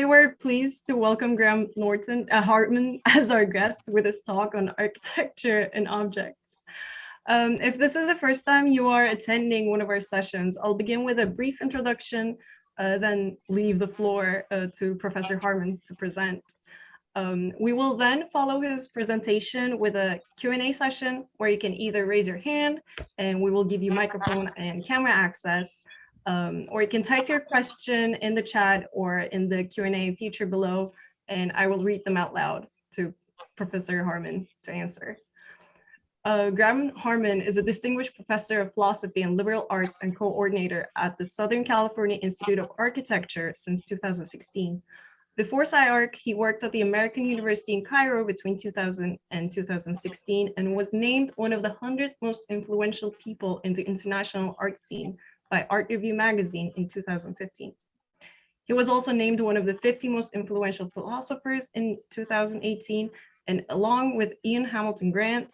we're pleased to welcome Graham Harman as our guest with his talk on architecture and objects. If this is the first time you are attending one of our sessions, I'll begin with a brief introduction, then leave the floor to Professor Harman to present. We will then follow his presentation with a Q&A session where you can either raise your hand and we will give you microphone and camera access, or you can type your question in the chat or in the Q&A feature below, and I will read them out loud to Professor Harman to answer. Graham Harman is a distinguished professor of philosophy and liberal arts and coordinator at the Southern California Institute of Architecture since 2016. Before SciArc, he worked at the American University in Cairo between 2000 and 2016 and was named one of the 100 most influential people in the international art scene by Art Review magazine in 2015. He was also named one of the 50 most influential philosophers in 2018, and along with Ian Hamilton Grant,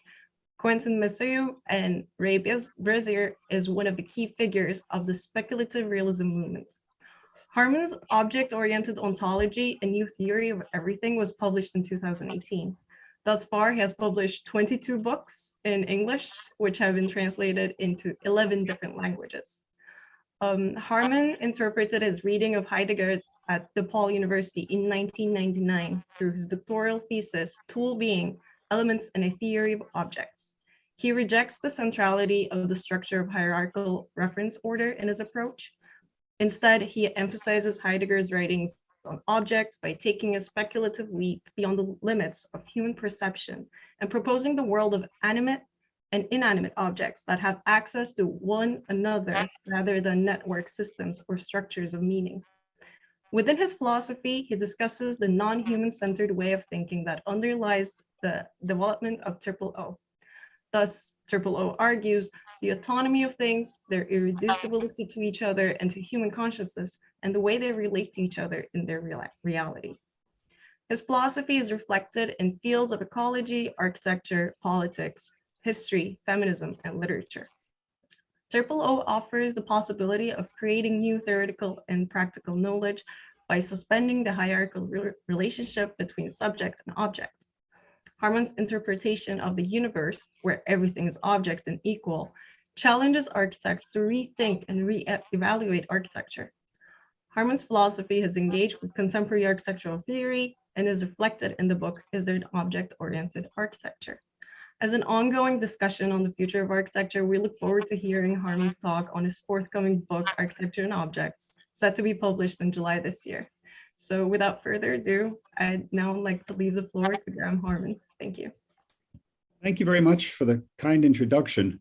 Quentin Mesuyu, and Ray Brazier, is one of the key figures of the speculative realism movement. Harman's object-oriented ontology, a new theory of everything, was published in 2018. Thus far, he has published 22 books in English, which have been translated into 11 different languages. Harman interpreted his reading of Heidegger at DePaul University in 1999 through his doctoral thesis, Tool Being, Elements in a Theory of Objects. He rejects the centrality of the structure of hierarchical reference order in his approach. Instead, he emphasizes Heidegger's writings on objects by taking a speculative leap beyond the limits of human perception and proposing the world of animate and inanimate objects that have access to one another rather than network systems or structures of meaning. Within his philosophy, he discusses the non-human centered way of thinking that underlies the development of O. Thus, O argues the autonomy of things, their irreducibility to each other and to human consciousness, and the way they relate to each other in their reality. His philosophy is reflected in fields of ecology, architecture, politics, history, feminism, and literature. O offers the possibility of creating new theoretical and practical knowledge by suspending the hierarchical relationship between subject and object. Harman's interpretation of the universe, where everything is object and equal, challenges architects to rethink and re-evaluate architecture. Harman's philosophy has engaged with contemporary architectural theory and is reflected in the book, Is There an Object-Oriented Architecture? As an ongoing discussion on the future of architecture, we look forward to hearing Harman's talk on his forthcoming book, Architecture and Objects, set to be published in July this year. So without further ado, I'd now like to leave the floor to Graham Harman. Thank you. Thank you very much for the kind introduction.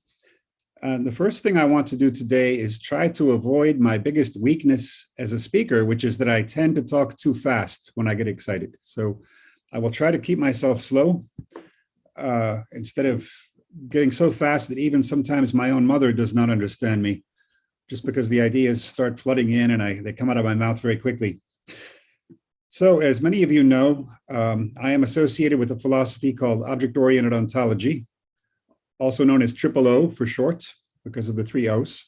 The first thing I want to do today is try to avoid my biggest weakness as a speaker, which is that I tend to talk too fast when I get excited. So I will try to keep myself slow. Instead of getting so fast that even sometimes my own mother does not understand me, just because the ideas start flooding in and they come out of my mouth very quickly. So as many of you know, I am associated with a philosophy called object-oriented ontology, also known as O for short, because of the 3 O's.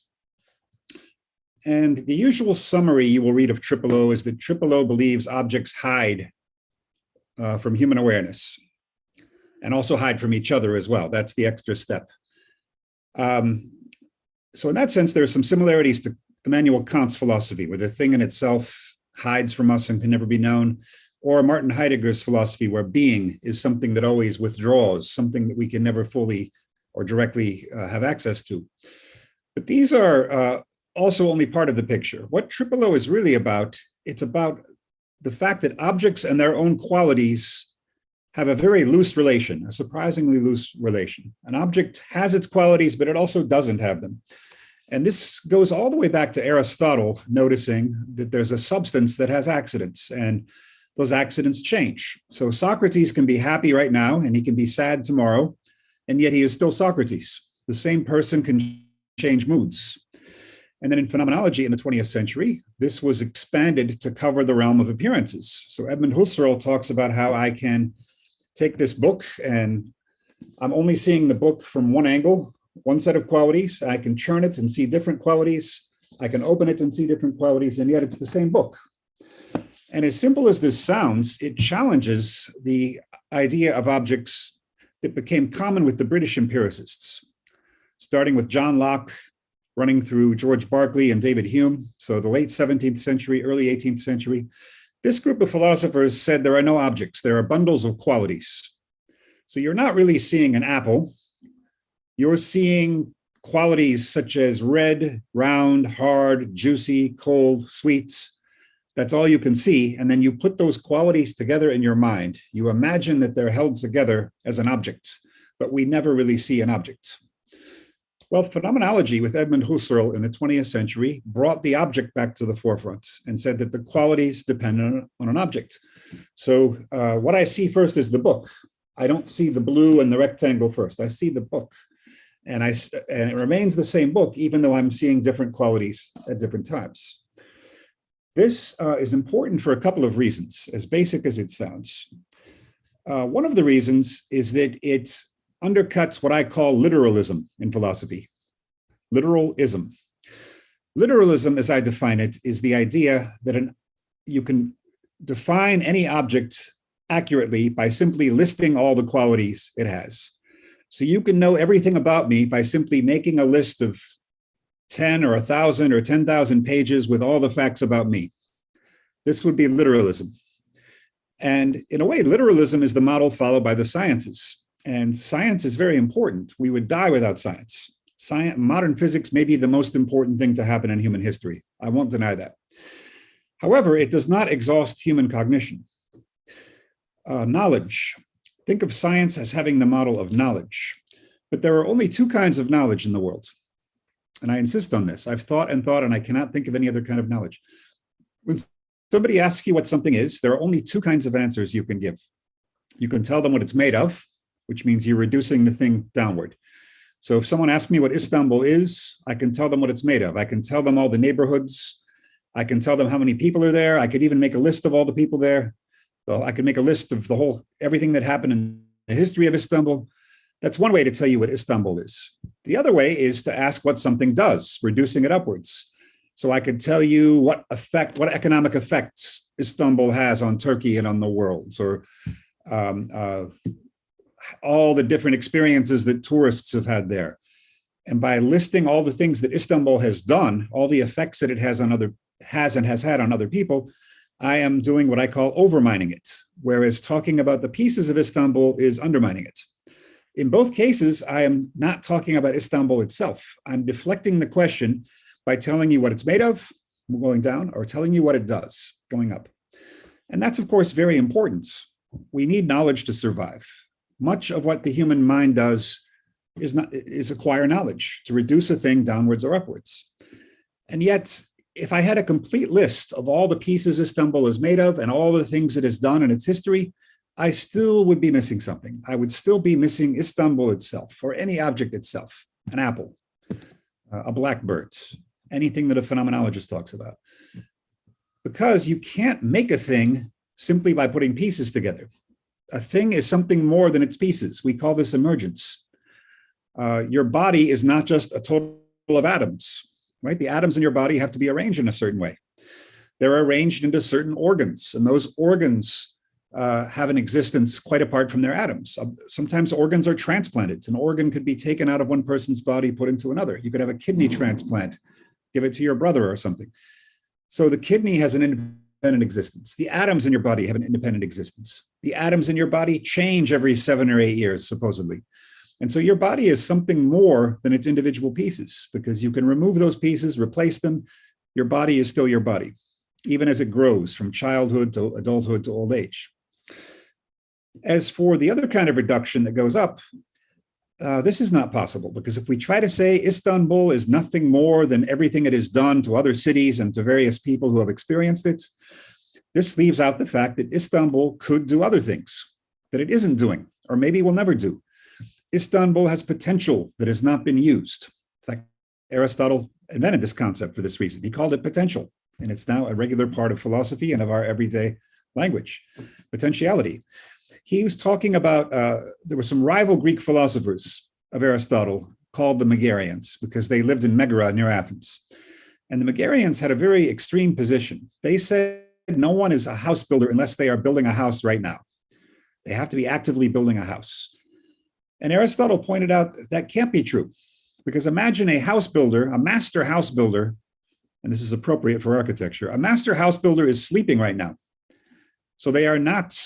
And the usual summary you will read of O is that O believes objects hide from human awareness, and also hide from each other as well. That's the extra step. So in that sense, there are some similarities to Immanuel Kant's philosophy, where the thing in itself hides from us and can never be known, or Martin Heidegger's philosophy, where being is something that always withdraws, something that we can never fully or directly have access to. But these are also only part of the picture. What O is really about, it's about the fact that objects and their own qualities have a very loose relation, a surprisingly loose relation. An object has its qualities, but it also doesn't have them. And this goes all the way back to Aristotle, noticing that there's a substance that has accidents, and those accidents change. So Socrates can be happy right now, and he can be sad tomorrow, and yet he is still Socrates. The same person can change moods. And then in phenomenology in the 20th century, this was expanded to cover the realm of appearances. So Edmund Husserl talks about how I can take this book and I'm only seeing the book from one angle, one set of qualities. I can churn it and see different qualities. I can open it and see different qualities, and yet it's the same book. And as simple as this sounds, it challenges the idea of objects that became common with the British empiricists, starting with John Locke, running through George Berkeley and David Hume, so the late 17th century, early 18th century. This group of philosophers said there are no objects, there are bundles of qualities. So you're not really seeing an apple, you're seeing qualities such as red, round, hard, juicy, cold, sweet. That's all you can see. And then you put those qualities together in your mind. You imagine that they're held together as an object, but we never really see an object. Well, phenomenology with Edmund Husserl in the 20th century brought the object back to the forefront and said that the qualities depend on an object. So what I see first is the book. I don't see the blue and the rectangle first. I see the book. And it remains the same book, even though I'm seeing different qualities at different times. This is important for a couple of reasons, as basic as it sounds. One of the reasons is that it undercuts what I call literalism in philosophy. Literalism. Literalism, as I define it, is the idea that you can define any object accurately by simply listing all the qualities it has. So you can know everything about me by simply making a list of 10 or 1,000 or 10,000 pages with all the facts about me. This would be literalism. And in a way, literalism is the model followed by the sciences. And science is very important. We would die without science. Modern physics may be the most important thing to happen in human history. I won't deny that. However, it does not exhaust human cognition. Knowledge. Think of science as having the model of knowledge. But there are only two kinds of knowledge in the world. And I insist on this. I've thought, and I cannot think of any other kind of knowledge. When somebody asks you what something is, there are only two kinds of answers you can give. You can tell them what it's made of, which means you're reducing the thing downward. So if someone asks me what Istanbul is, I can tell them what it's made of. I can tell them all the neighborhoods. I can tell them how many people are there. I could even make a list of all the people there. So I could make a list of everything that happened in the history of Istanbul. That's one way to tell you what Istanbul is. The other way is to ask what something does, reducing it upwards. So I could tell you what economic effects Istanbul has on Turkey and on the world, or all the different experiences that tourists have had there. And by listing all the things that Istanbul has done, all the effects that it has had on other people, I am doing what I call overmining it, whereas talking about the pieces of Istanbul is undermining it. In both cases, I am not talking about Istanbul itself. I'm deflecting the question by telling you what it's made of, going down, or telling you what it does, going up. And that's, of course, very important. We need knowledge to survive. Much of what the human mind does is acquire knowledge, to reduce a thing downwards or upwards. And yet, if I had a complete list of all the pieces Istanbul is made of and all the things it has done in its history, I still would be missing something. I would still be missing Istanbul itself, or any object itself, an apple, a blackbird, anything that a phenomenologist talks about. Because you can't make a thing simply by putting pieces together. A thing is something more than its pieces. We call this emergence. Your body is not just a total of atoms, right? The atoms in your body have to be arranged in a certain way. They're arranged into certain organs, and those organs have an existence quite apart from their atoms. Sometimes organs are transplanted. An organ could be taken out of one person's body, put into another. You could have a kidney transplant, give it to your brother or something. So the kidney has an independent existence. The atoms in your body have an independent existence. The atoms in your body change every 7 or 8 years, supposedly. And so your body is something more than its individual pieces, because you can remove those pieces, replace them. Your body is still your body, even as it grows from childhood to adulthood to old age. As for the other kind of reduction that goes up, this is not possible, because if we try to say Istanbul is nothing more than everything it has done to other cities and to various people who have experienced it, this leaves out the fact that Istanbul could do other things that it isn't doing, or maybe will never do. Istanbul has potential that has not been used. In fact, Aristotle invented this concept for this reason. He called it potential, and it's now a regular part of philosophy and of our everyday language, potentiality. He was talking about, there were some rival Greek philosophers of Aristotle called the Megarians, because they lived in Megara near Athens. And the Megarians had a very extreme position. They said no one is a house builder unless they are building a house right now. They have to be actively building a house. And Aristotle pointed out that can't be true, because imagine a house builder, a master house builder, and this is appropriate for architecture. A master house builder is sleeping right now. So they are not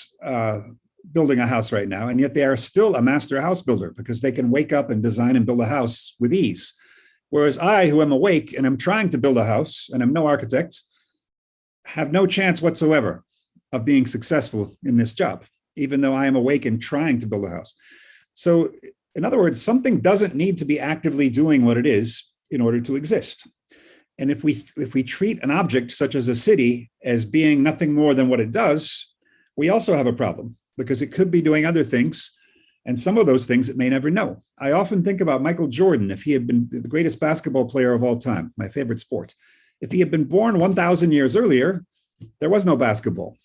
building a house right now, and yet they are still a master house builder because they can wake up and design and build a house with ease. Whereas I, who am awake and am trying to build a house, and I'm no architect, have no chance whatsoever of being successful in this job, even though I am awake and trying to build a house. So in other words, something doesn't need to be actively doing what it is in order to exist. And if we treat an object such as a city as being nothing more than what it does, we also have a problem, because it could be doing other things, and some of those things it may never know. I often think about Michael Jordan, if he had been the greatest basketball player of all time, my favorite sport. If he had been born 1,000 years earlier, there was no basketball.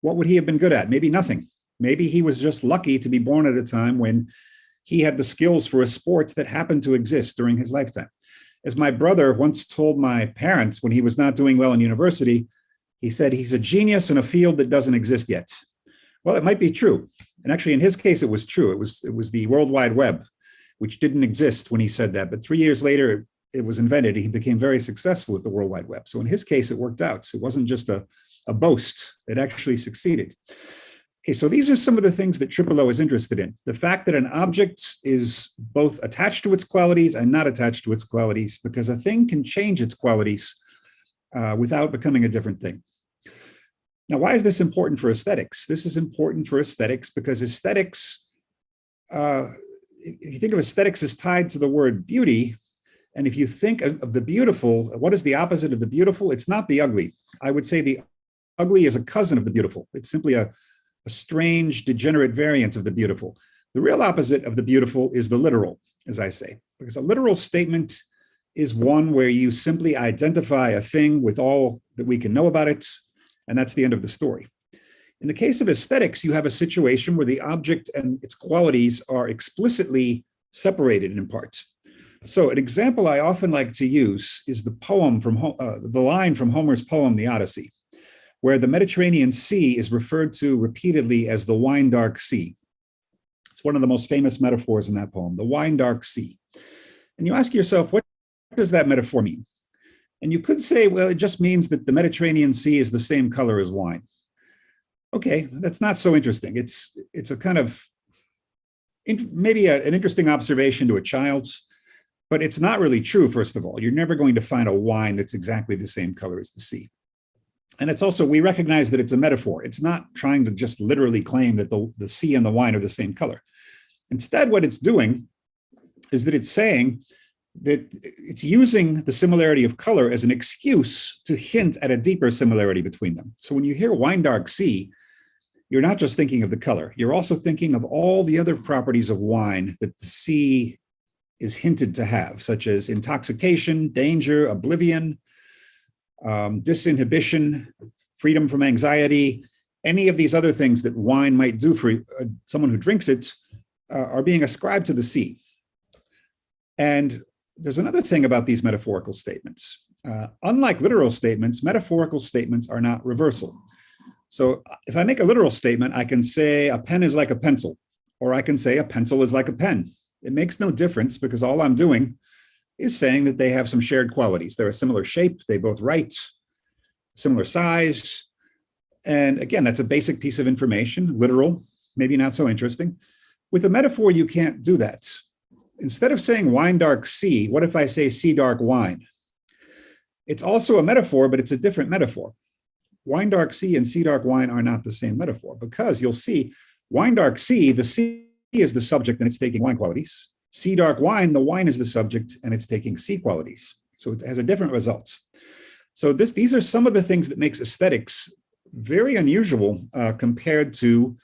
What would he have been good at? Maybe nothing. Maybe he was just lucky to be born at a time when he had the skills for a sport that happened to exist during his lifetime. As my brother once told my parents when he was not doing well in university, he said, he's a genius in a field that doesn't exist yet. Well, it might be true. And actually, in his case, it was true. It was the World Wide Web, which didn't exist when he said that. But 3 years later, it was invented. He became very successful at the World Wide Web. So in his case, it worked out. It wasn't just a boast. It actually succeeded. Okay, so these are some of the things that O is interested in. The fact that an object is both attached to its qualities and not attached to its qualities, because a thing can change its qualities without becoming a different thing. Now, why is this important for aesthetics? This is important for aesthetics because aesthetics, if you think of aesthetics as tied to the word beauty, and if you think of the beautiful, what is the opposite of the beautiful? It's not the ugly. I would say the ugly is a cousin of the beautiful. It's simply a strange, degenerate variant of the beautiful. The real opposite of the beautiful is the literal, as I say, because a literal statement is one where you simply identify a thing with all that we can know about it, and that's the end of the story. In the case of aesthetics, you have a situation where the object and its qualities are explicitly separated in part. So an example I often like to use is the poem from the line from Homer's poem, The Odyssey, where the Mediterranean Sea is referred to repeatedly as the wine-dark sea. It's one of the most famous metaphors in that poem, the wine-dark sea. And you ask yourself, what does that metaphor mean? And you could say, well, it just means that the Mediterranean Sea is the same color as wine. Okay, that's not so interesting. It's a kind of, maybe an interesting observation to a child, but it's not really true, first of all. You're never going to find a wine that's exactly the same color as the sea. And it's also, we recognize that it's a metaphor. It's not trying to just literally claim that the sea and the wine are the same color. Instead, what it's doing is that it's saying that it's using the similarity of color as an excuse to hint at a deeper similarity between them. So when you hear wine dark sea, you're not just thinking of the color, you're also thinking of all the other properties of wine that the sea is hinted to have, such as intoxication, danger, oblivion, disinhibition, freedom from anxiety. Any of these other things that wine might do for someone who drinks it are being ascribed to the sea. And there's another thing about these metaphorical statements. Unlike literal statements, metaphorical statements are not reversal. So if I make a literal statement, I can say a pen is like a pencil, or I can say a pencil is like a pen. It makes no difference because all I'm doing is saying that they have some shared qualities. They're a similar shape, they both write, similar size. And again, that's a basic piece of information, literal, maybe not so interesting. With a metaphor, you can't do that. Instead of saying wine dark sea, what if I say sea dark wine? It's also a metaphor, but it's a different metaphor. Wine dark sea and sea dark wine are not the same metaphor because you'll see wine dark sea, the sea is the subject and it's taking wine qualities. Sea dark wine, the wine is the subject and it's taking sea qualities. So it has a different result. So these are some of the things that makes aesthetics very unusual compared to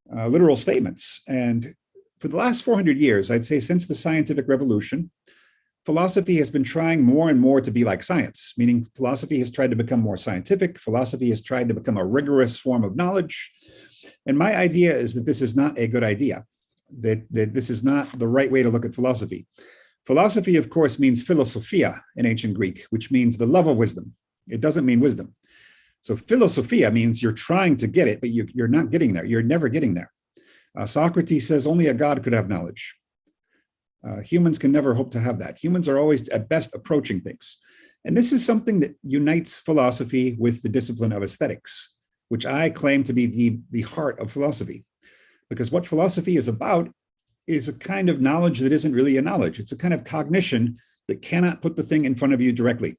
literal statements. And for the last 400 years, I'd say since the scientific revolution, philosophy has been trying more and more to be like science, meaning philosophy has tried to become more scientific. Philosophy has tried to become a rigorous form of knowledge. And my idea is that this is not a good idea, that this is not the right way to look at philosophy. Philosophy, of course, means philosophia in ancient Greek, which means the love of wisdom. It doesn't mean wisdom. So philosophia means you're trying to get it, but you're not getting there. You're never getting there. Socrates says only a god could have knowledge. Humans can never hope to have that. Humans are always at best approaching things. And this is something that unites philosophy with the discipline of aesthetics, which I claim to be the heart of philosophy. Because what philosophy is about is a kind of knowledge that isn't really a knowledge. It's a kind of cognition that cannot put the thing in front of you directly.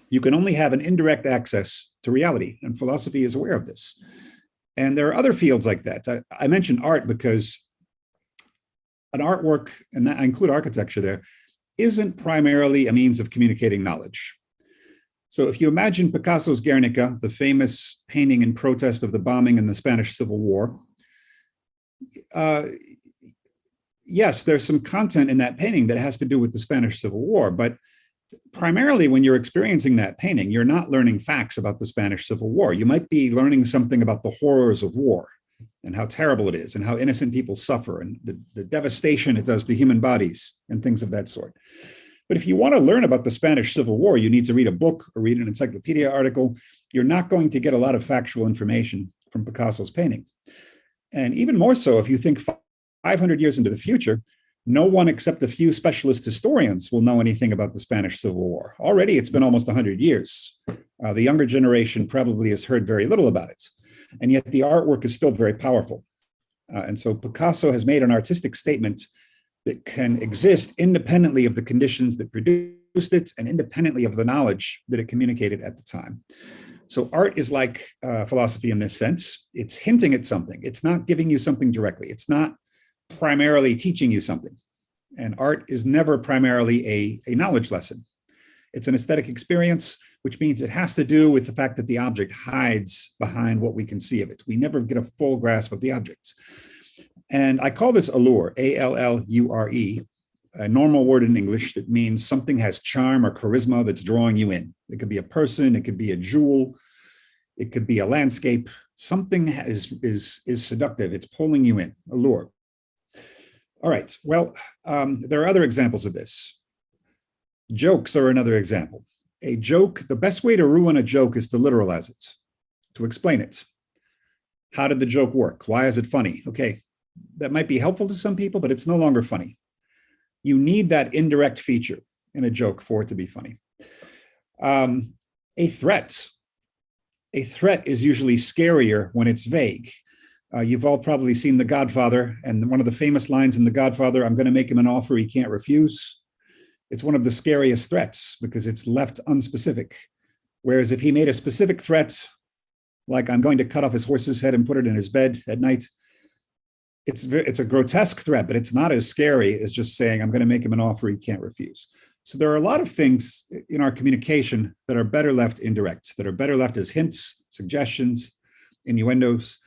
You can only have an indirect access to reality, and philosophy is aware of this. And there are other fields like that. I mentioned art because an artwork, and I include architecture there, isn't primarily a means of communicating knowledge. So if you imagine Picasso's Guernica, the famous painting in protest of the bombing in the Spanish Civil War, yes, there's some content in that painting that has to do with the Spanish Civil War, but primarily when you're experiencing that painting, you're not learning facts about the Spanish Civil War. You might be learning something about the horrors of war and how terrible it is and how innocent people suffer and the devastation it does to human bodies and things of that sort. But if you want to learn about the Spanish Civil War, you need to read a book or read an encyclopedia article. You're not going to get a lot of factual information from Picasso's painting. And even more so, if you think 500 years into the future, no one except a few specialist historians will know anything about the Spanish Civil War. Already, it's been almost 100 years. The younger generation probably has heard very little about it. And yet the artwork is still very powerful. And so Picasso has made an artistic statement that can exist independently of the conditions that produced it and independently of the knowledge that it communicated at the time. So art is like philosophy in this sense. It's hinting at something. It's not giving you something directly. It's not primarily teaching you something. And art is never primarily a knowledge lesson. It's an aesthetic experience, which means it has to do with the fact that the object hides behind what we can see of it. We never get a full grasp of the object. And I call this allure, A-L-L-U-R-E, a normal word in English that means something has charm or charisma that's drawing you in. It could be a person, it could be a jewel, it could be a landscape. Something is seductive, it's pulling you in, allure. All right, well, there are other examples of this. Jokes are another example. A joke, the best way to ruin a joke is to literalize it, to explain it. How did the joke work? Why is it funny? Okay, that might be helpful to some people, but it's no longer funny. You need that indirect feature in a joke for it to be funny. A threat is usually scarier when it's vague. You've all probably seen The Godfather, and one of the famous lines in The Godfather, I'm going to make him an offer he can't refuse. It's one of the scariest threats because it's left unspecific. Whereas if he made a specific threat, like I'm going to cut off his horse's head and put it in his bed at night, it's a grotesque threat, but it's not as scary as just saying, I'm going to make him an offer he can't refuse. So there are a lot of things in our communication that are better left indirect, that are better left as hints, suggestions, innuendos.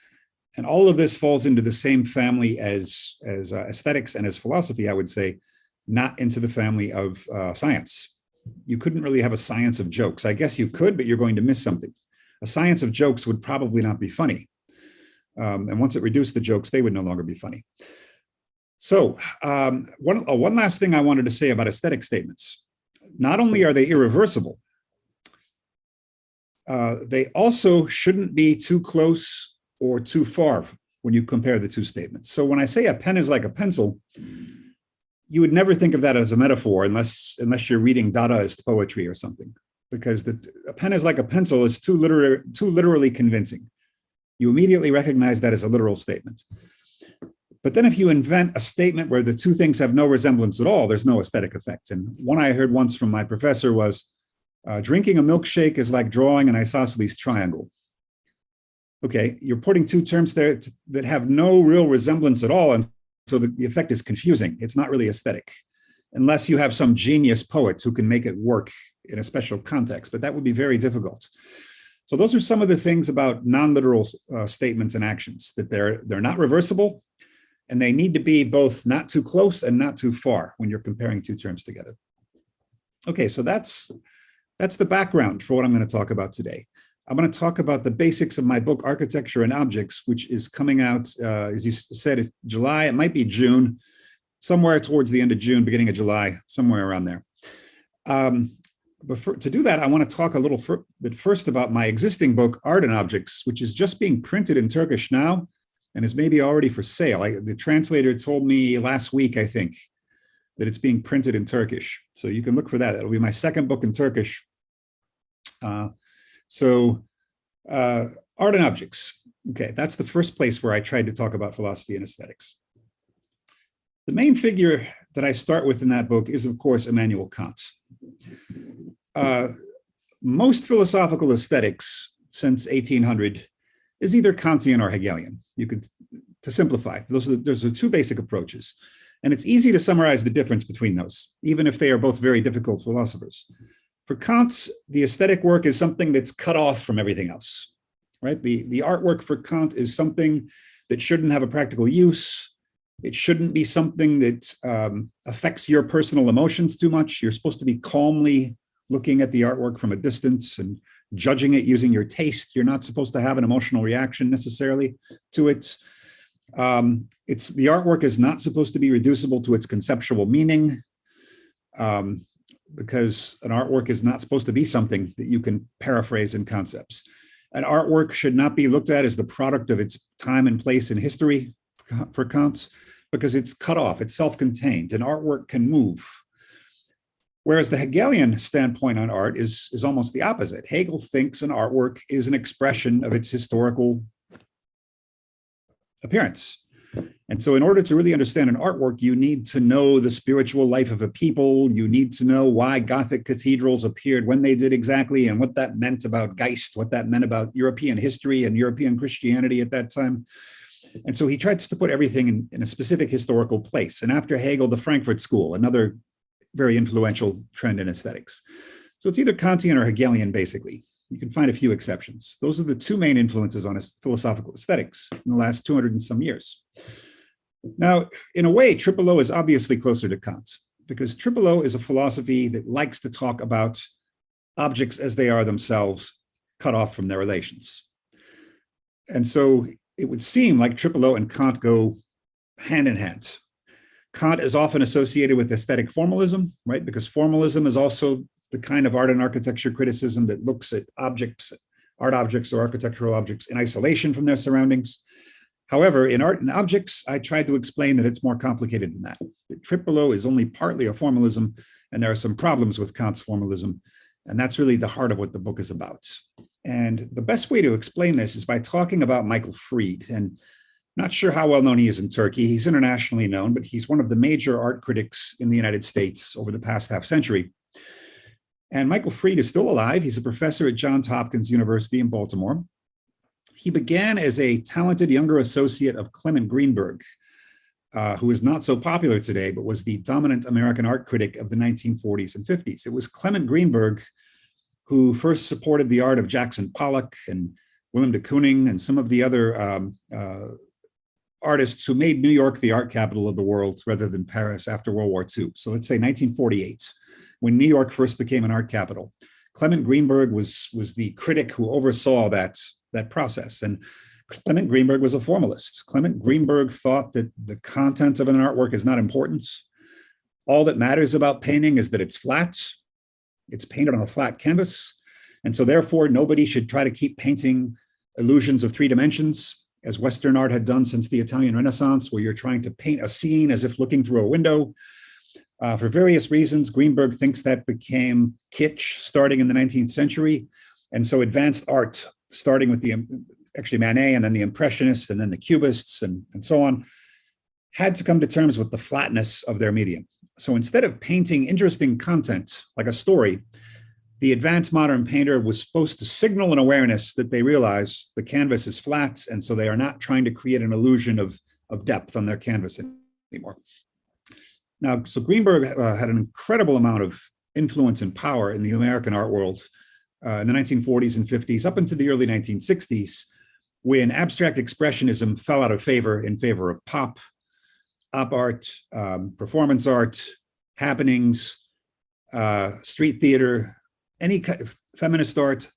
And all of this falls into the same family as aesthetics and as philosophy, I would say, not into the family of science. You couldn't really have a science of jokes. I guess you could, but you're going to miss something. A science of jokes would probably not be funny. And once it reduced the jokes, they would no longer be funny. So one last thing I wanted to say about aesthetic statements. Not only are they irreversible, they also shouldn't be too close or too far when you compare the two statements. So when I say a pen is like a pencil, you would never think of that as a metaphor unless you're reading Dadaist poetry or something, because a pen is like a pencil is too literally convincing. You immediately recognize that as a literal statement. But then if you invent a statement where the two things have no resemblance at all, there's no aesthetic effect. And one I heard once from my professor was, drinking a milkshake is like drawing an isosceles triangle. Okay, you're putting two terms there that have no real resemblance at all, and so the effect is confusing. It's not really aesthetic, unless you have some genius poet who can make it work in a special context, but that would be very difficult. So those are some of the things about non-literal statements and actions, that they're not reversible, and they need to be both not too close and not too far when you're comparing two terms together. Okay, so that's the background for what I'm going to talk about today. I'm going to talk about the basics of my book, Architecture and Objects, which is coming out, as you said, July. It might be June, somewhere towards the end of June, beginning of July, somewhere around there. But to do that, I want to talk a little bit first about my existing book, Art and Objects, which is just being printed in Turkish now and is maybe already for sale. The translator told me last week, I think, that it's being printed in Turkish. So you can look for that. It'll be my second book in Turkish. Art and Objects. Okay, that's the first place where I tried to talk about philosophy and aesthetics. The main figure that I start with in that book is, of course, Immanuel Kant. Most philosophical aesthetics since 1800 is either Kantian or Hegelian. To simplify, those are two basic approaches. And it's easy to summarize the difference between those, even if they are both very difficult philosophers. For Kant, the aesthetic work is something that's cut off from everything else, right? The artwork for Kant is something that shouldn't have a practical use. It shouldn't be something that affects your personal emotions too much. You're supposed to be calmly looking at the artwork from a distance and judging it using your taste. You're not supposed to have an emotional reaction necessarily to it. The artwork is not supposed to be reducible to its conceptual meaning, because an artwork is not supposed to be something that you can paraphrase in concepts. An artwork should not be looked at as the product of its time and place in history for Kant, because it's cut off, it's self-contained, and artwork can move. Whereas the Hegelian standpoint on art is almost the opposite. Hegel thinks an artwork is an expression of its historical appearance. And so in order to really understand an artwork, you need to know the spiritual life of a people. You need to know why Gothic cathedrals appeared when they did exactly, and what that meant about Geist, what that meant about European history and European Christianity at that time. And so he tries to put everything in a specific historical place. And after Hegel, the Frankfurt School, another very influential trend in aesthetics. So it's either Kantian or Hegelian, basically. You can find a few exceptions. Those are the two main influences on philosophical aesthetics in the last 200 and some years. Now, in a way, Triple O is obviously closer to Kant, because Triple O is a philosophy that likes to talk about objects as they are themselves, cut off from their relations. And so it would seem like Triple O and Kant go hand in hand. Kant is often associated with aesthetic formalism, right? Because formalism is also the kind of art and architecture criticism that looks at objects, art objects or architectural objects in isolation from their surroundings. However, in art and objects, I tried to explain that it's more complicated than that. That Triple O is only partly a formalism, and there are some problems with Kant's formalism. And that's really the heart of what the book is about. And the best way to explain this is by talking about Michael Fried. And not sure how well known he is in Turkey. He's internationally known, but he's one of the major art critics in the United States over the past half century. And Michael Fried is still alive. He's a professor at Johns Hopkins University in Baltimore. He began as a talented younger associate of Clement Greenberg, who is not so popular today, but was the dominant American art critic of the 1940s and 50s. It was Clement Greenberg who first supported the art of Jackson Pollock and Willem de Kooning and some of the other artists who made New York the art capital of the world rather than Paris after World War II. So let's say 1948, when New York first became an art capital. Clement Greenberg was the critic who oversaw that process. And Clement Greenberg was a formalist. Clement Greenberg thought that the content of an artwork is not important. All that matters about painting is that it's flat. It's painted on a flat canvas. And so therefore, nobody should try to keep painting illusions of three dimensions, as Western art had done since the Italian Renaissance, where you're trying to paint a scene as if looking through a window. For various reasons, Greenberg thinks that became kitsch starting in the 19th century. And so advanced art, starting with actually Manet and then the Impressionists and then the Cubists and so on, had to come to terms with the flatness of their medium. So instead of painting interesting content like a story, the advanced modern painter was supposed to signal an awareness that they realize the canvas is flat, and so they are not trying to create an illusion of depth on their canvas anymore. Now, so Greenberg had an incredible amount of influence and power in the American art world in the 1940s and 50s, up into the early 1960s, when abstract expressionism fell out of favor in favor of pop art, performance art, happenings, street theater, any kind of feminist art,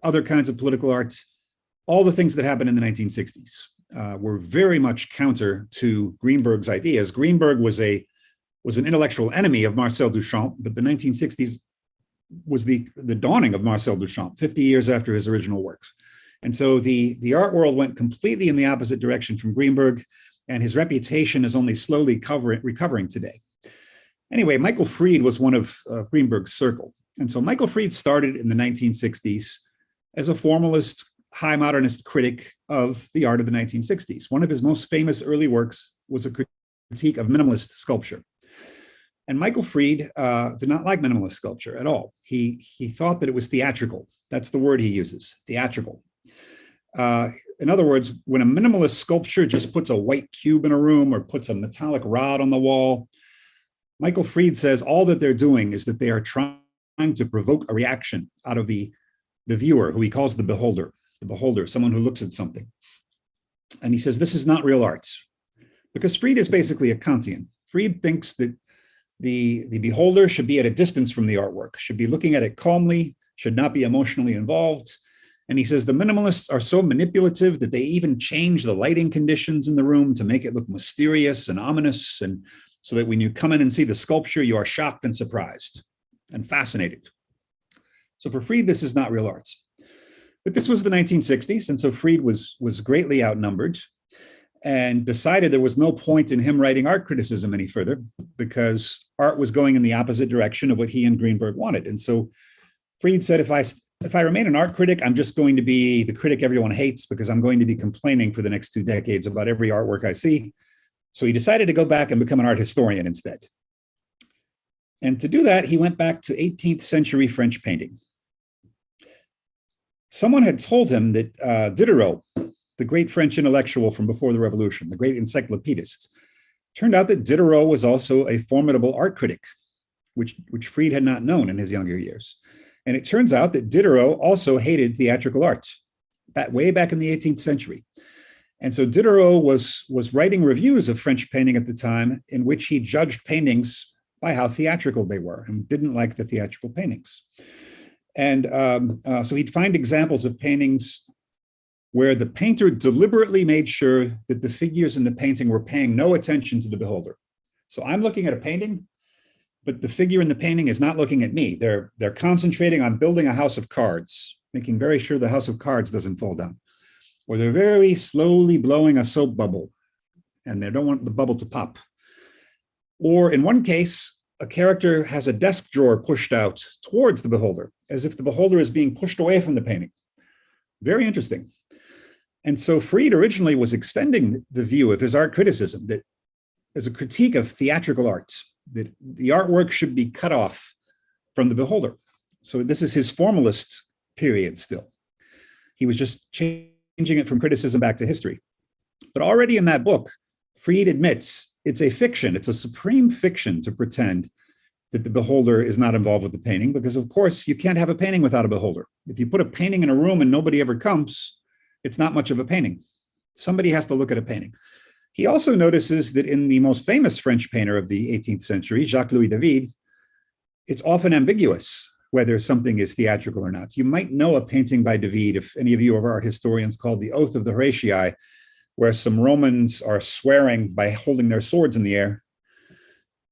other kinds of political art. All the things that happened in the 1960s were very much counter to Greenberg's ideas. Greenberg was an intellectual enemy of Marcel Duchamp, but the 1960s was the dawning of Marcel Duchamp, 50 years after his original works. And so the art world went completely in the opposite direction from Greenberg, and his reputation is only slowly recovering today. Anyway, Michael Fried was one of Greenberg's circle. And so Michael Fried started in the 1960s as a formalist, high modernist critic of the art of the 1960s. One of his most famous early works was a critique of minimalist sculpture. And Michael Fried did not like minimalist sculpture at all. He thought that it was theatrical. That's the word he uses, theatrical. In other words, when a minimalist sculpture just puts a white cube in a room or puts a metallic rod on the wall, Michael Fried says all that they're doing is that they are trying to provoke a reaction out of the viewer, who he calls the beholder, someone who looks at something. And he says, this is not real art. Because Fried is basically a Kantian. Fried thinks that the beholder should be at a distance from the artwork, should be looking at it calmly, should not be emotionally involved. And he says the minimalists are so manipulative that they even change the lighting conditions in the room to make it look mysterious and ominous, and so that when you come in and see the sculpture, you are shocked and surprised and fascinated. So for Fried, this is not real art. But this was the 1960s, and so Fried was greatly outnumbered and decided there was no point in him writing art criticism any further, because art was going in the opposite direction of what he and Greenberg wanted. And so Fried said, if I remain an art critic, I'm just going to be the critic everyone hates, because I'm going to be complaining for the next 2 decades about every artwork I see. So he decided to go back and become an art historian instead. And to do that, he went back to 18th century French painting. Someone had told him that Diderot, the great French intellectual from before the Revolution, the great encyclopedist, turned out that Diderot was also a formidable art critic, which Fried had not known in his younger years. And it turns out that Diderot also hated theatrical art, way back in the 18th century. And so Diderot was writing reviews of French painting at the time, in which he judged paintings by how theatrical they were and didn't like the theatrical paintings. And so he'd find examples of paintings where the painter deliberately made sure that the figures in the painting were paying no attention to the beholder. So I'm looking at a painting, but the figure in the painting is not looking at me. They're concentrating on building a house of cards, making very sure the house of cards doesn't fall down. Or they're very slowly blowing a soap bubble, and they don't want the bubble to pop. Or in one case, a character has a desk drawer pushed out towards the beholder, as if the beholder is being pushed away from the painting. Very interesting. And so Fried originally was extending the view of his art criticism that as a critique of theatrical art, that the artwork should be cut off from the beholder. So this is his formalist period still. He was just changing it from criticism back to history. But already in that book, Fried admits it's a fiction. It's a supreme fiction to pretend that the beholder is not involved with the painting, because of course you can't have a painting without a beholder. If you put a painting in a room and nobody ever comes, it's not much of a painting. Somebody has to look at a painting. He also notices that in the most famous French painter of the 18th century, Jacques-Louis David, it's often ambiguous whether something is theatrical or not. You might know a painting by David, if any of you are art historians, called The Oath of the Horatii, where some Romans are swearing by holding their swords in the air.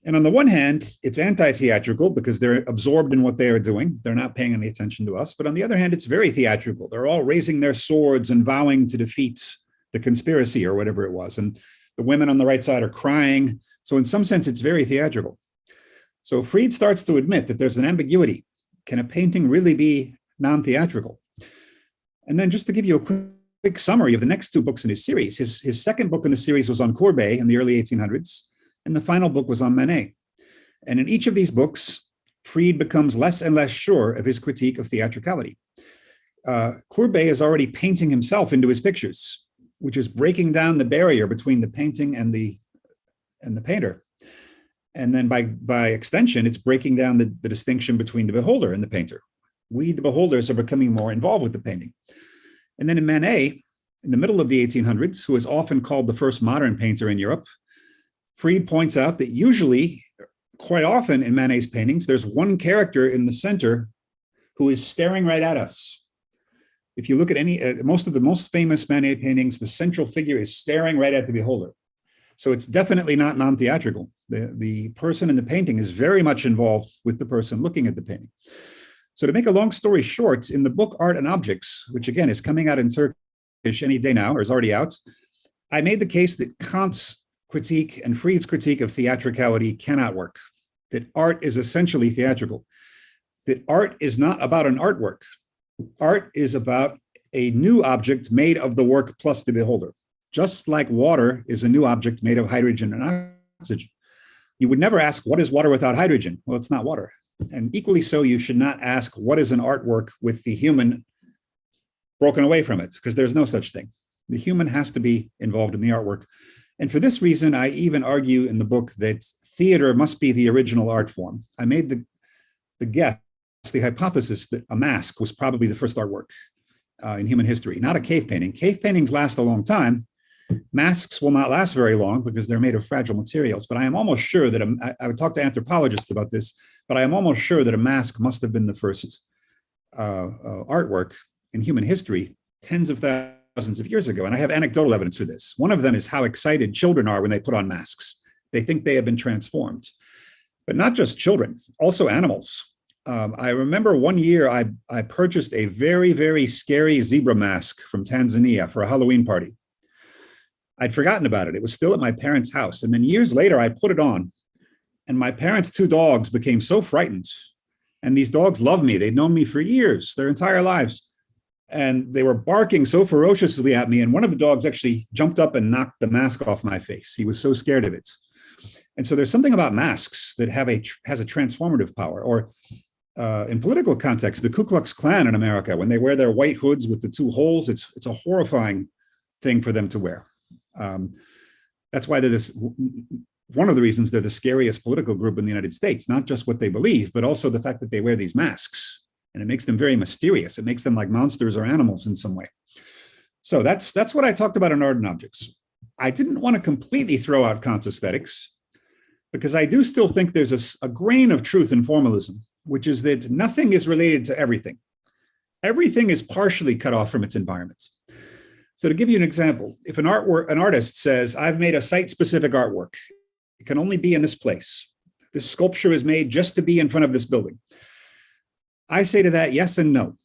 And on the one hand, it's anti-theatrical because they're absorbed in what they are doing. They're not paying any attention to us. But on the other hand, it's very theatrical. They're all raising their swords and vowing to defeat the conspiracy or whatever it was. And the women on the right side are crying. So in some sense, it's very theatrical. So Fried starts to admit that there's an ambiguity. Can a painting really be non-theatrical? And then just to give you a quick summary of the next 2 books in his series, his second book in the series was on Courbet in the early 1800s. And the final book was on Manet. And in each of these books, Fried becomes less and less sure of his critique of theatricality. Courbet is already painting himself into his pictures, which is breaking down the barrier between the painting and the painter. And then by extension, it's breaking down the distinction between the beholder and the painter. We, the beholders, are becoming more involved with the painting. And then in Manet, in the middle of the 1800s, who is often called the first modern painter in Europe, Fried points out that usually, quite often in Manet's paintings, there's one character in the center who is staring right at us. If you look at most of the most famous Manet paintings, the central figure is staring right at the beholder. So it's definitely not non-theatrical. The person in the painting is very much involved with the person looking at the painting. So to make a long story short, in the book Art and Objects, which again is coming out in Turkish any day now, or is already out, I made the case that Kant's critique and Fried's critique of theatricality cannot work, that art is essentially theatrical, that art is not about an artwork. Art is about a new object made of the work plus the beholder, just like water is a new object made of hydrogen and oxygen. You would never ask, what is water without hydrogen? Well, it's not water. And equally so, you should not ask, what is an artwork with the human broken away from it? Because there's no such thing. The human has to be involved in the artwork. And for this reason, I even argue in the book that theater must be the original art form. I made the guess, the hypothesis that a mask was probably the first artwork in human history, not a cave painting. Cave paintings last a long time. Masks will not last very long because they're made of fragile materials. But I am almost sure that I would talk to anthropologists about this, but I am almost sure that a mask must have been the first artwork in human history tens of thousands of years ago. And I have anecdotal evidence for this. One of them is how excited children are when they put on masks. They think they have been transformed. But not just children, also animals. I remember one year I purchased a very, very scary zebra mask from Tanzania for a Halloween party. I'd forgotten about it. It was still at my parents' house. And then years later, I put it on. And my parents' two dogs became so frightened. And these dogs love me. They'd known me for years, their entire lives. And they were barking so ferociously at me. And one of the dogs actually jumped up and knocked the mask off my face. He was so scared of it. And so there's something about masks that has a transformative power. Or in political context, the Ku Klux Klan in America, when they wear their white hoods with the two holes, it's a horrifying thing for them to wear. That's why they're one of the reasons they're the scariest political group in the United States, not just what they believe, but also the fact that they wear these masks. And it makes them very mysterious. It makes them like monsters or animals in some way. So that's what I talked about in Art and Objects. I didn't want to completely throw out Kant's aesthetics, because I do still think there's a grain of truth in formalism, which is that nothing is related to everything. Everything is partially cut off from its environment. So to give you an example, if an artist says, I've made a site-specific artwork, it can only be in this place. This sculpture is made just to be in front of this building. I say to that, yes and no.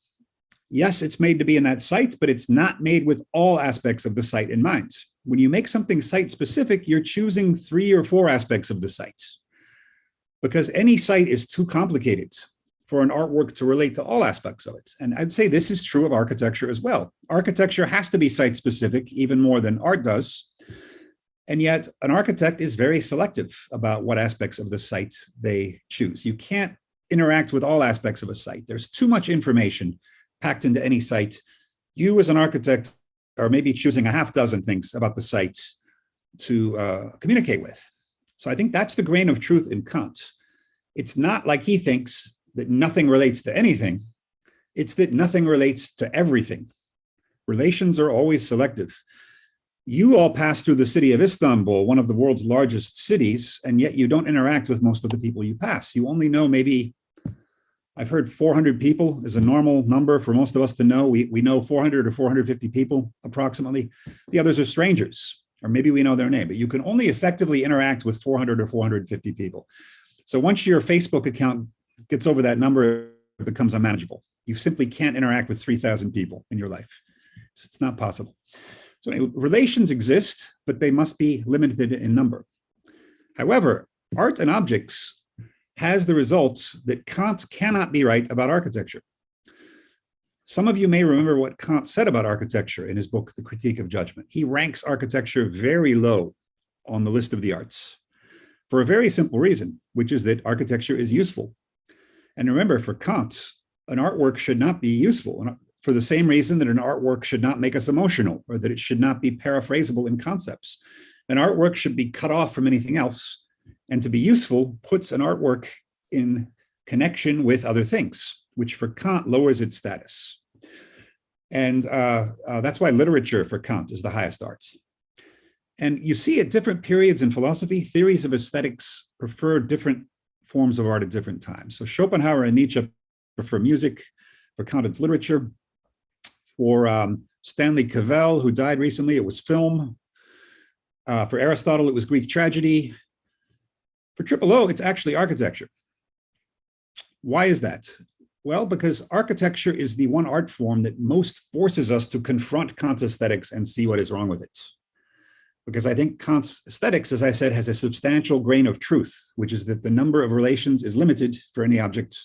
Yes, it's made to be in that site, but it's not made with all aspects of the site in mind. When you make something site-specific, you're choosing 3 or 4 aspects of the site, because any site is too complicated for an artwork to relate to all aspects of it. And I'd say this is true of architecture as well. Architecture has to be site-specific, even more than art does. And yet an architect is very selective about what aspects of the site they choose. You can't interact with all aspects of a site. There's too much information packed into any site. You as an architect are maybe choosing a half dozen things about the site to communicate with. So I think that's the grain of truth in Kant. It's not like he thinks that nothing relates to anything. It's that nothing relates to everything. Relations are always selective. You all pass through the city of Istanbul, one of the world's largest cities, and yet you don't interact with most of the people you pass. You only know maybe, I've heard 400 people is a normal number for most of us to know. We know 400 or 450 people approximately. The others are strangers, or maybe we know their name, but you can only effectively interact with 400 or 450 people. So once your Facebook account gets over that number, it becomes unmanageable. You simply can't interact with 3,000 people in your life. It's not possible. So anyway, relations exist, but they must be limited in number. However, Art and Objects has the result that Kant cannot be right about architecture. Some of you may remember what Kant said about architecture in his book, The Critique of Judgment. He ranks architecture very low on the list of the arts for a very simple reason, which is that architecture is useful. And remember, for Kant, an artwork should not be useful for the same reason that an artwork should not make us emotional, or that it should not be paraphrasable in concepts. An artwork should be cut off from anything else, and to be useful puts an artwork in connection with other things, which for Kant lowers its status. And that's why literature for Kant is the highest art. And you see at different periods in philosophy, theories of aesthetics prefer different forms of art at different times. So Schopenhauer and Nietzsche prefer music. For Kant, it's literature. For Stanley Cavell, who died recently, it was film. For Aristotle, it was Greek tragedy. For Triple O, it's actually architecture. Why is that? Well, because architecture is the one art form that most forces us to confront Kant's aesthetics and see what is wrong with it. Because I think Kant's aesthetics, as I said, has a substantial grain of truth, which is that the number of relations is limited for any object.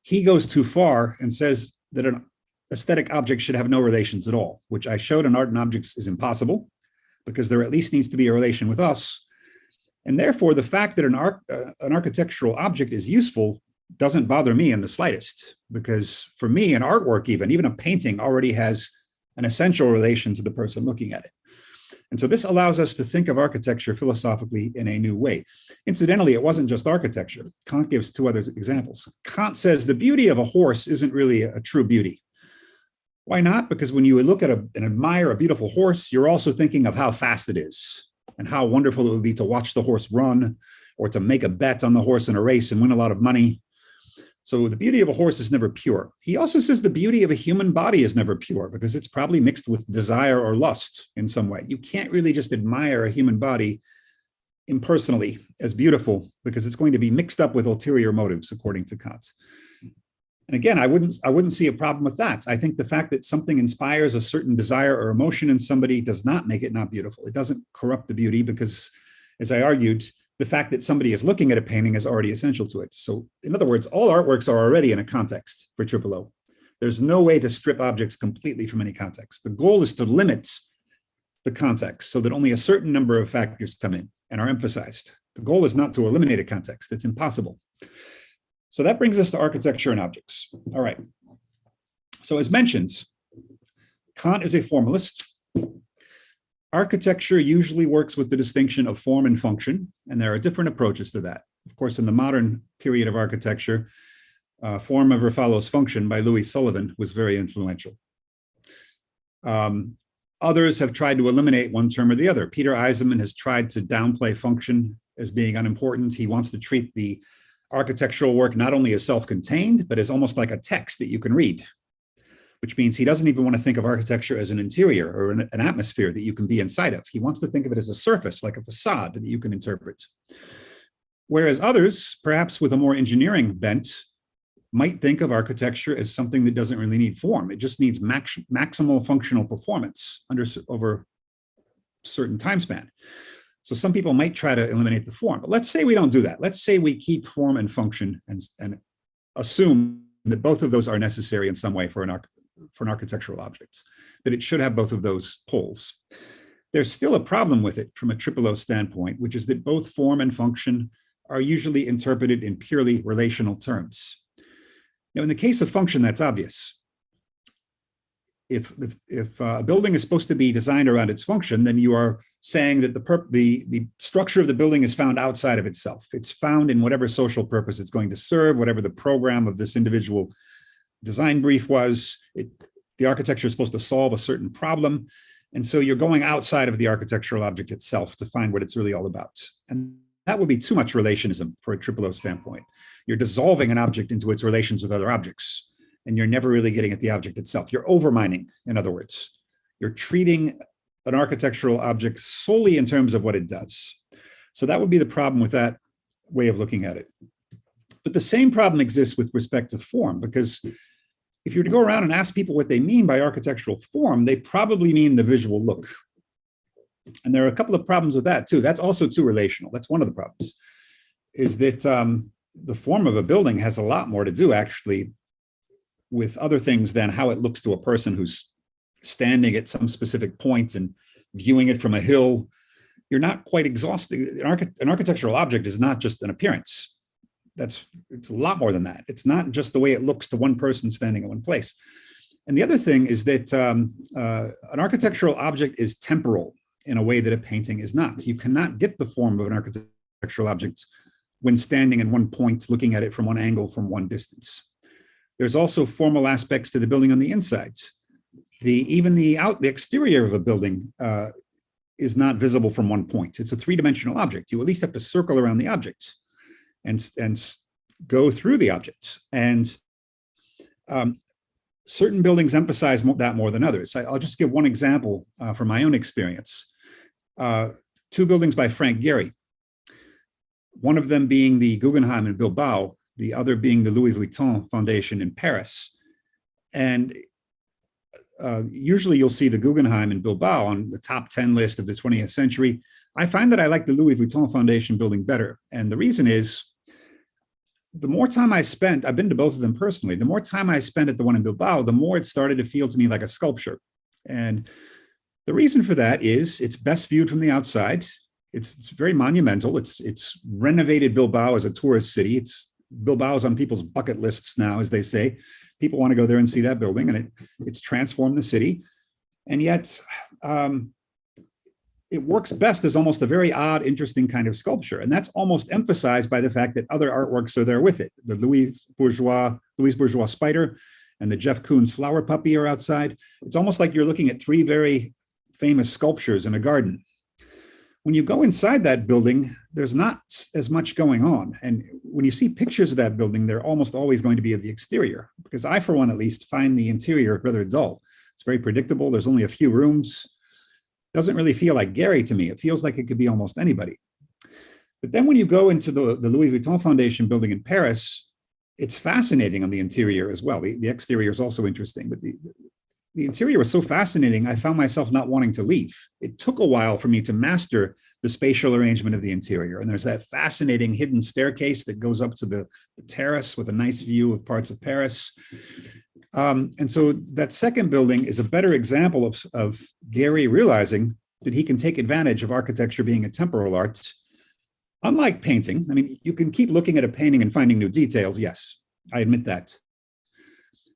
He goes too far and says that an aesthetic object should have no relations at all, which I showed in Art and Objects is impossible, because there at least needs to be a relation with us. And therefore, the fact that an architectural object is useful doesn't bother me in the slightest, because for me, an artwork, even a painting, already has an essential relation to the person looking at it. And so this allows us to think of architecture philosophically in a new way. Incidentally, it wasn't just architecture. Kant gives two other examples. Kant says the beauty of a horse isn't really a true beauty. Why not? Because when you look at and admire a beautiful horse, you're also thinking of how fast it is and how wonderful it would be to watch the horse run or to make a bet on the horse in a race and win a lot of money. So the beauty of a horse is never pure. He also says the beauty of a human body is never pure because it's probably mixed with desire or lust in some way. You can't really just admire a human body impersonally as beautiful because it's going to be mixed up with ulterior motives, according to Kant. And again, I wouldn't see a problem with that. I think the fact that something inspires a certain desire or emotion in somebody does not make it not beautiful. It doesn't corrupt the beauty because, as I argued, the fact that somebody is looking at a painting is already essential to it. So in other words, all artworks are already in a context for Triple O. There's no way to strip objects completely from any context. The goal is to limit the context so that only a certain number of factors come in and are emphasized. The goal is not to eliminate a context. It's impossible. So that brings us to architecture and objects. All right. So as mentioned, Kant is a formalist. Architecture usually works with the distinction of form and function, and there are different approaches to that. Of course, in the modern period of architecture, Form Ever Follows Function by Louis Sullivan was very influential. Others have tried to eliminate one term or the other. Peter Eisenman has tried to downplay function as being unimportant. He wants to treat the architectural work not only as self-contained, but as almost like a text that you can read, which means he doesn't even want to think of architecture as an interior or an atmosphere that you can be inside of. He wants to think of it as a surface, like a facade that you can interpret. Whereas others, perhaps with a more engineering bent, might think of architecture as something that doesn't really need form. It just needs maximal functional performance over a certain time span. So some people might try to eliminate the form, but let's say we don't do that. Let's say we keep form and function and assume that both of those are necessary in some way for an architectural object, that it should have both of those poles. There's still a problem with it from a Triple O standpoint, which is that both form and function are usually interpreted in purely relational terms. Now, in the case of function, that's obvious. If a building is supposed to be designed around its function, then you are saying that the structure of the building is found outside of itself. It's found in whatever social purpose it's going to serve, whatever the program of this individual design brief was. The architecture is supposed to solve a certain problem. And so you're going outside of the architectural object itself to find what it's really all about. And that would be too much relationism for a Triple O standpoint. You're dissolving an object into its relations with other objects, and you're never really getting at the object itself. You're overmining, in other words. You're treating an architectural object solely in terms of what it does. So that would be the problem with that way of looking at it. But the same problem exists with respect to form, because if you were to go around and ask people what they mean by architectural form, they probably mean the visual look. And there are a couple of problems with that too. That's also too relational. That's one of the problems, is that the form of a building has a lot more to do actually with other things than how it looks to a person who's standing at some specific point and viewing it from a hill. You're not quite exhausted. An architectural object is not just an appearance. It's a lot more than that. It's not just the way it looks to one person standing in one place. And the other thing is that an architectural object is temporal in a way that a painting is not. You cannot get the form of an architectural object when standing in one point, looking at it from one angle, from one distance. There's also formal aspects to the building on the inside. Even the exterior of a building is not visible from one point. It's a three-dimensional object. You at least have to circle around the object and go through the object. And certain buildings emphasize that more than others. I'll just give one example from my own experience. Two buildings by Frank Gehry. One of them being the Guggenheim in Bilbao, the other being the Louis Vuitton Foundation in Paris. And usually you'll see the Guggenheim in Bilbao on the top 10 list of the 20th century. I find that I like the Louis Vuitton Foundation building better. And the reason is, the more time I spent, I've been to both of them personally, the more time I spent at the one in Bilbao, the more it started to feel to me like a sculpture. And the reason for that is it's best viewed from the outside. It's very monumental. It's renovated Bilbao as a tourist city. Bilbao's on people's bucket lists now, as they say. People want to go there and see that building, and it's transformed the city. And yet it works best as almost a very odd, interesting kind of sculpture. And that's almost emphasized by the fact that other artworks are there with it. The Louise Bourgeois spider and the Jeff Koons flower puppy are outside. It's almost like you're looking at three very famous sculptures in a garden. When you go inside that building, there's not as much going on. And when you see pictures of that building, they're almost always going to be of the exterior, because I, for one at least, find the interior rather dull. It's very predictable. There's only a few rooms. It doesn't really feel like Gary to me. It feels like it could be almost anybody. But then when you go into the Louis Vuitton Foundation building in Paris, it's fascinating on the interior as well. The exterior is also interesting, but the interior was so fascinating, I found myself not wanting to leave. It took a while for me to master the spatial arrangement of the interior. And there's that fascinating hidden staircase that goes up to the terrace with a nice view of parts of Paris. And so that second building is a better example of Gary realizing that he can take advantage of architecture being a temporal art. Unlike painting, I mean, you can keep looking at a painting and finding new details. Yes, I admit that.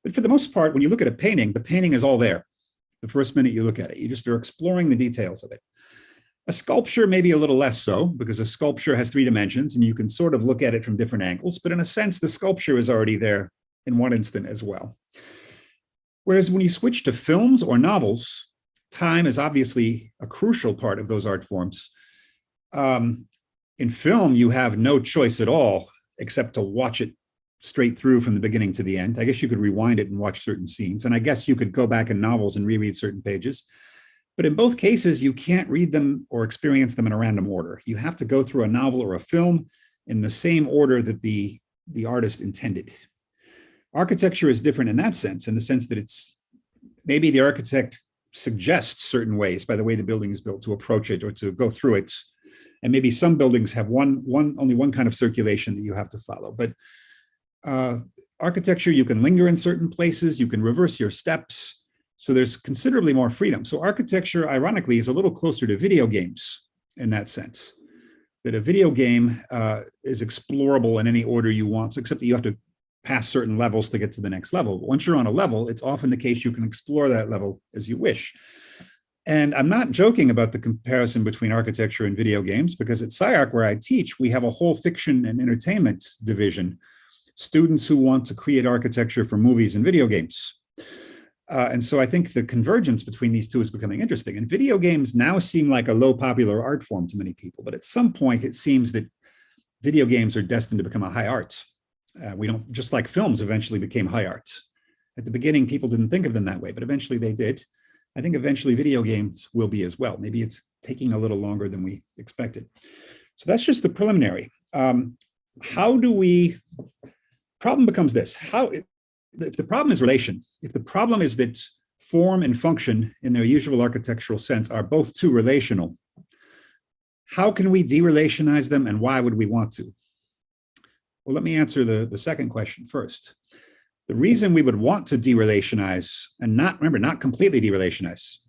But for the most part, when you look at a painting, the painting is all there. The first minute you look at it, you just are exploring the details of it. A sculpture, maybe a little less so, because a sculpture has three dimensions and you can sort of look at it from different angles. But in a sense, the sculpture is already there in one instant as well. Whereas when you switch to films or novels, time is obviously a crucial part of those art forms. In film, you have no choice at all except to watch it straight through from the beginning to the end. I guess you could rewind it and watch certain scenes. And I guess you could go back in novels and reread certain pages. But in both cases, you can't read them or experience them in a random order. You have to go through a novel or a film in the same order that the artist intended. Architecture is different in that sense, in the sense that it's maybe the architect suggests certain ways by the way the building is built to approach it or to go through it. And maybe some buildings have only one kind of circulation that you have to follow. But architecture, you can linger in certain places, you can reverse your steps. So there's considerably more freedom. So architecture, ironically, is a little closer to video games in that sense, that a video game is explorable in any order you want, except that you have to pass certain levels to get to the next level. But once you're on a level, it's often the case you can explore that level as you wish. And I'm not joking about the comparison between architecture and video games, because at SciArc, where I teach, we have a whole fiction and entertainment division, students who want to create architecture for movies and video games. And so I think the convergence between these two is becoming interesting. And video games now seem like a low popular art form to many people, but at some point it seems that video games are destined to become a high art. We don't, just like films eventually became high art. At the beginning, people didn't think of them that way, but eventually they did. I think eventually video games will be as well. Maybe it's taking a little longer than we expected. So that's just the preliminary. Problem becomes this: if the problem is relation, if the problem is that form and function in their usual architectural sense are both too relational, how can we de-relationize them, and why would we want to? Well, let me answer the second question first. The reason we would want to de-relationize, and not completely de-relationize,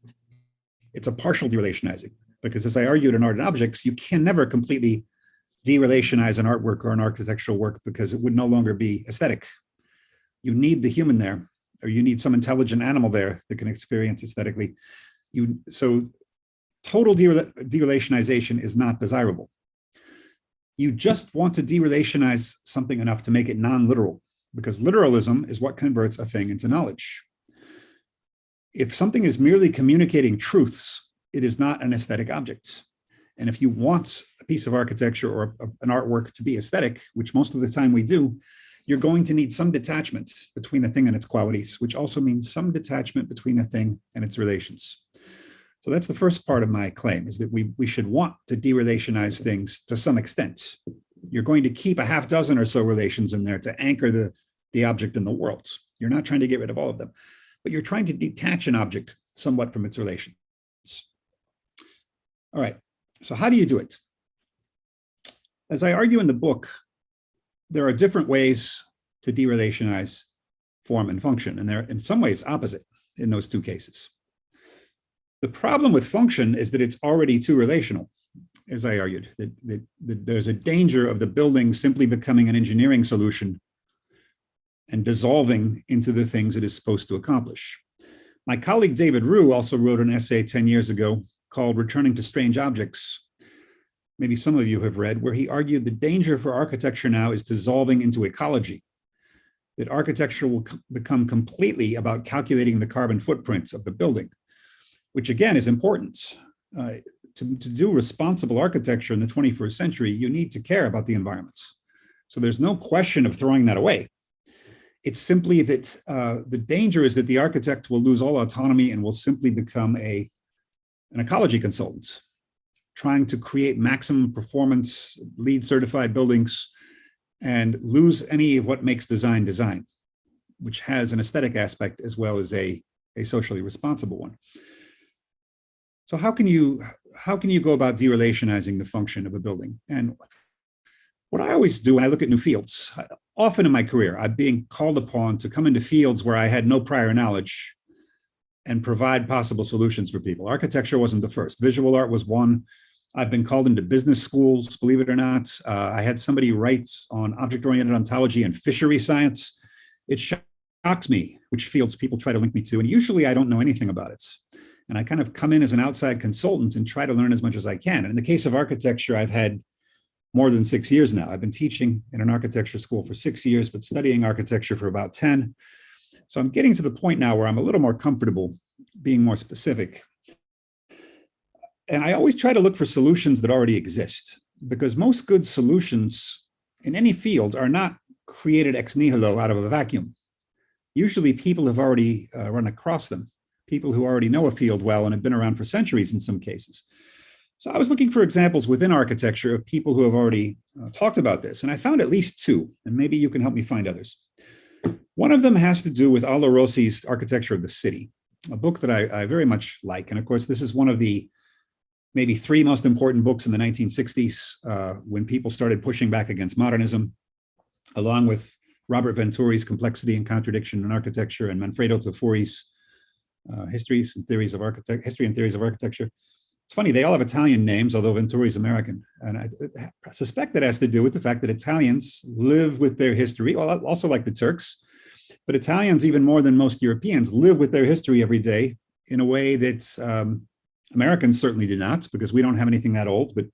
it's a partial de-relationizing, because as I argued in Art and Objects, you can never completely de-relationize an artwork or an architectural work because it would no longer be aesthetic. You need the human there, or you need some intelligent animal there that can experience aesthetically. So total de-relationization is not desirable. You just want to de-relationize something enough to make it non-literal, because literalism is what converts a thing into knowledge. If something is merely communicating truths, it is not an aesthetic object. And if you want a piece of architecture or an artwork to be aesthetic, which most of the time we do, you're going to need some detachment between a thing and its qualities, which also means some detachment between a thing and its relations. So that's the first part of my claim, is that we should want to de-relationize things to some extent. you're going to keep a half dozen or so relations in there to anchor the object in the world. You're not trying to get rid of all of them, but you're trying to detach an object somewhat from its relations. All right, so how do you do it? As I argue in the book, there are different ways to de-relationize form and function, and they're in some ways opposite in those two cases. The problem with function is that it's already too relational, as I argued, that there's a danger of the building simply becoming an engineering solution and dissolving into the things it is supposed to accomplish. My colleague David Rue also wrote an essay 10 years ago called Returning to Strange Objects, maybe some of you have read, where he argued the danger for architecture now is dissolving into ecology, that architecture will become completely about calculating the carbon footprint of the building, which again is important. To do responsible architecture in the 21st century, you need to care about the environment. So there's no question of throwing that away. It's simply that the danger is that the architect will lose all autonomy and will simply become an ecology consultant, trying to create maximum performance, LEED certified buildings, and lose any of what makes design design, which has an aesthetic aspect as well as a socially responsible one. So how can you go about de-relationizing the function of a building? And what I always do when I look at new fields, often in my career, I'm being called upon to come into fields where I had no prior knowledge and provide possible solutions for people. Architecture wasn't the first. Visual art was one. I've been called into business schools, believe it or not. I had somebody write on object-oriented ontology and fishery science. It shocks me which fields people try to link me to, and usually I don't know anything about it. And I kind of come in as an outside consultant and try to learn as much as I can. And in the case of architecture, I've had more than 6 years now. I've been teaching in an architecture school for 6 years, but studying architecture for about 10. So I'm getting to the point now where I'm a little more comfortable being more specific. And I always try to look for solutions that already exist, because most good solutions in any field are not created ex nihilo out of a vacuum. Usually people have already run across them, people who already know a field well and have been around for centuries in some cases. So I was looking for examples within architecture of people who have already talked about this, and I found at least two, and maybe you can help me find others. One of them has to do with Aldo Rossi's Architecture of the City, a book that I very much like. And of course, this is one of the maybe three most important books in the 1960s when people started pushing back against modernism, along with Robert Venturi's Complexity and Contradiction in Architecture and Manfredo Tafuri's History and Theories of Architecture. It's funny, they all have Italian names, although Venturi's American. And I suspect that has to do with the fact that Italians live with their history, well, also like the Turks, but Italians, even more than most Europeans, live with their history every day in a way that Americans certainly do not, because we don't have anything that old. But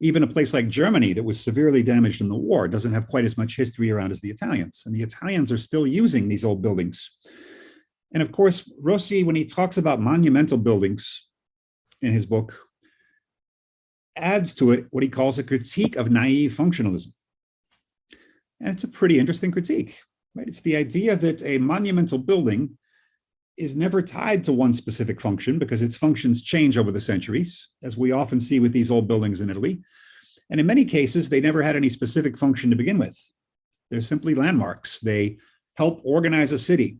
even a place like Germany that was severely damaged in the war doesn't have quite as much history around as the Italians. And the Italians are still using these old buildings. And of course, Rossi, when he talks about monumental buildings in his book, adds to it what he calls a critique of naive functionalism. And it's a pretty interesting critique, right? It's the idea that a monumental building is never tied to one specific function because its functions change over the centuries, as we often see with these old buildings in Italy. And in many cases, they never had any specific function to begin with. They're simply landmarks. They help organize a city.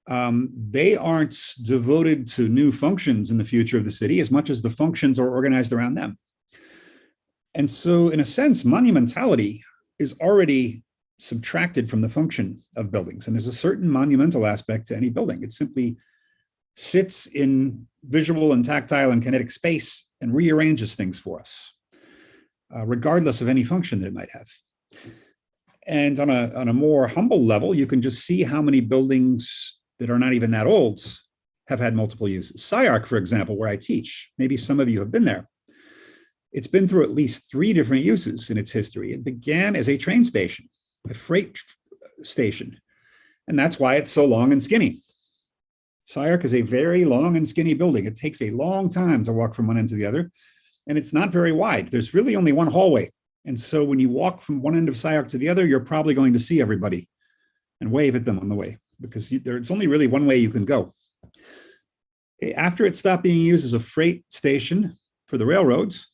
They aren't devoted to new functions in the future of the city as much as the functions are organized around them. And so in a sense, monumentality is already subtracted from the function of buildings. And there's a certain monumental aspect to any building. It simply sits in visual and tactile and kinetic space and rearranges things for us, regardless of any function that it might have. And on a more humble level, you can just see how many buildings that are not even that old have had multiple uses. SCI-Arc, for example, where I teach, maybe some of you have been there. It's been through at least 3 different uses in its history. It began as a train station, a freight station, and that's why it's so long and skinny. SCI-Arc is a very long and skinny building. It takes a long time to walk from one end to the other, and it's not very wide. There's really only one hallway. And so when you walk from one end of SCI-Arc to the other, you're probably going to see everybody and wave at them on the way, because there's only really one way you can go. After it stopped being used as a freight station for the railroads,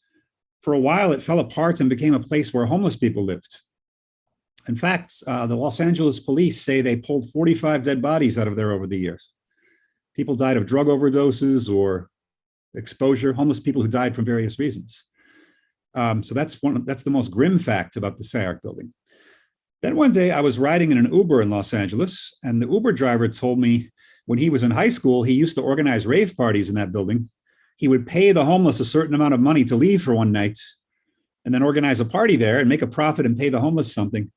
For a while, it fell apart and became a place where homeless people lived. In fact, the Los Angeles police say they pulled 45 dead bodies out of there over the years. People died of drug overdoses or exposure, homeless people who died from various reasons. So that's the most grim fact about the SCI-Arc building. Then one day I was riding in an Uber in Los Angeles, and the Uber driver told me when he was in high school, he used to organize rave parties in that building. He would pay the homeless a certain amount of money to leave for one night and then organize a party there and make a profit and pay the homeless something.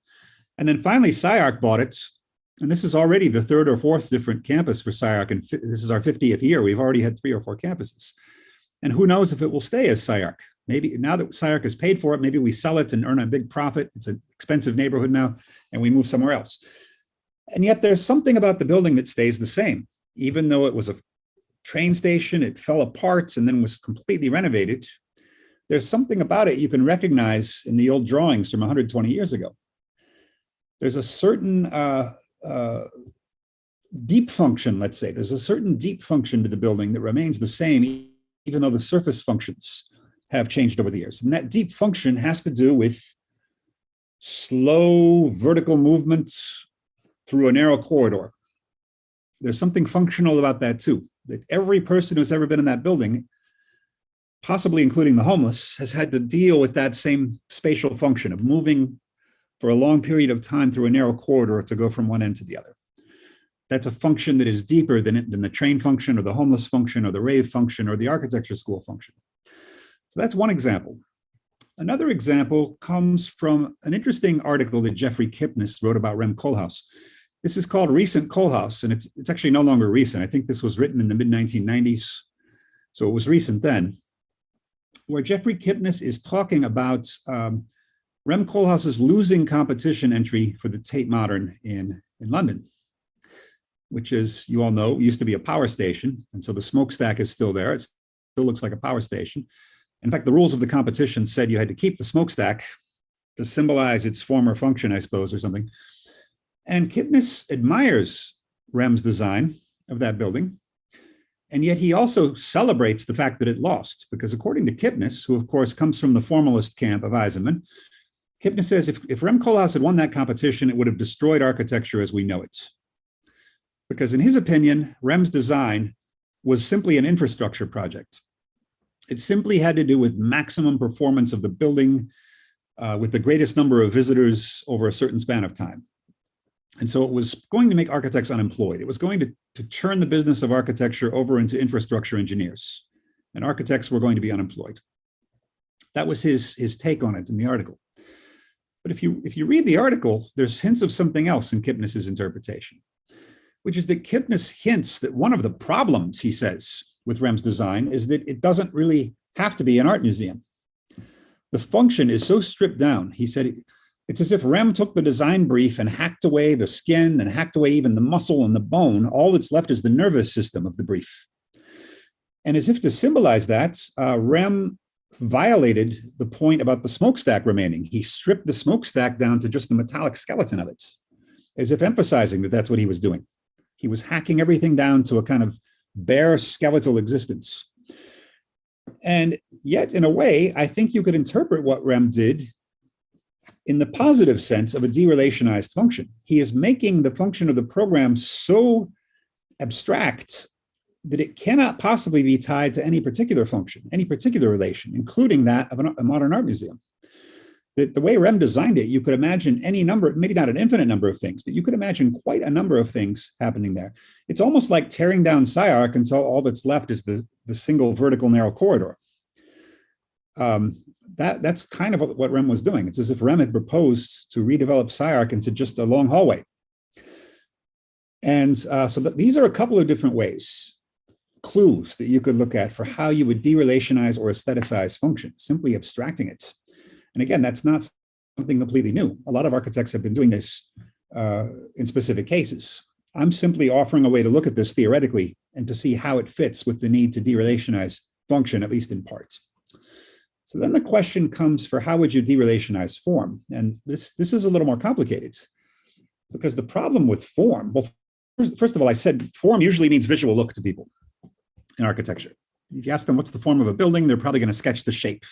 And then finally, SCI-Arc bought it. And this is already the third or fourth different campus for SCI-Arc. And this is our 50th year. We've already had 3 or 4 campuses. And who knows if it will stay as SCI-Arc. Maybe now that SCI-Arc has paid for it, maybe we sell it and earn a big profit. It's an expensive neighborhood now, and we move somewhere else. And yet there's something about the building that stays the same. Even though it was a train station, it fell apart and then was completely renovated. There's something about it you can recognize in the old drawings from 120 years ago. There's a certain deep function, let's say. There's a certain deep function to the building that remains the same, even though the surface functions have changed over the years. And that deep function has to do with slow vertical movement through a narrow corridor. There's something functional about that too, that every person who's ever been in that building, possibly including the homeless, has had to deal with that same spatial function of moving for a long period of time through a narrow corridor to go from one end to the other. That's a function that is deeper than the train function or the homeless function or the rave function or the architecture school function. So that's one example. Another example comes from an interesting article that Jeffrey Kipnis wrote about Rem Koolhaas. This is called Recent Koolhaas, and it's actually no longer recent. I think this was written in the mid-1990s, so it was recent then, where Jeffrey Kipnis is talking about Rem Koolhaas's losing competition entry for the Tate Modern in London, which, as you all know, used to be a power station. And so the smokestack is still there. It still looks like a power station. In fact, the rules of the competition said you had to keep the smokestack to symbolize its former function, I suppose, or something. And Kipnis admires Rem's design of that building. And yet he also celebrates the fact that it lost, because according to Kipnis, who of course comes from the formalist camp of Eisenman, Kipnis says if Rem Koolhaas had won that competition, it would have destroyed architecture as we know it. Because in his opinion, Rem's design was simply an infrastructure project. It simply had to do with maximum performance of the building with the greatest number of visitors over a certain span of time. And so it was going to make architects unemployed. It was going to turn the business of architecture over into infrastructure engineers, and architects were going to be unemployed. That was his take on it in the article. But if you read the article, there's hints of something else in Kipnis's interpretation, which is that Kipnis hints that one of the problems, he says, with Rem's design is that it doesn't really have to be an art museum. The function is so stripped down. He said it's as if Rem took the design brief and hacked away the skin and hacked away even the muscle and the bone. All that's left is the nervous system of the brief. And as if to symbolize that, Rem violated the point about the smokestack remaining. He stripped the smokestack down to just the metallic skeleton of it, as if emphasizing that that's what he was doing. He was hacking everything down to a kind of bare skeletal existence. And yet, in a way, I think you could interpret what Rem did in the positive sense of a de-relationized function. He is making the function of the program so abstract that it cannot possibly be tied to any particular function, any particular relation, including that of a modern art museum. The way Rem designed it, you could imagine any number, maybe not an infinite number of things, but you could imagine quite a number of things happening there. It's almost like tearing down SCI-Arc until all that's left is the single vertical narrow corridor. That's kind of what Rem was doing. It's as if Rem had proposed to redevelop SCI-Arc into just a long hallway. And so these are a couple of different ways, clues that you could look at for how you would de-relationize or aestheticize function, simply abstracting it. And again, that's not something completely new. A lot of architects have been doing this in specific cases. I'm simply offering a way to look at this theoretically and to see how it fits with the need to de-relationize function, at least in part. So then the question comes for how would you de-relationize form? And this is a little more complicated, because the problem with form, well, first of all, I said form usually means visual look to people in architecture. If you ask them what's the form of a building, they're probably going to sketch the shape.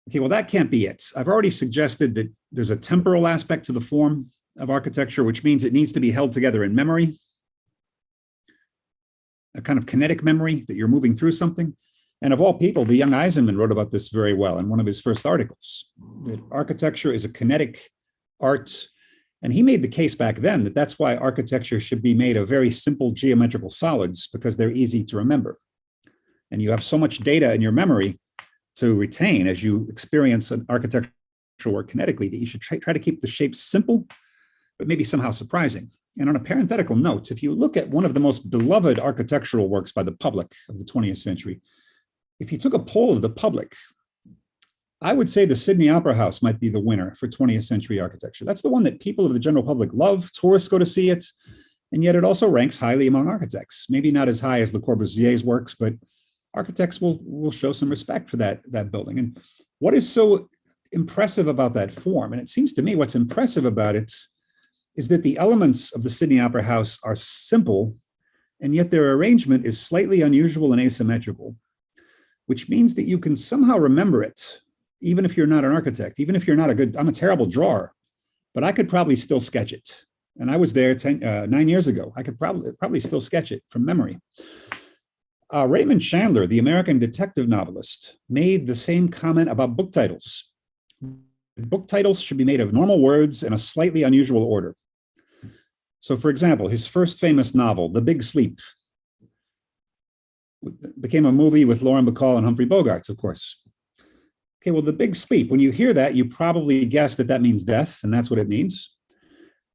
Okay, well, that can't be it. I've already suggested that there's a temporal aspect to the form of architecture, which means it needs to be held together in memory, a kind of kinetic memory that you're moving through something. And of all people, the young Eisenman wrote about this very well in one of his first articles, that architecture is a kinetic art. And he made the case back then that that's why architecture should be made of very simple geometrical solids, because they're easy to remember. And you have so much data in your memory to retain as you experience an architectural work kinetically that you should try to keep the shapes simple, but maybe somehow surprising. And on a parenthetical note, if you look at one of the most beloved architectural works by the public of the 20th century, if you took a poll of the public, I would say the Sydney Opera House might be the winner for 20th century architecture. That's the one that people of the general public love. Tourists go to see it, and yet it also ranks highly among architects. Maybe not as high as Le Corbusier's works, but architects will show some respect for that building. And what is so impressive about that form, and it seems to me what's impressive about it, is that the elements of the Sydney Opera House are simple, and yet their arrangement is slightly unusual and asymmetrical, which means that you can somehow remember it, even if you're not an architect, even if you're not I'm a terrible drawer, but I could probably still sketch it. And I was there 9 years ago. I could probably still sketch it from memory. Raymond Chandler, the American detective novelist, made the same comment about book titles. Book titles should be made of normal words in a slightly unusual order. So, for example, his first famous novel, The Big Sleep, became a movie with Lauren Bacall and Humphrey Bogart, of course. Okay, well, The Big Sleep, when you hear that, you probably guess that that means death, and that's what it means.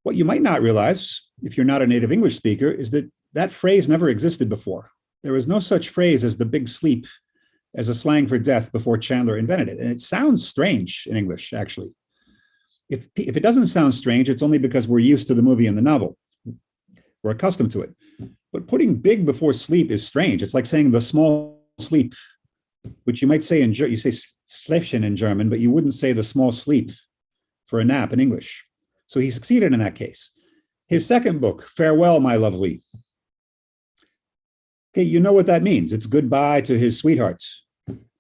What you might not realize, if you're not a native English speaker, is that that phrase never existed before. There was no such phrase as the big sleep as a slang for death before Chandler invented it. And it sounds strange in English, actually. If it doesn't sound strange, it's only because we're used to the movie and the novel. We're accustomed to it. But putting big before sleep is strange. It's like saying the small sleep, which you might say you say Schläfchen in German, but you wouldn't say the small sleep for a nap in English. So he succeeded in that case. His second book, Farewell, My Lovely. Okay, you know what that means. It's goodbye to his sweetheart.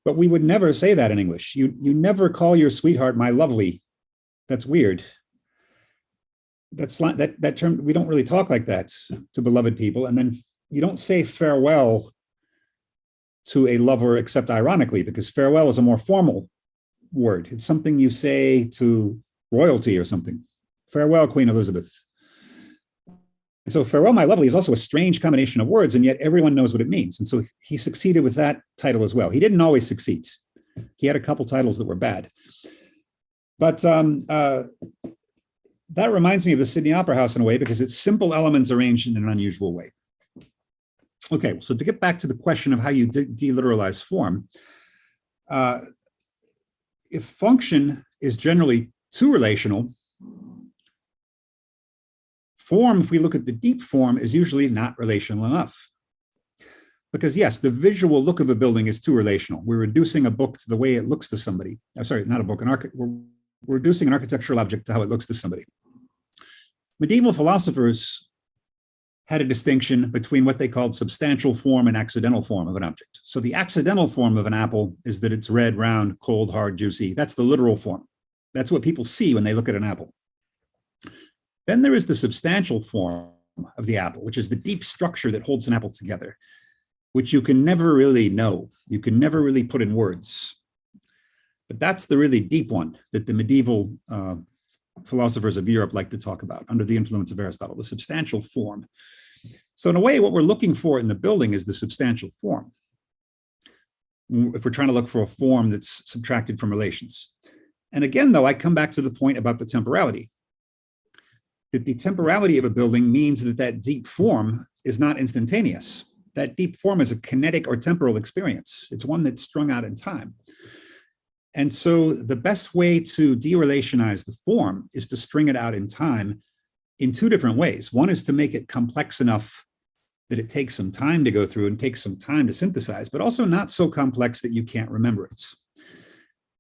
But we would never say that in English. You never call your sweetheart my lovely. That's weird. That term, we don't really talk like that to beloved people. And then you don't say farewell to a lover except ironically, because farewell is a more formal word. It's something you say to royalty or something. Farewell, Queen Elizabeth. And so Farewell, My Lovely is also a strange combination of words, and yet everyone knows what it means. And so he succeeded with that title as well. He didn't always succeed. He had a couple titles that were bad. But that reminds me of the Sydney Opera House in a way, because it's simple elements arranged in an unusual way. Okay, so to get back to the question of how you deliteralize form, if function is generally too relational, form, if we look at the deep form, is usually not relational enough. Because yes, the visual look of a building is too relational. We're reducing a book to the way it looks to somebody. I'm sorry, not a book, we're reducing an architectural object to how it looks to somebody. Medieval philosophers had a distinction between what they called substantial form and accidental form of an object. So the accidental form of an apple is that it's red, round, cold, hard, juicy. That's the literal form. That's what people see when they look at an apple. Then there is the substantial form of the apple, which is the deep structure that holds an apple together, which you can never really know. You can never really put in words. But that's the really deep one that the medieval philosophers of Europe like to talk about under the influence of Aristotle, the substantial form. So in a way, what we're looking for in the building is the substantial form. If we're trying to look for a form that's subtracted from relations. And again, though, I come back to the point about the temporality. That the temporality of a building means that that deep form is not instantaneous. That deep form is a kinetic or temporal experience. It's one that's strung out in time. And so the best way to de-relationize the form is to string it out in time in two different ways. One is to make it complex enough that it takes some time to go through and takes some time to synthesize, but also not so complex that you can't remember it.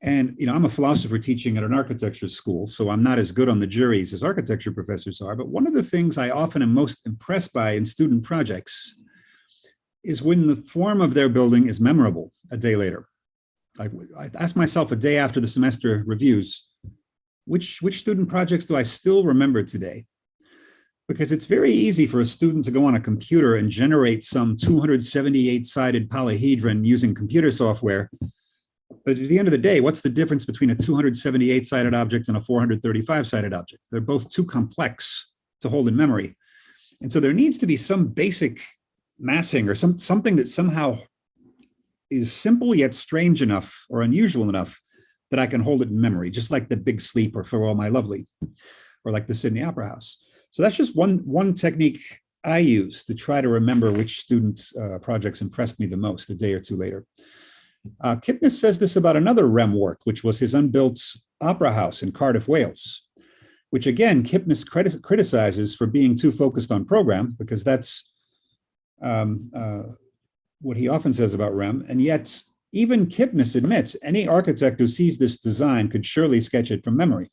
And, I'm a philosopher teaching at an architecture school, so I'm not as good on the juries as architecture professors are. But one of the things I often am most impressed by in student projects is when the form of their building is memorable a day later. I asked myself a day after the semester reviews, which student projects do I still remember today? Because it's very easy for a student to go on a computer and generate some 278-sided polyhedron using computer software. But at the end of the day, what's the difference between a 278-sided object and a 435-sided object? They're both too complex to hold in memory. And so there needs to be some basic massing or something that somehow is simple yet strange enough or unusual enough that I can hold it in memory, just like the Big Sleep or Farewell My Lovely, or like the Sydney Opera House. So that's just one technique I use to try to remember which student projects impressed me the most a day or two later. Kipnis says this about another REM work, which was his unbuilt opera house in Cardiff, Wales, which again, Kipnis criticizes for being too focused on program, because that's what he often says about REM. And yet even Kipnis admits any architect who sees this design could surely sketch it from memory.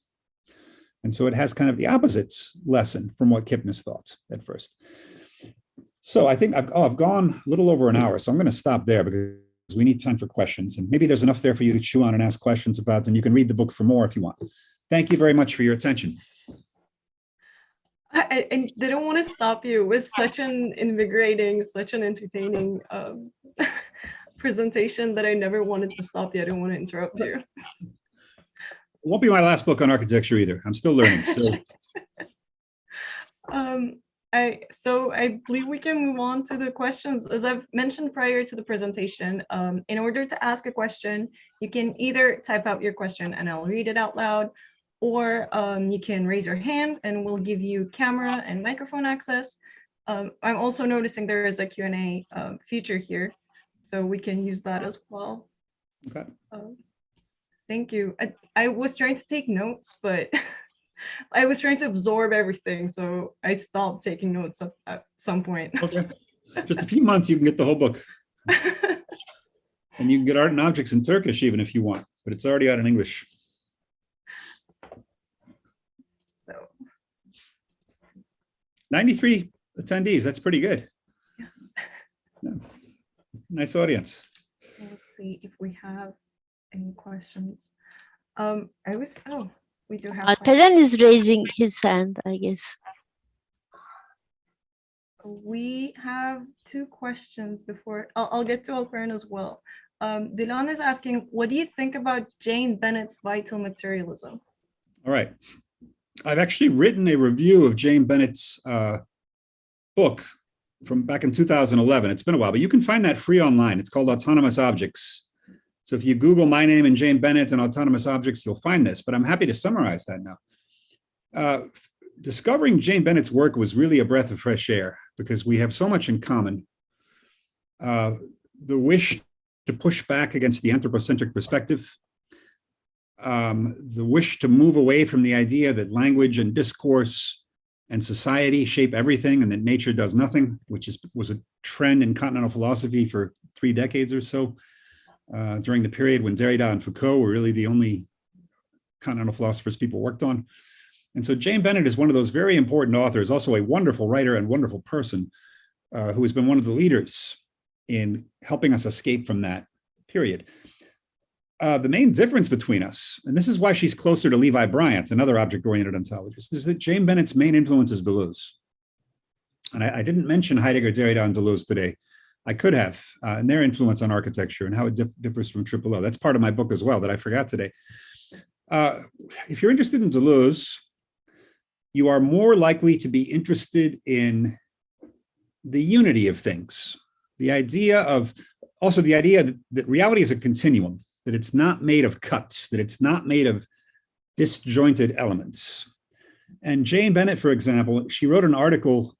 And so it has kind of the opposite lesson from what Kipnis thought at first. So I think I've gone a little over an hour, so I'm going to stop there because we need time for questions. And maybe there's enough there for you to chew on and ask questions about, and you can read the book for more if you want. Thank you very much for your attention. I didn't want to stop you. It was such an invigorating, such an entertaining presentation that I never wanted to stop you. I didn't want to interrupt you. It won't be my last book on architecture either. I'm still learning. So, I believe we can move on to the questions. As I've mentioned prior to the presentation, in order to ask a question, you can either type out your question and I'll read it out loud, or you can raise your hand and we'll give you camera and microphone access. I'm also noticing there is a Q&A feature here, so we can use that as well. Okay. Thank you. I was trying to take notes, but I was trying to absorb everything, so I stopped taking notes at some point. Okay. Just a few months, you can get the whole book. And you can get Art and Objects in Turkish even if you want, but it's already out in English. So 93 attendees, that's pretty good. Yeah. Nice audience. Let's see if we have any questions. We do have Alperen is raising his hand, I guess. We have two questions before. I'll get to Alperen as well. Dilan is asking, what do you think about Jane Bennett's Vital Materialism? All right. I've actually written a review of Jane Bennett's book from back in 2011. It's been a while, but you can find that free online. It's called Autonomous Objects. So if you Google my name and Jane Bennett and autonomous objects, you'll find this, but I'm happy to summarize that now. Discovering Jane Bennett's work was really a breath of fresh air because we have so much in common. The wish to push back against the anthropocentric perspective, the wish to move away from the idea that language and discourse and society shape everything and that nature does nothing, which was a trend in continental philosophy for 3 decades or so. During the period when Derrida and Foucault were really the only continental philosophers people worked on. And so Jane Bennett is one of those very important authors, also a wonderful writer and wonderful person who has been one of the leaders in helping us escape from that period. The main difference between us, and this is why she's closer to Levi Bryant, another object-oriented ontologist, is that Jane Bennett's main influence is Deleuze. And I didn't mention Heidegger, Derrida, and Deleuze today. I could have, and their influence on architecture and how it differs from Triple O. That's part of my book as well that I forgot today. If you're interested in Deleuze, you are more likely to be interested in the unity of things. The idea that reality is a continuum, that it's not made of cuts, that it's not made of disjointed elements. And Jane Bennett, for example, she wrote an article,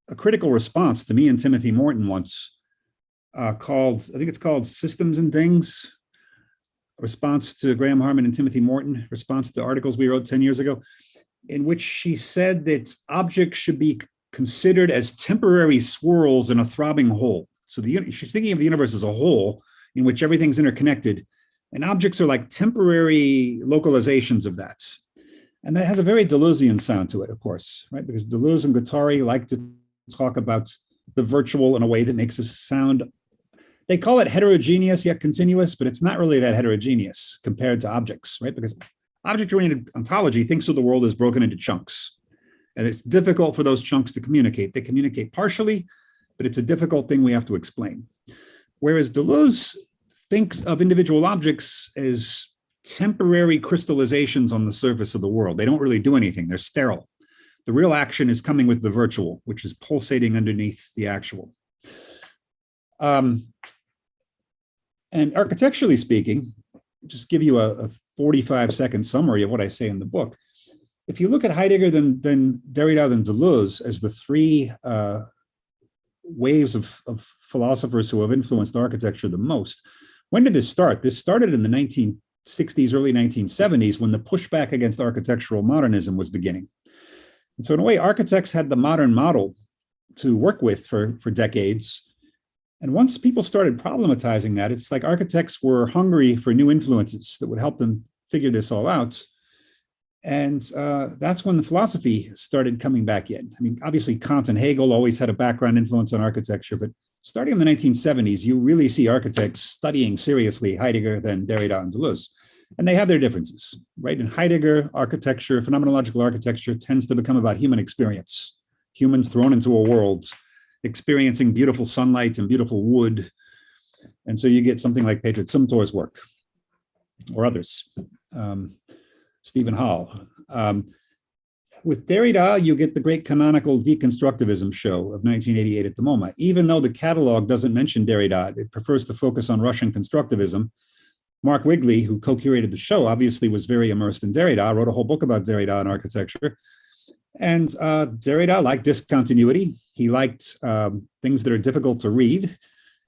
a critical response to me and Timothy Morton once, called, I think it's called Systems and Things, a response to Graham Harman and Timothy Morton, response to articles we wrote 10 years ago, in which she said that objects should be considered as temporary swirls in a throbbing whole. So she's thinking of the universe as a whole in which everything's interconnected, and objects are like temporary localizations of that. And that has a very Deleuzian sound to it, of course, right? Because Deleuze and Guattari like to talk about the virtual in a way that makes us sound They call it heterogeneous yet continuous, but it's not really that heterogeneous compared to objects, right? Because object-oriented ontology thinks of the world as broken into chunks. And it's difficult for those chunks to communicate. They communicate partially, but it's a difficult thing we have to explain. Whereas Deleuze thinks of individual objects as temporary crystallizations on the surface of the world. They don't really do anything. They're sterile. The real action is coming with the virtual, which is pulsating underneath the actual. And architecturally speaking, just give you a 45-second summary of what I say in the book. If you look at Heidegger, then Derrida, then Deleuze as the three waves of philosophers who have influenced architecture the most, when did this start? This started in the 1960s, early 1970s, when the pushback against architectural modernism was beginning. And so in a way, architects had the modern model to work with for decades. And once people started problematizing that, it's like architects were hungry for new influences that would help them figure this all out. And that's when the philosophy started coming back in. I mean, obviously, Kant and Hegel always had a background influence on architecture, but starting in the 1970s, you really see architects studying seriously Heidegger, then Derrida and Deleuze. And they have their differences, right? In Heidegger, architecture, phenomenological architecture tends to become about human experience. Humans thrown into a world, experiencing beautiful sunlight and beautiful wood. And so you get something like Peter Zumthor's work, or others. Stephen Hall. With Derrida, you get the great canonical deconstructivism show of 1988 at the MoMA. Even though the catalog doesn't mention Derrida, it prefers to focus on Russian constructivism. Mark Wigley, who co-curated the show, obviously was very immersed in Derrida, wrote a whole book about Derrida and architecture. And Derrida liked discontinuity. He liked things that are difficult to read.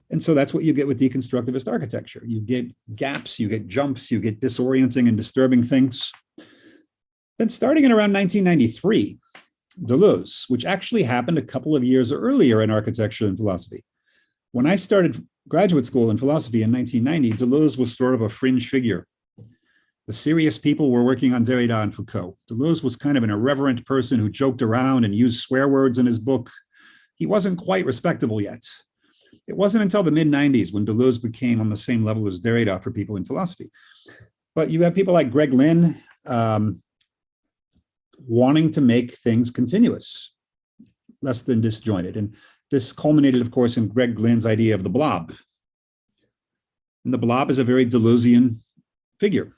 And so that's what you get with deconstructivist architecture. You get gaps, you get jumps, you get disorienting and disturbing things. Then starting in around 1993, Deleuze, which actually happened a couple of years earlier in architecture and philosophy. When I started graduate school in philosophy in 1990, Deleuze was sort of a fringe figure. The serious people were working on Derrida and Foucault. Deleuze was kind of an irreverent person who joked around and used swear words in his book. He wasn't quite respectable yet. It wasn't until the mid-90s when Deleuze became on the same level as Derrida for people in philosophy. But you have people like Greg Lynn wanting to make things continuous, less than disjointed. And this culminated, of course, in Greg Lynn's idea of the blob. And the blob is a very Deleuzian figure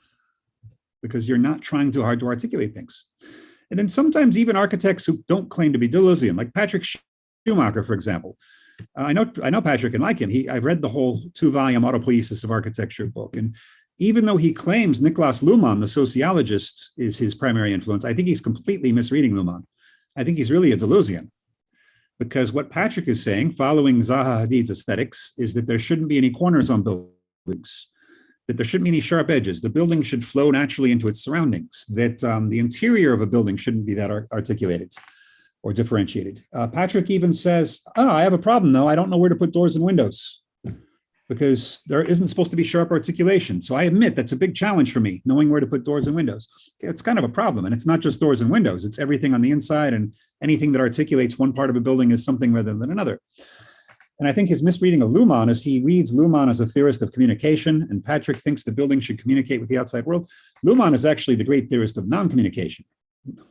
because you're not trying too hard to articulate things. And then sometimes even architects who don't claim to be Deleuzian, like Patrick Schumacher, for example. I know Patrick and like him. I've read the whole 2-volume Autopoiesis of Architecture book. And even though he claims Niklas Luhmann, the sociologist, is his primary influence, I think he's completely misreading Luhmann. I think he's really a Deleuzian. Because what Patrick is saying, following Zaha Hadid's aesthetics, is that there shouldn't be any corners on buildings, that there shouldn't be any sharp edges. The building should flow naturally into its surroundings, that the interior of a building shouldn't be that articulated or differentiated. Patrick even says, I have a problem though. I don't know where to put doors and windows because there isn't supposed to be sharp articulation. So I admit that's a big challenge for me, knowing where to put doors and windows. It's kind of a problem. And it's not just doors and windows. It's everything on the inside, and anything that articulates one part of a building is something rather than another. And I think his misreading of Luhmann is he reads Luhmann as a theorist of communication, and Patrick thinks the building should communicate with the outside world. Luhmann is actually the great theorist of non-communication.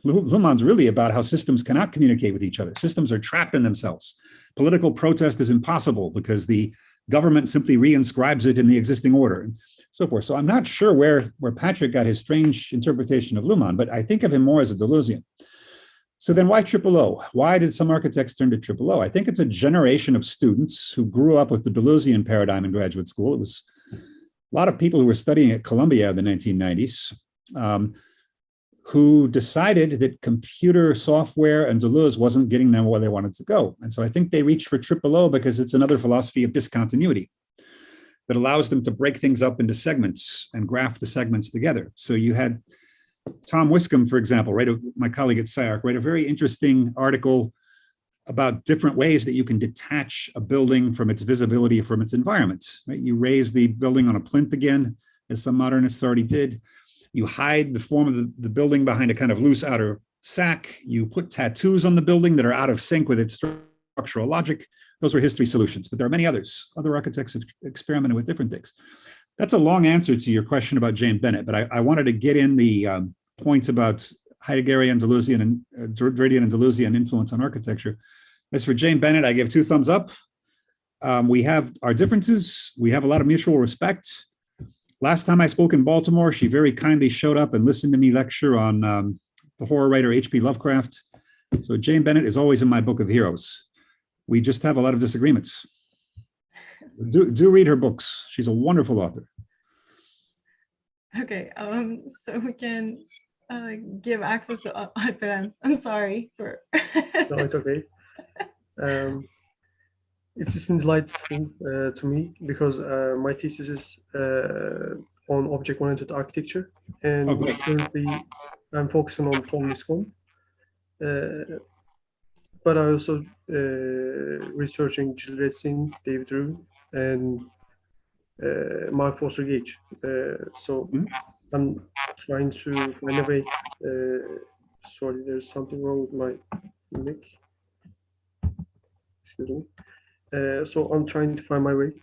Luhmann's really about how systems cannot communicate with each other. Systems are trapped in themselves. Political protest is impossible because the government simply reinscribes it in the existing order, and so forth. So I'm not sure where Patrick got his strange interpretation of Luhmann, but I think of him more as a Deleuzian. So then why triple O? Why did some architects turn to triple O? I think it's a generation of students who grew up with the Deleuzian paradigm in graduate school. It was a lot of people who were studying at Columbia in the 1990s who decided that computer software and Deleuze wasn't getting them where they wanted to go. And so I think they reached for triple O because it's another philosophy of discontinuity that allows them to break things up into segments and graph the segments together. So you had Tom Wiscombe, for example, my colleague at SCIARC, write a very interesting article about different ways that you can detach a building from its visibility from its environment. Right? You raise the building on a plinth again, as some modernists already did. You hide the form of the building behind a kind of loose outer sack. You put tattoos on the building that are out of sync with its structural logic. Those were history solutions, but there are many others. Other architects have experimented with different things. That's a long answer to your question about Jane Bennett, but I wanted to get in the points about Heideggerian, Deleuzian, and Derridian and Deleuzian influence on architecture. As for Jane Bennett, I give 2 thumbs up. We have our differences. We have a lot of mutual respect. Last time I spoke in Baltimore, she very kindly showed up and listened to me lecture on the horror writer H.P. Lovecraft. So Jane Bennett is always in my book of heroes. We just have a lot of disagreements. Do read her books. She's a wonderful author. Okay, so we can give access to Alperen. I'm sorry for. No, it's okay. It's just been delightful to me because my thesis is on object-oriented architecture, and currently I'm focusing on Tom Liscombe. But I also researching Gilles Racine, David Rubin, and Mark Foster Gage. So I'm trying to find a way. Sorry, there's something wrong with my mic. Excuse me. So I'm trying to find my way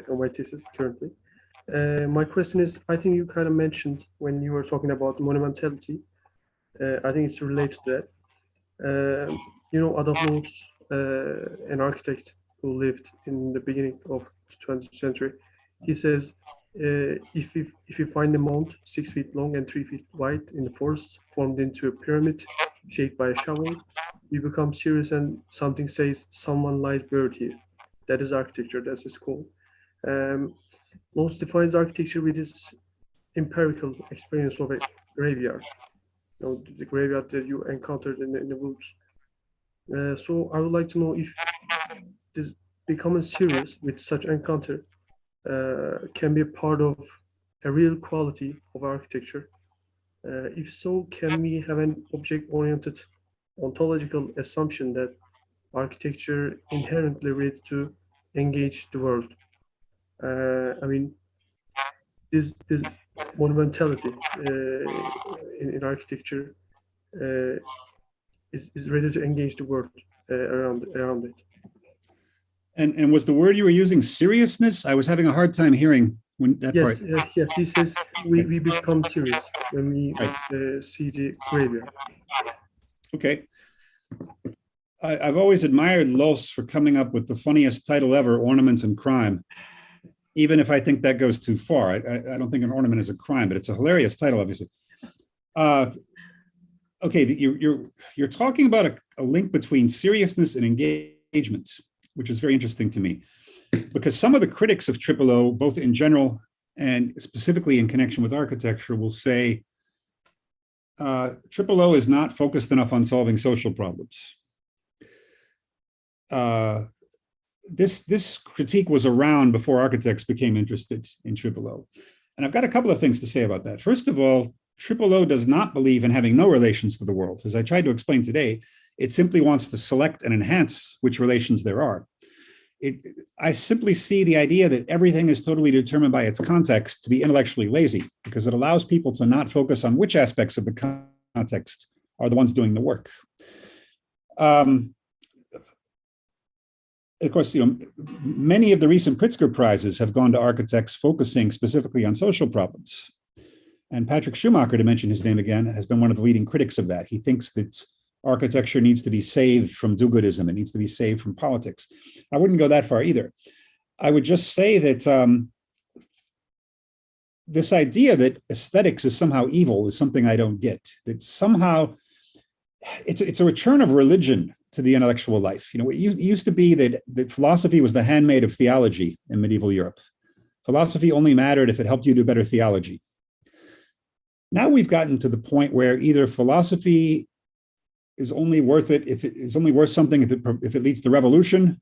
on my thesis currently. My question is, I think you kind of mentioned when you were talking about monumentality, I think it's related to that. You know, Adolf Loos, an architect who lived in the beginning of the 20th century, he says, if you find a mound 6 feet long and 3 feet wide in the forest formed into a pyramid shaped by a shovel, you become serious and something says someone lies buried here. That is architecture, that's its call. Loos defines architecture with his empirical experience of a graveyard. You know, the graveyard that you encountered in the woods. So I would like to know if this becoming serious with such encounter can be a part of a real quality of architecture. If so, can we have an object-oriented ontological assumption that architecture inherently ready to engage the world? I mean, this monumentality in architecture is ready to engage the world around it. And was the word you were using seriousness? I was having a hard time hearing when that part. Yes, he says we become serious when we see the graveyard. Okay. I've always admired Loos for coming up with the funniest title ever, Ornaments and Crime, even if I think that goes too far. I don't think an ornament is a crime, but it's a hilarious title, obviously. Okay, you're talking about a link between seriousness and engagement, which is very interesting to me, because some of the critics of O, both in general and specifically in connection with architecture, will say O is not focused enough on solving social problems. This critique was around before architects became interested in O. And I've got a couple of things to say about that. First of all, O does not believe in having no relations to the world. As I tried to explain today, it simply wants to select and enhance which relations there are. I simply see the idea that everything is totally determined by its context to be intellectually lazy, because it allows people to not focus on which aspects of the context are the ones doing the work. Of course, many of the recent Pritzker Prizes have gone to architects focusing specifically on social problems. And Patrick Schumacher, to mention his name again, has been one of the leading critics of that. He thinks that architecture needs to be saved from do-goodism. It needs to be saved from politics. I wouldn't go that far either. I would just say that this idea that aesthetics is somehow evil is something I don't get. That somehow it's a return of religion to the intellectual life. It used to be that philosophy was the handmaid of theology in medieval Europe. Philosophy only mattered if it helped you do better theology. Now we've gotten to the point where either philosophy is only worth it if it is only worth something if it leads to revolution,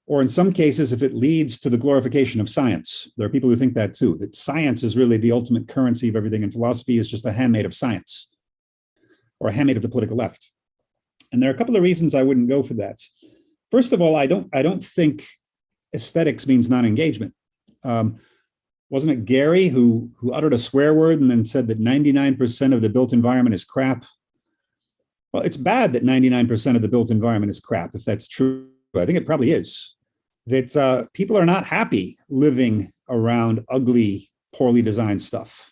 or in some cases, if it leads to the glorification of science. There are people who think that too, that science is really the ultimate currency of everything, and philosophy is just a handmaid of science, or a handmaid of the political left. And there are a couple of reasons I wouldn't go for that. First of all, I don't think aesthetics means non-engagement. Wasn't it Gary who uttered a swear word and then said that 99% of the built environment is crap? Well, it's bad that 99% of the built environment is crap, if that's true. I think it probably is, that people are not happy living around ugly, poorly designed stuff.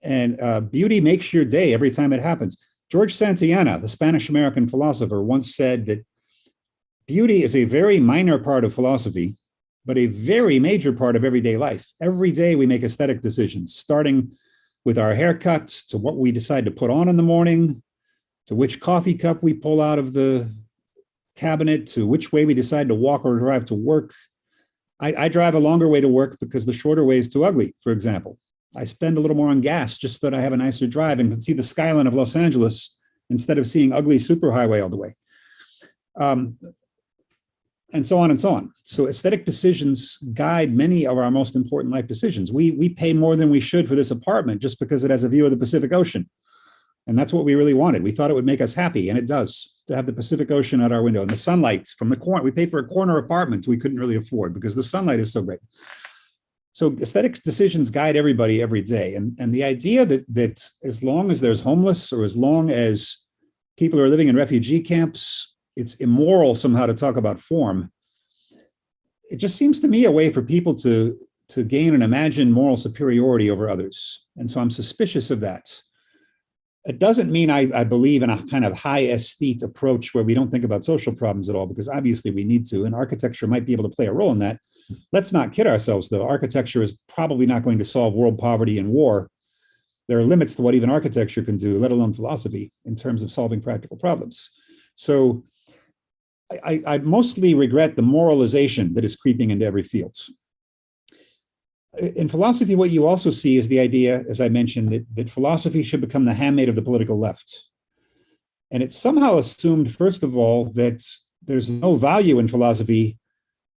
And beauty makes your day every time it happens. George Santayana, the Spanish-American philosopher, once said that beauty is a very minor part of philosophy, but a very major part of everyday life. Every day we make aesthetic decisions, starting with our haircut, to what we decide to put on in the morning, to which coffee cup we pull out of the cabinet, to which way we decide to walk or drive to work. I drive a longer way to work because the shorter way is too ugly, for example. I spend a little more on gas just so that I have a nicer drive and can see the skyline of Los Angeles instead of seeing ugly superhighway all the way. And so on and so on. So aesthetic decisions guide many of our most important life decisions. We pay more than we should for this apartment just because it has a view of the Pacific Ocean. And that's what we really wanted. We thought it would make us happy, and it does, to have the Pacific Ocean out our window and the sunlight from the corner. We paid for a corner apartment we couldn't really afford because the sunlight is so great. So aesthetics decisions guide everybody every day. And the idea that as long as there's homeless or as long as people are living in refugee camps, it's immoral somehow to talk about form. It just seems to me a way for people to gain and imagine moral superiority over others. And so I'm suspicious of that. It doesn't mean I believe in a kind of high aesthete approach where we don't think about social problems at all, because obviously we need to, and architecture might be able to play a role in that. Let's not kid ourselves, though. Architecture is probably not going to solve world poverty and war. There are limits to what even architecture can do, let alone philosophy, in terms of solving practical problems. So I mostly regret the moralization that is creeping into every field. In philosophy, what you also see is the idea, as I mentioned, that philosophy should become the handmaid of the political left. And it's somehow assumed, first of all, that there's no value in philosophy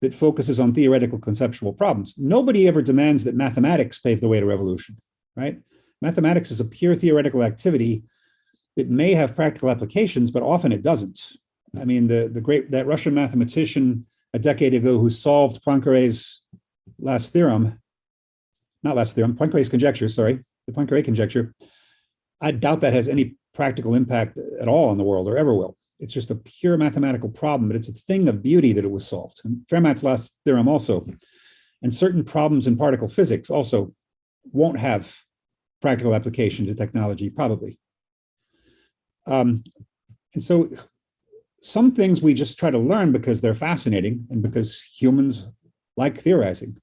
that focuses on theoretical conceptual problems. Nobody ever demands that mathematics pave the way to revolution, right? Mathematics is a pure theoretical activity that may have practical applications, but often it doesn't. I mean, that Russian mathematician a decade ago who solved Poincaré's conjecture, the Poincaré conjecture, I doubt that has any practical impact at all on the world or ever will. It's just a pure mathematical problem, but it's a thing of beauty that it was solved. And Fermat's last theorem also, and certain problems in particle physics also won't have practical application to technology, probably. And so some things we just try to learn because they're fascinating and because humans like theorizing.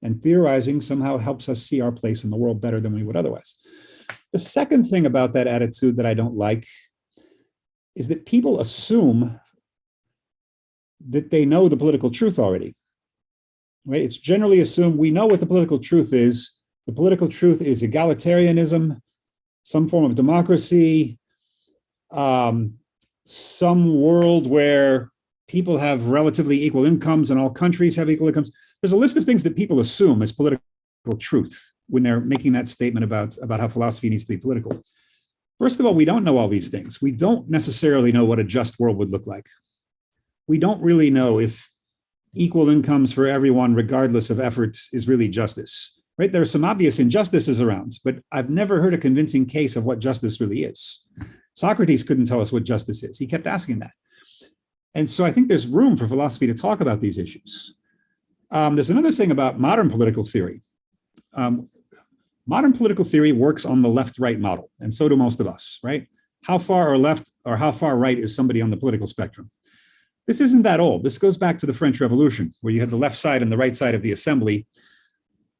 And theorizing somehow helps us see our place in the world better than we would otherwise. The second thing about that attitude that I don't like is that people assume that they know the political truth already. Right? It's generally assumed we know what the political truth is. The political truth is egalitarianism, some form of democracy, some world where people have relatively equal incomes and all countries have equal incomes. There's a list of things that people assume as political truth when they're making that statement about how philosophy needs to be political. First of all, we don't know all these things. We don't necessarily know what a just world would look like. We don't really know if equal incomes for everyone, regardless of efforts, is really justice. Right? There are some obvious injustices around, but I've never heard a convincing case of what justice really is. Socrates couldn't tell us what justice is. He kept asking that. And so I think there's room for philosophy to talk about these issues. There's another thing about modern political theory. Modern political theory works on the left-right model, and so do most of us, right? How far or left or how far right is somebody on the political spectrum? This isn't that old. This goes back to the French Revolution, where you had the left side and the right side of the assembly.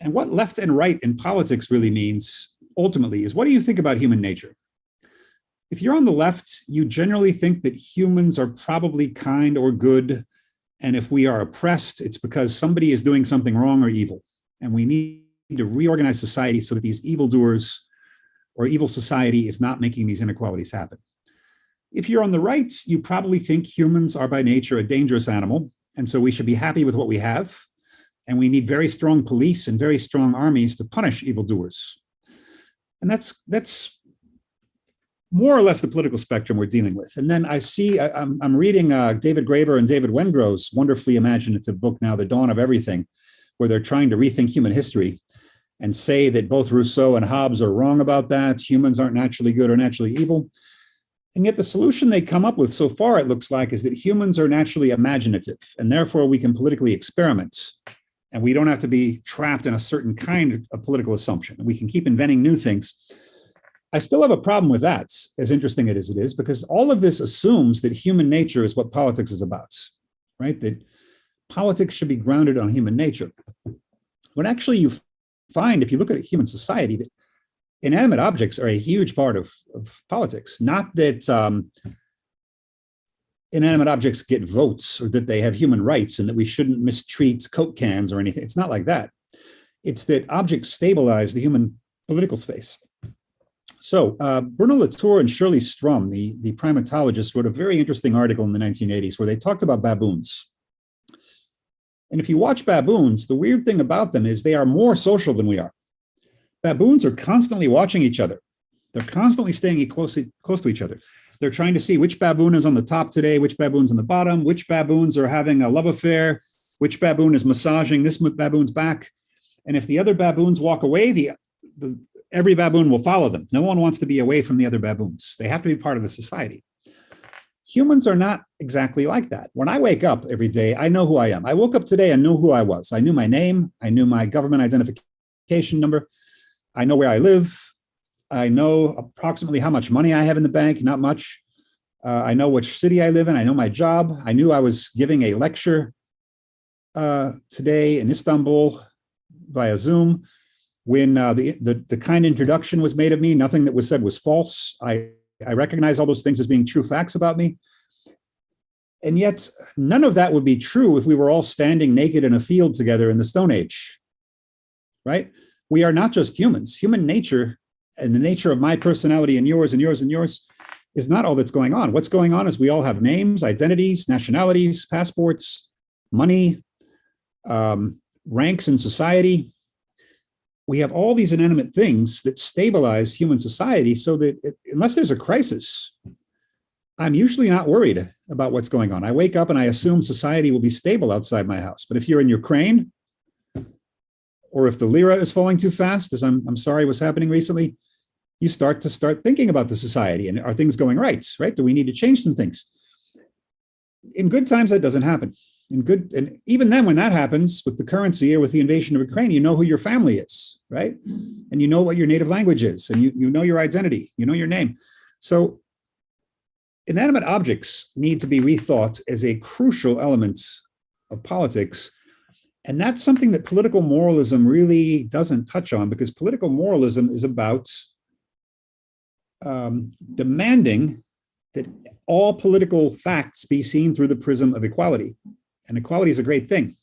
And what left and right in politics really means, ultimately, is what do you think about human nature? If you're on the left, you generally think that humans are probably kind or good. And if we are oppressed, it's because somebody is doing something wrong or evil. And we need to reorganize society so that these evildoers or evil society is not making these inequalities happen. If you're on the right, you probably think humans are by nature a dangerous animal. And so we should be happy with what we have. And we need very strong police and very strong armies to punish evildoers. And that's more or less the political spectrum we're dealing with. And then I'm reading David Graeber and David Wengrow's wonderfully imaginative book now, The Dawn of Everything, where they're trying to rethink human history and say that both Rousseau and Hobbes are wrong about that. Humans aren't naturally good or naturally evil. And yet the solution they come up with so far, it looks like, is that humans are naturally imaginative, and therefore we can politically experiment. And we don't have to be trapped in a certain kind of political assumption. We can keep inventing new things. I still have a problem with that, as interesting as it is, because all of this assumes that human nature is what politics is about, right? That politics should be grounded on human nature. When actually you find, if you look at human society, that inanimate objects are a huge part of politics. Not that inanimate objects get votes or that they have human rights and that we shouldn't mistreat Coke cans or anything. It's not like that. It's that objects stabilize the human political space. So Bruno Latour and Shirley Strum, the primatologists, wrote a very interesting article in the 1980s where they talked about baboons. And if you watch baboons, the weird thing about them is they are more social than we are. Baboons are constantly watching each other. They're constantly staying close to each other. They're trying to see which baboon is on the top today, which baboon's on the bottom, which baboons are having a love affair, which baboon is massaging this baboon's back. And if the other baboons walk away, every baboon will follow them. No one wants to be away from the other baboons. They have to be part of the society. Humans are not exactly like that. When I wake up every day, I know who I am. I woke up today and knew who I was. I knew my name. I knew my government identification number. I know where I live. I know approximately how much money I have in the bank, not much. I know which city I live in. I know my job. I knew I was giving a lecture today in Istanbul via Zoom. When the kind introduction was made of me, nothing that was said was false. I recognize all those things as being true facts about me. And yet none of that would be true if we were all standing naked in a field together in the Stone Age, right? We are not just humans. Human nature and the nature of my personality and yours and yours and yours is not all that's going on. What's going on is we all have names, identities, nationalities, passports, money, ranks in society. We have all these inanimate things that stabilize human society so that unless there's a crisis, I'm usually not worried about what's going on. I wake up and I assume society will be stable outside my house. But if you're in Ukraine, or if the lira is falling too fast, as I'm sorry was happening recently, you start thinking about the society and are things going right? Do we need to change some things? In good times, that doesn't happen. And even then, when that happens with the currency or with the invasion of Ukraine, you know who your family is, right? And you know what your native language is, and you know your identity, you know your name. So inanimate objects need to be rethought as a crucial element of politics. And that's something that political moralism really doesn't touch on, because political moralism is about demanding that all political facts be seen through the prism of equality. And equality is a great thing.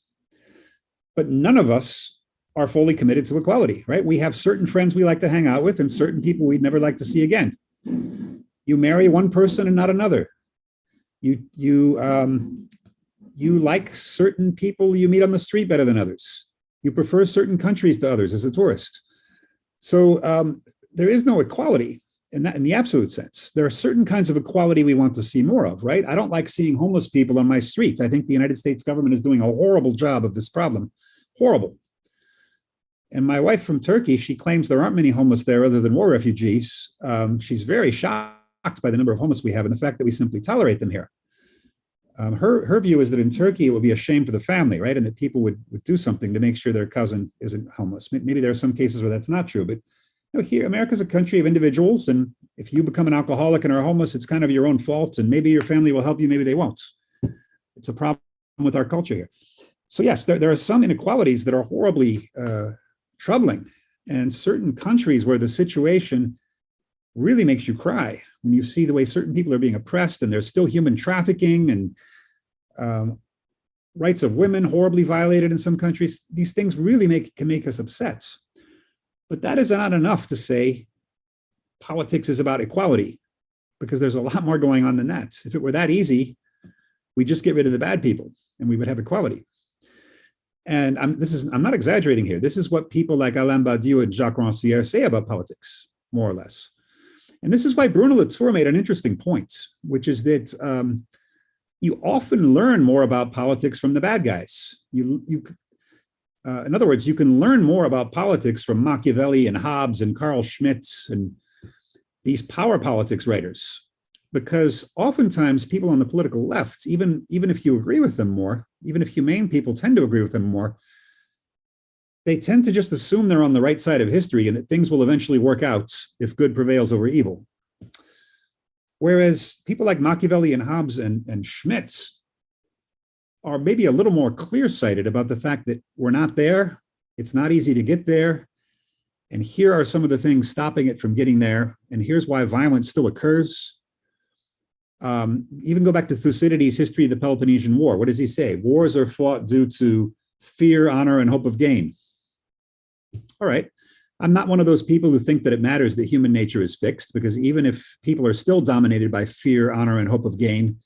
But none of us are fully committed to equality, right? We have certain friends we like to hang out with and certain people we'd never like to see again. You marry one person and not another. You like certain people you meet on the street better than others. You prefer certain countries to others as a tourist. So there is no equality in the absolute sense. There are certain kinds of equality we want to see more of, right? I don't like seeing homeless people on my streets. I think the United States government is doing a horrible job of this problem. Horrible. And my wife from Turkey, she claims there aren't many homeless there other than war refugees. She's very shocked by the number of homeless we have and the fact that we simply tolerate them here. Her view is that in Turkey, it would be a shame for the family, right? And that people would do something to make sure their cousin isn't homeless. Maybe there are some cases where that's not true, but here, America's a country of individuals. And if you become an alcoholic and are homeless, it's kind of your own fault. And maybe your family will help you, maybe they won't. It's a problem with our culture here. So yes, there are some inequalities that are horribly troubling. And certain countries where the situation really makes you cry when you see the way certain people are being oppressed, and there's still human trafficking and rights of women horribly violated in some countries. These things really can make us upset. But that is not enough to say politics is about equality, because there's a lot more going on than that. If it were that easy, we'd just get rid of the bad people and we would have equality. And I'm not exaggerating here. This is what people like Alain Badiou and Jacques Rancière say about politics, more or less. And this is why Bruno Latour made an interesting point, which is that you often learn more about politics from the bad guys. In other words, you can learn more about politics from Machiavelli and Hobbes and Carl Schmitt and these power politics writers because oftentimes people on the political left, even if you agree with them more, even if humane people tend to agree with them more, they tend to just assume they're on the right side of history and that things will eventually work out if good prevails over evil. Whereas people like Machiavelli and Hobbes and Schmitt are maybe a little more clear-sighted about the fact that we're not there, it's not easy to get there, and here are some of the things stopping it from getting there, and here's why violence still occurs. Even go back to Thucydides' History of the Peloponnesian War. What does he say? Wars are fought due to fear, honor, and hope of gain. All right. I'm not one of those people who think that it matters that human nature is fixed, because even if people are still dominated by fear, honor, and hope of gain,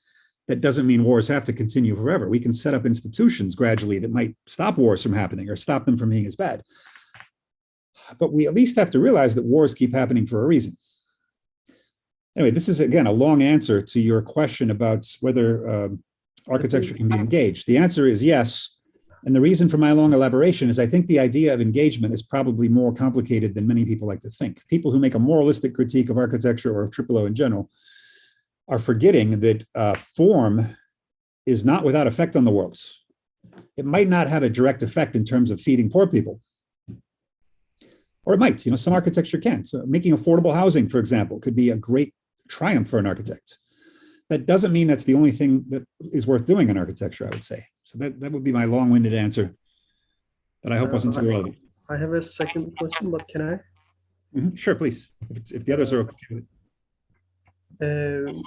that doesn't mean wars have to continue forever. We can set up institutions gradually that might stop wars from happening or stop them from being as bad. But we at least have to realize that wars keep happening for a reason. Anyway, this is, again, a long answer to your question about whether architecture can be engaged. The answer is yes. And the reason for my long elaboration is I think the idea of engagement is probably more complicated than many people like to think. People who make a moralistic critique of architecture or of Tripolo in general are forgetting that form is not without effect on the world. It might not have a direct effect in terms of feeding poor people. Or it might, some architecture can. So making affordable housing, for example, could be a great triumph for an architect. That doesn't mean that's the only thing that is worth doing in architecture, I would say. So that would be my long-winded answer that I hope wasn't too relevant. I have a second question, but can I? Sure, please, if the others are okay with it.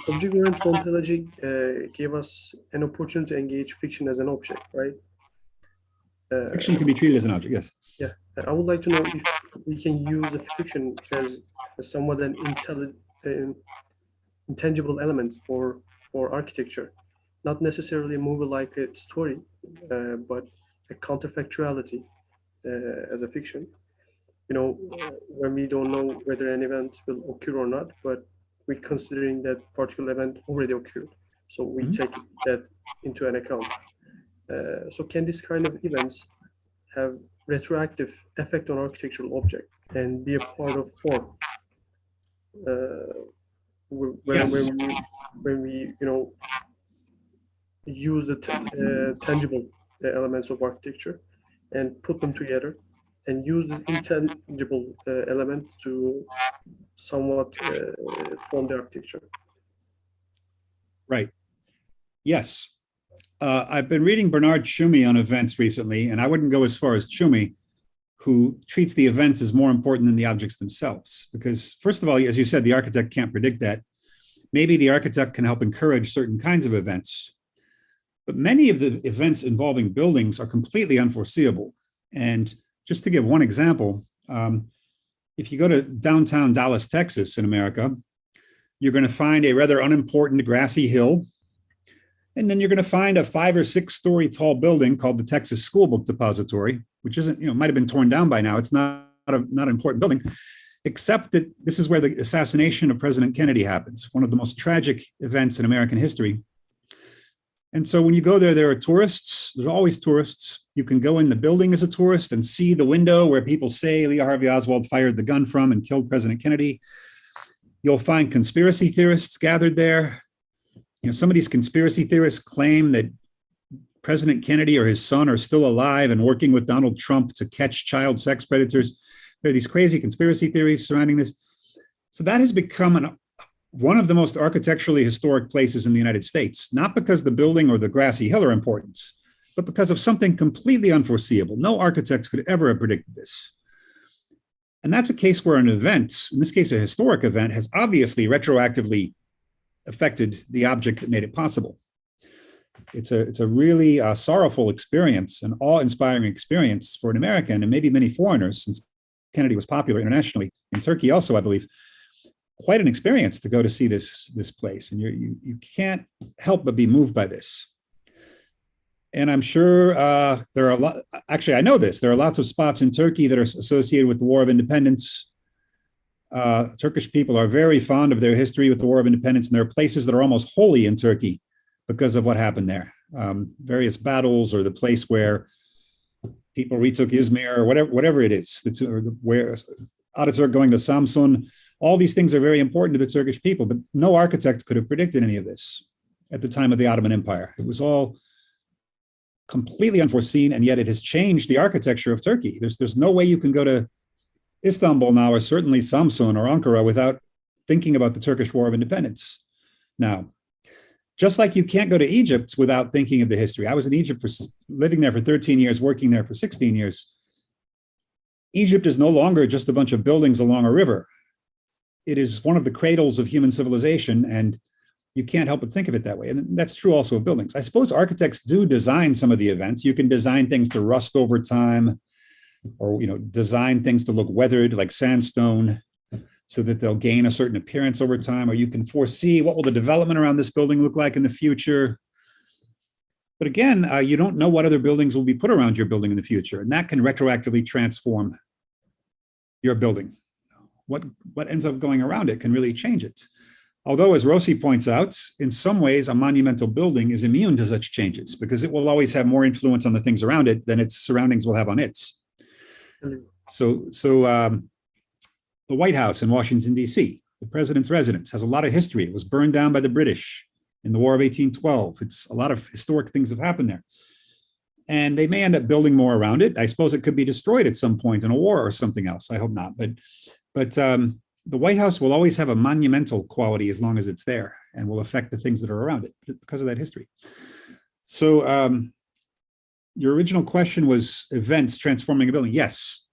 Object-oriented ontology gave us an opportunity to engage fiction as an object, right? Fiction can be treated as an object, yes. Yeah, I would like to know if we can use a fiction as somewhat an intangible element for architecture, not necessarily a movie like a story, but a counterfactuality as a fiction. When we don't know whether an event will occur or not, but we're considering that particular event already occurred. So we take that into an account. So can this kind of events have retroactive effect on architectural object and be a part of form? Yes. When we use the tangible elements of architecture and put them together and use this intangible element to somewhat form the architecture. Right. Yes. I've been reading Bernard Tschumi on events recently, and I wouldn't go as far as Tschumi, who treats the events as more important than the objects themselves. Because first of all, as you said, the architect can't predict that. Maybe the architect can help encourage certain kinds of events. But many of the events involving buildings are completely unforeseeable. And just to give one example, if you go to downtown Dallas, Texas in America, you're going to find a rather unimportant grassy hill. And then you're going to find a 5 or 6 story tall building called the Texas School Book Depository, which isn't, might have been torn down by now. It's not an important building, except that this is where the assassination of President Kennedy happens, one of the most tragic events in American history. And so when you go there, there are tourists. There's always tourists. You can go in the building as a tourist and see the window where people say Lee Harvey Oswald fired the gun from and killed President Kennedy. You'll find conspiracy theorists gathered there. Some of these conspiracy theorists claim that President Kennedy or his son are still alive and working with Donald Trump to catch child sex predators. There are these crazy conspiracy theories surrounding this. So that has become one of the most architecturally historic places in the United States, not because the building or the grassy hill are important, but because of something completely unforeseeable. No architect could ever have predicted this. And that's a case where an event, in this case, a historic event, has obviously retroactively affected the object that made it possible. It's a really sorrowful experience, an awe-inspiring experience for an American and maybe many foreigners, since Kennedy was popular internationally, in Turkey also, I believe. Quite an experience to go to see this place, and you can't help but be moved by this. And I'm sure there are a lot. Actually, I know this. There are lots of spots in Turkey that are associated with the War of Independence. Turkish people are very fond of their history with the War of Independence, and there are places that are almost holy in Turkey because of what happened there. Various battles, or the place where people retook Izmir, or whatever it is. Where Ataturk going to Samsun, All these things are very important to the Turkish people, but no architect could have predicted any of this at the time of the Ottoman Empire. It was all completely unforeseen, and yet it has changed the architecture of Turkey. There's no way you can go to Istanbul now, or certainly Samsun or Ankara, without thinking about the Turkish War of Independence. Now, just like you can't go to Egypt without thinking of the history. I was in Egypt living there for 13 years, working there for 16 years. Egypt is no longer just a bunch of buildings along a river. It is one of the cradles of human civilization, and you can't help but think of it that way. And that's true also of buildings. I suppose architects do design some of the events. You can design things to rust over time, or design things to look weathered like sandstone, so that they'll gain a certain appearance over time, or you can foresee what will the development around this building look like in the future. But again, you don't know what other buildings will be put around your building in the future, and that can retroactively transform your building. What ends up going around it can really change it. Although, as Rossi points out, in some ways, a monumental building is immune to such changes because it will always have more influence on the things around it than its surroundings will have on it. So the White House in Washington, D.C., the president's residence, has a lot of history. It was burned down by the British in the War of 1812. It's a lot of historic things have happened there. And they may end up building more around it. I suppose it could be destroyed at some point in a war or something else. I hope not. But the White House will always have a monumental quality as long as it's there, and will affect the things that are around it because of that history. So your original question was events transforming a building. Yes,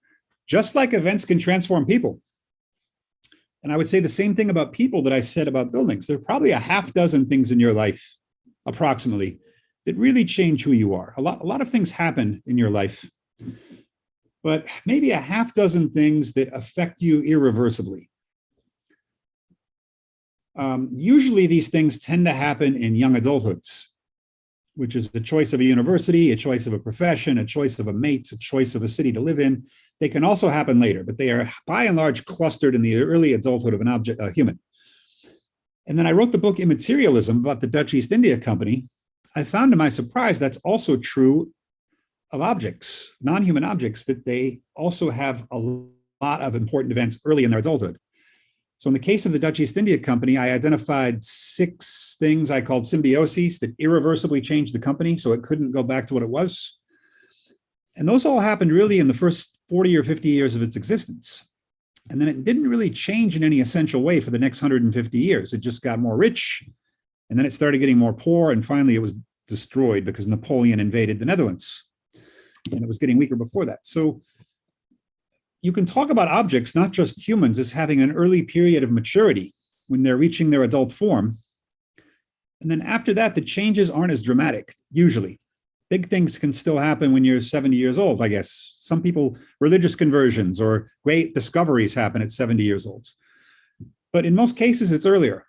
just like events can transform people. And I would say the same thing about people that I said about buildings. There are probably a half dozen things in your life, approximately, that really change who you are. A lot of things happen in your life, but maybe a half dozen things that affect you irreversibly. Usually these things tend to happen in young adulthood, which is the choice of a university, a choice of a profession, a choice of a mate, a choice of a city to live in. They can also happen later, but they are by and large clustered in the early adulthood of a human. And then I wrote the book Immaterialism about the Dutch East India Company. I found to my surprise that's also true of objects, non-human objects, that they also have a lot of important events early in their adulthood. So in the case of the Dutch East India Company, I identified 6 things I called symbioses that irreversibly changed the company, so it couldn't go back to what it was. And those all happened really in the first 40 or 50 years of its existence. And then it didn't really change in any essential way for the next 150 years. It just got more rich, and then it started getting more poor, and finally it was destroyed because Napoleon invaded the Netherlands, and it was getting weaker before that. So you can talk about objects, not just humans, as having an early period of maturity when they're reaching their adult form. And then after that, the changes aren't as dramatic, usually. Big things can still happen when you're 70 years old, I guess. Some people, religious conversions or great discoveries happen at 70 years old. But in most cases, it's earlier.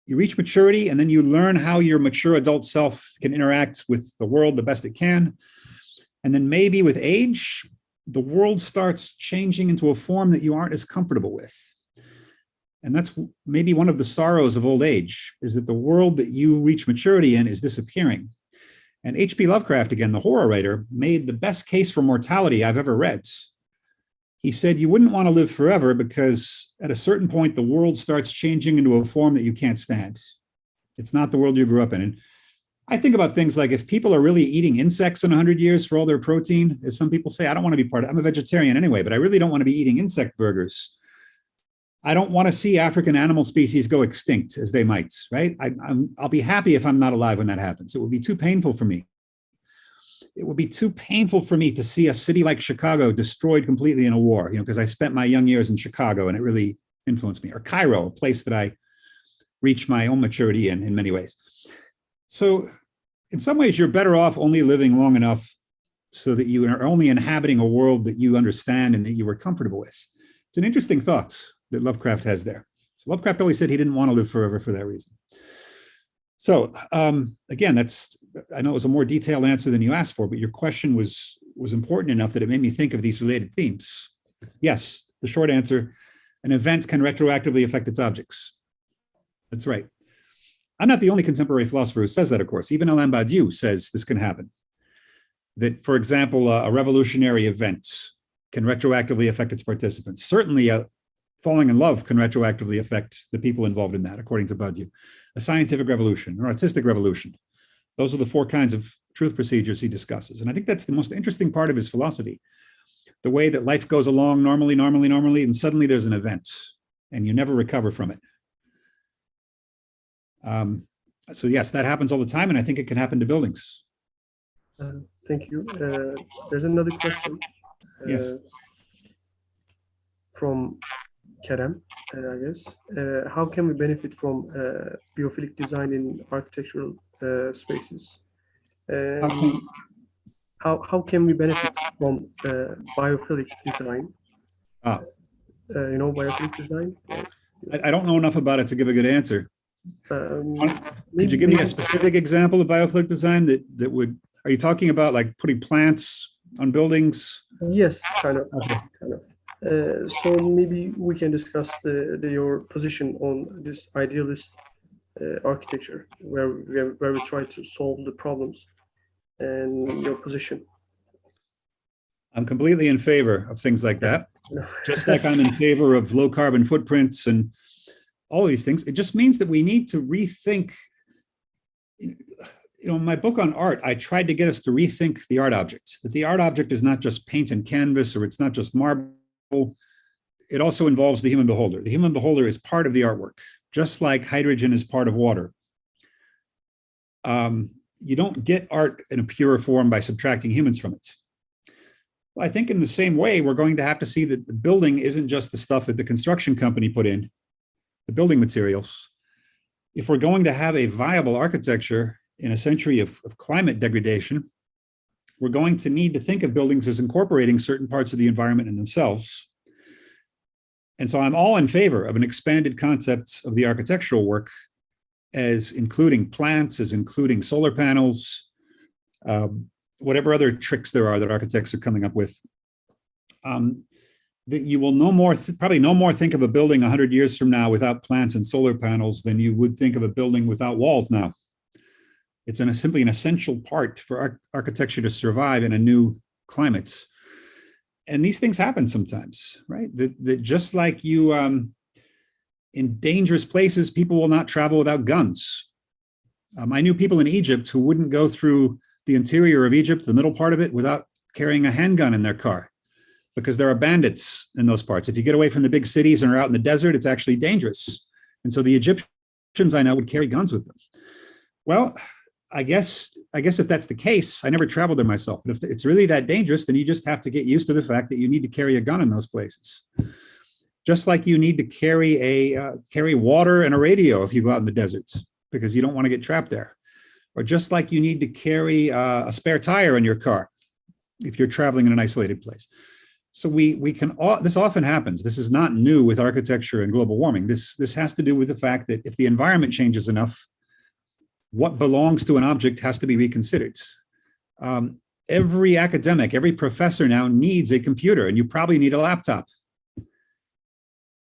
You reach maturity, and then you learn how your mature adult self can interact with the world the best it can. And then maybe with age, the world starts changing into a form that you aren't as comfortable with. And that's maybe one of the sorrows of old age, is that the world that you reach maturity in is disappearing. And H.P. Lovecraft, again, the horror writer, made the best case for mortality I've ever read. He said you wouldn't want to live forever because at a certain point, the world starts changing into a form that you can't stand. It's not the world you grew up in. And I think about things like, if people are really eating insects in 100 years for all their protein, as some people say, I don't want to be part of it. I'm a vegetarian anyway, but I really don't want to be eating insect burgers. I don't want to see African animal species go extinct as they might, right? I'll be happy if I'm not alive when that happens. It would be too painful for me. It would be too painful for me to see a city like Chicago destroyed completely in a war, because I spent my young years in Chicago and it really influenced me. Or Cairo, a place that I reached my own maturity in many ways. So in some ways, you're better off only living long enough so that you are only inhabiting a world that you understand and that you were comfortable with. It's an interesting thought that Lovecraft has there. So Lovecraft always said he didn't want to live forever for that reason. So again, I know it was a more detailed answer than you asked for, but your question was important enough that it made me think of these related themes. Yes, the short answer, an event can retroactively affect its objects. That's right. I'm not the only contemporary philosopher who says that, of course. Even Alain Badiou says this can happen. That, for example, a revolutionary event can retroactively affect its participants. Certainly falling in love can retroactively affect the people involved in that, according to Badiou. A scientific revolution or artistic revolution. Those are the four kinds of truth procedures he discusses. And I think that's the most interesting part of his philosophy. The way that life goes along normally, and suddenly there's an event and you never recover from it. So yes, that happens all the time, and I think it can happen to buildings. Thank you. There's another question. Yes. From Kerem, I guess. How can we benefit from biophilic design in architectural spaces? How can we benefit from biophilic design? Biophilic design? I don't know enough about it to give a good answer. Could you give me a specific example of biophilic design that would, are you talking about like putting plants on buildings? Yes, kind of. Okay. So maybe we can discuss your position on this idealist architecture, where we try to solve the problems, and your position. I'm completely in favor of things like that. Just like I'm in favor of low carbon footprints and all these things. It just means that we need to rethink. In my book on art, I tried to get us to rethink the art object, that the art object is not just paint and canvas, or it's not just marble. It also involves the human beholder. The human beholder is part of the artwork, just like hydrogen is part of water. You don't get art in a pure form by subtracting humans from it. Well, I think in the same way, we're going to have to see that the building isn't just the stuff that the construction company put in, the building materials. If we're going to have a viable architecture in a century of climate degradation, we're going to need to think of buildings as incorporating certain parts of the environment in themselves. And so I'm all in favor of an expanded concept of the architectural work as including plants, as including solar panels, whatever other tricks there are that architects are coming up with. That you will probably no more think of a building 100 years from now without plants and solar panels than you would think of a building without walls now. It's simply an essential part for architecture to survive in a new climate. And these things happen sometimes, right? That just like you, in dangerous places, people will not travel without guns. I knew people in Egypt who wouldn't go through the interior of Egypt, the middle part of it, without carrying a handgun in their car, because there are bandits in those parts. If you get away from the big cities and are out in the desert, it's actually dangerous. And so the Egyptians I know would carry guns with them. Well, I guess if that's the case, I never traveled there myself, but if it's really that dangerous, then you just have to get used to the fact that you need to carry a gun in those places. Just like you need to carry water and a radio if you go out in the deserts, because you don't want to get trapped there. Or just like you need to carry a spare tire in your car if you're traveling in an isolated place. So this often happens. This is not new with architecture and global warming. This has to do with the fact that if the environment changes enough, what belongs to an object has to be reconsidered. Every academic, every professor now needs a computer, and you probably need a laptop.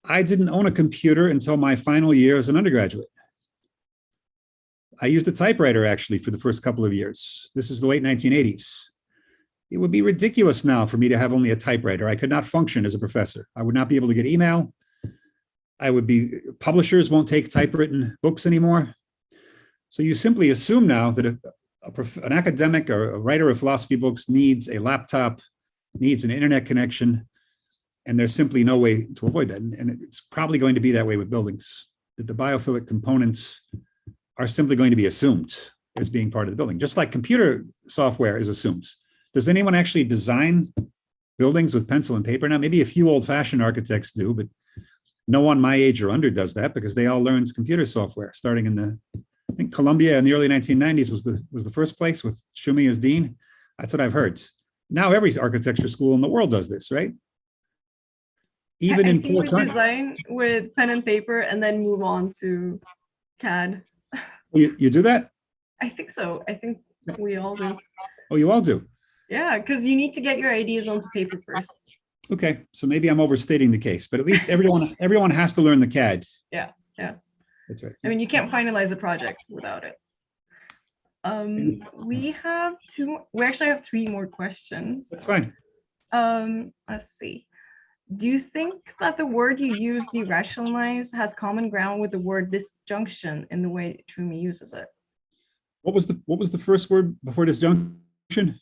I didn't own a computer until my final year as an undergraduate. I used a typewriter actually for the first couple of years. This is the late 1980s. It would be ridiculous now for me to have only a typewriter. I could not function as a professor. I would not be able to get email. Publishers won't take typewritten books anymore. So you simply assume now that an academic or a writer of philosophy books needs a laptop, needs an internet connection, and there's simply no way to avoid that. And it's probably going to be that way with buildings, that the biophilic components are simply going to be assumed as being part of the building, just like computer software is assumed. Does anyone actually design buildings with pencil and paper now? Maybe a few old-fashioned architects do, but no one my age or under does that because they all learned computer software starting in I think Columbia in the early 1990s was the first place with Schumi as dean. That's what I've heard. Now every architecture school in the world does this, right? Even in poor countries. Design with pen and paper and then move on to CAD. You do that? I think so. I think we all do. Oh, you all do? Yeah, because you need to get your ideas onto paper first. Okay, so maybe I'm overstating the case, but at least everyone has to learn the CAD. Yeah. That's right. I mean, you can't finalize a project without it. We actually have 3 more questions. That's fine. Let's see. do you think that the word you use, de-rationalize, has common ground with the word disjunction in the way Trumi uses it? What was the first word before disjunction?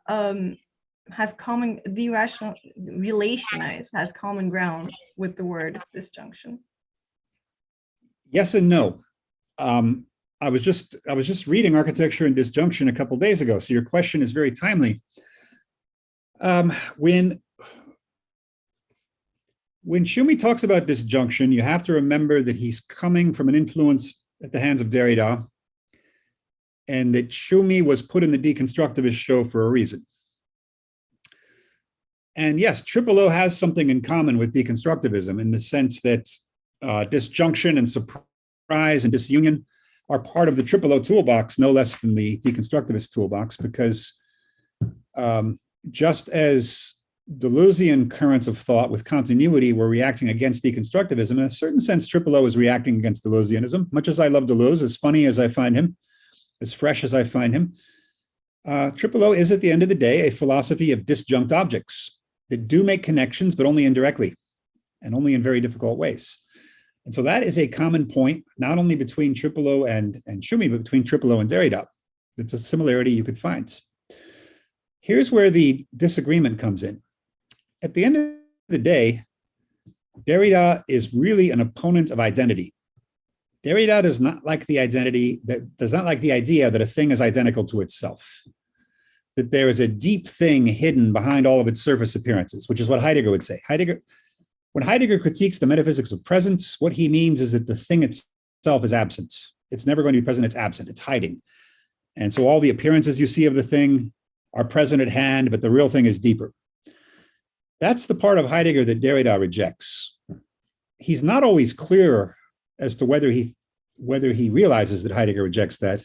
Has common, relationize has common ground with the word disjunction. Yes and no. I was just reading Architecture and Disjunction a couple days ago, so your question is very timely. When Schumi talks about disjunction, you have to remember that he's coming from an influence at the hands of Derrida, and that Schumi was put in the deconstructivist show for a reason. And yes, O has something in common with deconstructivism in the sense that disjunction and surprise and disunion are part of the O toolbox, no less than the deconstructivist toolbox, because just as Deleuzian currents of thought with continuity were reacting against deconstructivism, in a certain sense, O is reacting against Deleuzianism. Much as I love Deleuze, as funny as I find him, as fresh as I find him, O is at the end of the day a philosophy of disjunct objects that do make connections, but only indirectly and only in very difficult ways. And so that is a common point, not only between O and Schumi, but between O and Derrida. It's a similarity you could find. Here's where the disagreement comes in. At the end of the day, Derrida is really an opponent of identity. Derrida does not like the idea that a thing is identical to itself, that there is a deep thing hidden behind all of its surface appearances, which is what Heidegger would say. When Heidegger critiques the metaphysics of presence, what he means is that the thing itself is absent. It's never going to be present, it's absent, it's hiding. And so all the appearances you see of the thing are present at hand, but the real thing is deeper. That's the part of Heidegger that Derrida rejects. He's not always clear as to whether he realizes that Heidegger rejects that.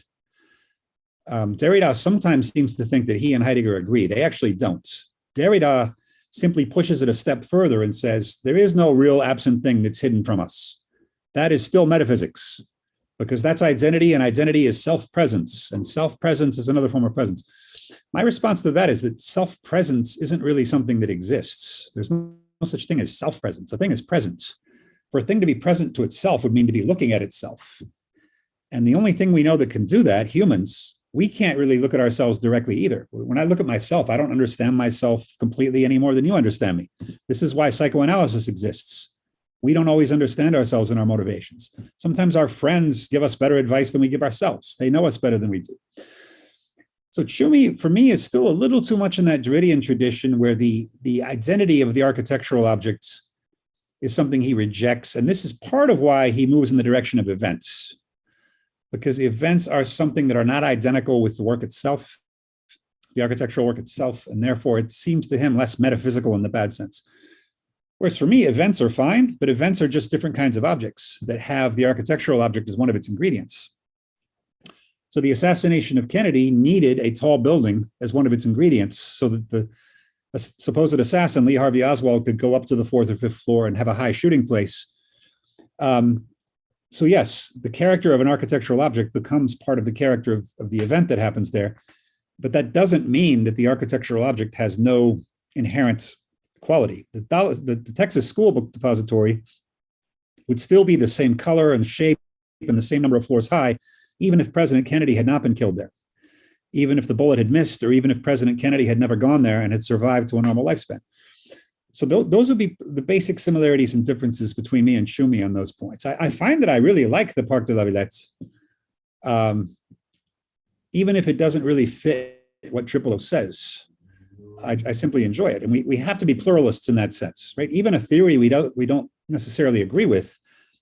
Derrida sometimes seems to think that he and Heidegger agree. They actually don't. Derrida simply pushes it a step further and says, there is no real absent thing that's hidden from us. That is still metaphysics, because that's identity, and identity is self-presence, and self-presence is another form of presence. My response to that is that self-presence isn't really something that exists. There's no such thing as self-presence. A thing is present. For a thing to be present to itself would mean to be looking at itself. And the only thing we know that can do that, humans, we can't really look at ourselves directly either. When I look at myself, I don't understand myself completely any more than you understand me. This is why psychoanalysis exists. We don't always understand ourselves and our motivations. Sometimes our friends give us better advice than we give ourselves. They know us better than we do. So Schumi, for me, is still a little too much in that Derridian tradition where the identity of the architectural object is something he rejects. And this is part of why he moves in the direction of events, because events are something that are not identical with the work itself, the architectural work itself, and therefore it seems to him less metaphysical in the bad sense. Whereas for me, events are fine, but events are just different kinds of objects that have the architectural object as one of its ingredients. So the assassination of Kennedy needed a tall building as one of its ingredients so that the supposed assassin, Lee Harvey Oswald, could go up to the 4th or 5th floor and have a high shooting place. So yes, the character of an architectural object becomes part of the character of the event that happens there, but that doesn't mean that the architectural object has no inherent quality. The Texas School Book Depository would still be the same color and shape and the same number of floors high, even if President Kennedy had not been killed there, even if the bullet had missed, or even if President Kennedy had never gone there and had survived to a normal lifespan. So those would be the basic similarities and differences between me and Schumi on those points. I find that I really like the Parc de la Villette, even if it doesn't really fit what Tripolo says. I simply enjoy it. And we have to be pluralists in that sense, right? Even a theory we don't necessarily agree with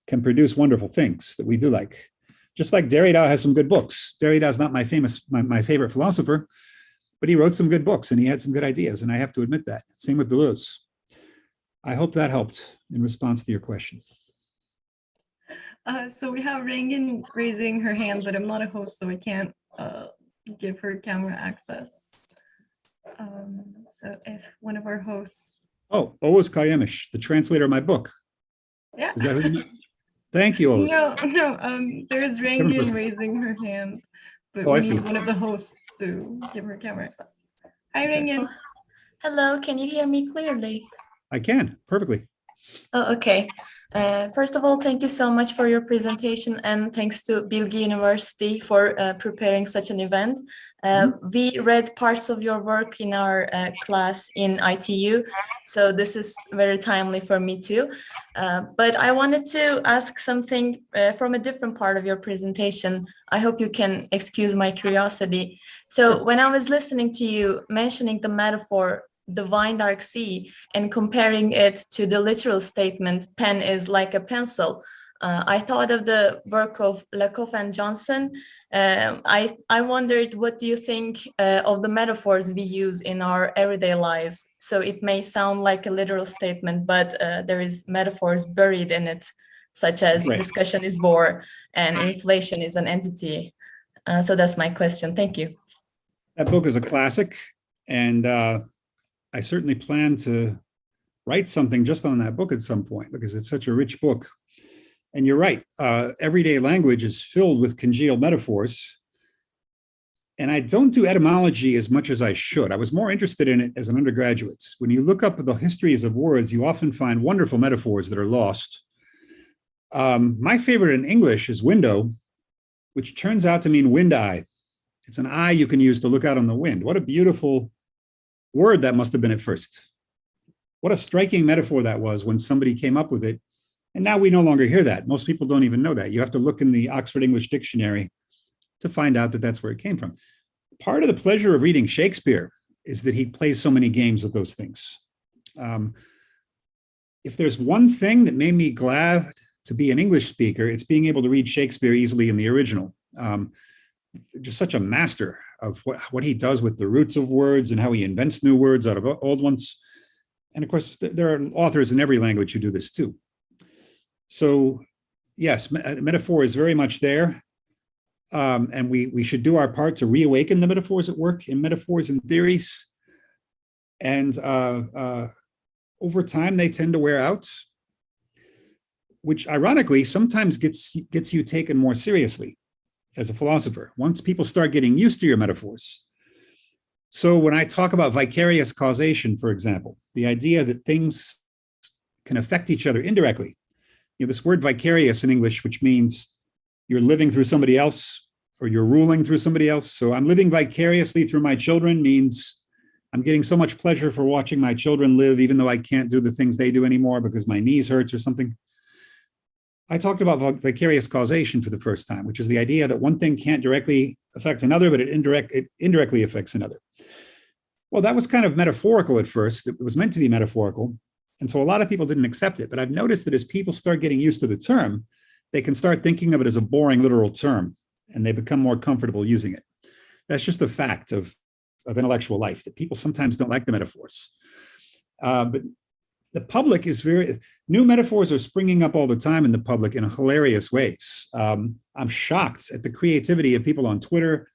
can produce wonderful things that we do like. Just like Derrida has some good books. Derrida is not my favorite philosopher, but he wrote some good books and he had some good ideas, and I have to admit that. Same with Deleuze. I hope that helped in response to your question. So we have Regan raising her hand, but I'm not a host, so I can't give her camera access. So if one of our hosts... Oh, Oğuz Karyemish, the translator of my book. Yeah. Is that who you meant? Thank you, Oğuz. No, there's Regan raising her hand, but we need one of the hosts to give her camera access. Hi, Regan. Hello, can you hear me clearly? I can, perfectly. Oh, okay. First of all, thank you so much for your presentation, and thanks to Bilgi University for preparing such an event. We read parts of your work in our class in ITU, so this is very timely for me too. But I wanted to ask something from a different part of your presentation. I hope you can excuse my curiosity. So when I was listening to you mentioning the metaphor the wine dark sea and comparing it to the literal statement, pen is like a pencil, I thought of the work of Lakoff and Johnson. I wondered, what do you think of the metaphors we use in our everyday lives? So it may sound like a literal statement, but there is metaphors buried in it, such as discussion is war and inflation is an entity. So that's my question. Thank you. That book is a classic, and I certainly plan to write something just on that book at some point because it's such a rich book. And you're right, everyday language is filled with congealed metaphors. And I don't do etymology as much as I should. I was more interested in it as an undergraduate. When you look up the histories of words, you often find wonderful metaphors that are lost. My favorite in English is window, which turns out to mean wind eye. It's an eye you can use to look out on the wind. What a beautiful word that must have been at first. What a striking metaphor that was when somebody came up with it. And now we no longer hear that. Most people don't even know that. You have to look in the Oxford English Dictionary to find out that that's where it came from. Part of the pleasure of reading Shakespeare is that he plays so many games with those things. If there's one thing that made me glad to be an English speaker, it's being able to read Shakespeare easily in the original. Just such a master of what he does with the roots of words and how he invents new words out of old ones. And of course, there are authors in every language who do this too. So yes, metaphor is very much there. And we should do our part to reawaken the metaphors at work in metaphors and theories. And over time, they tend to wear out, which ironically sometimes gets you taken more seriously as a philosopher, once people start getting used to your metaphors. So when I talk about vicarious causation, for example, the idea that things can affect each other indirectly, this word vicarious in English, which means you're living through somebody else or you're ruling through somebody else. So I'm living vicariously through my children means I'm getting so much pleasure for watching my children live, even though I can't do the things they do anymore because my knees hurt or something. I talked about vicarious causation for the first time, which is the idea that one thing can't directly affect another, but it indirectly affects another. Well, that was kind of metaphorical at first. It was meant to be metaphorical. And so a lot of people didn't accept it. But I've noticed that as people start getting used to the term, they can start thinking of it as a boring literal term, and they become more comfortable using it. That's just a fact of intellectual life, that people sometimes don't like the metaphors. But the public is new metaphors are springing up all the time in the public in hilarious ways. I'm shocked at the creativity of people on Twitter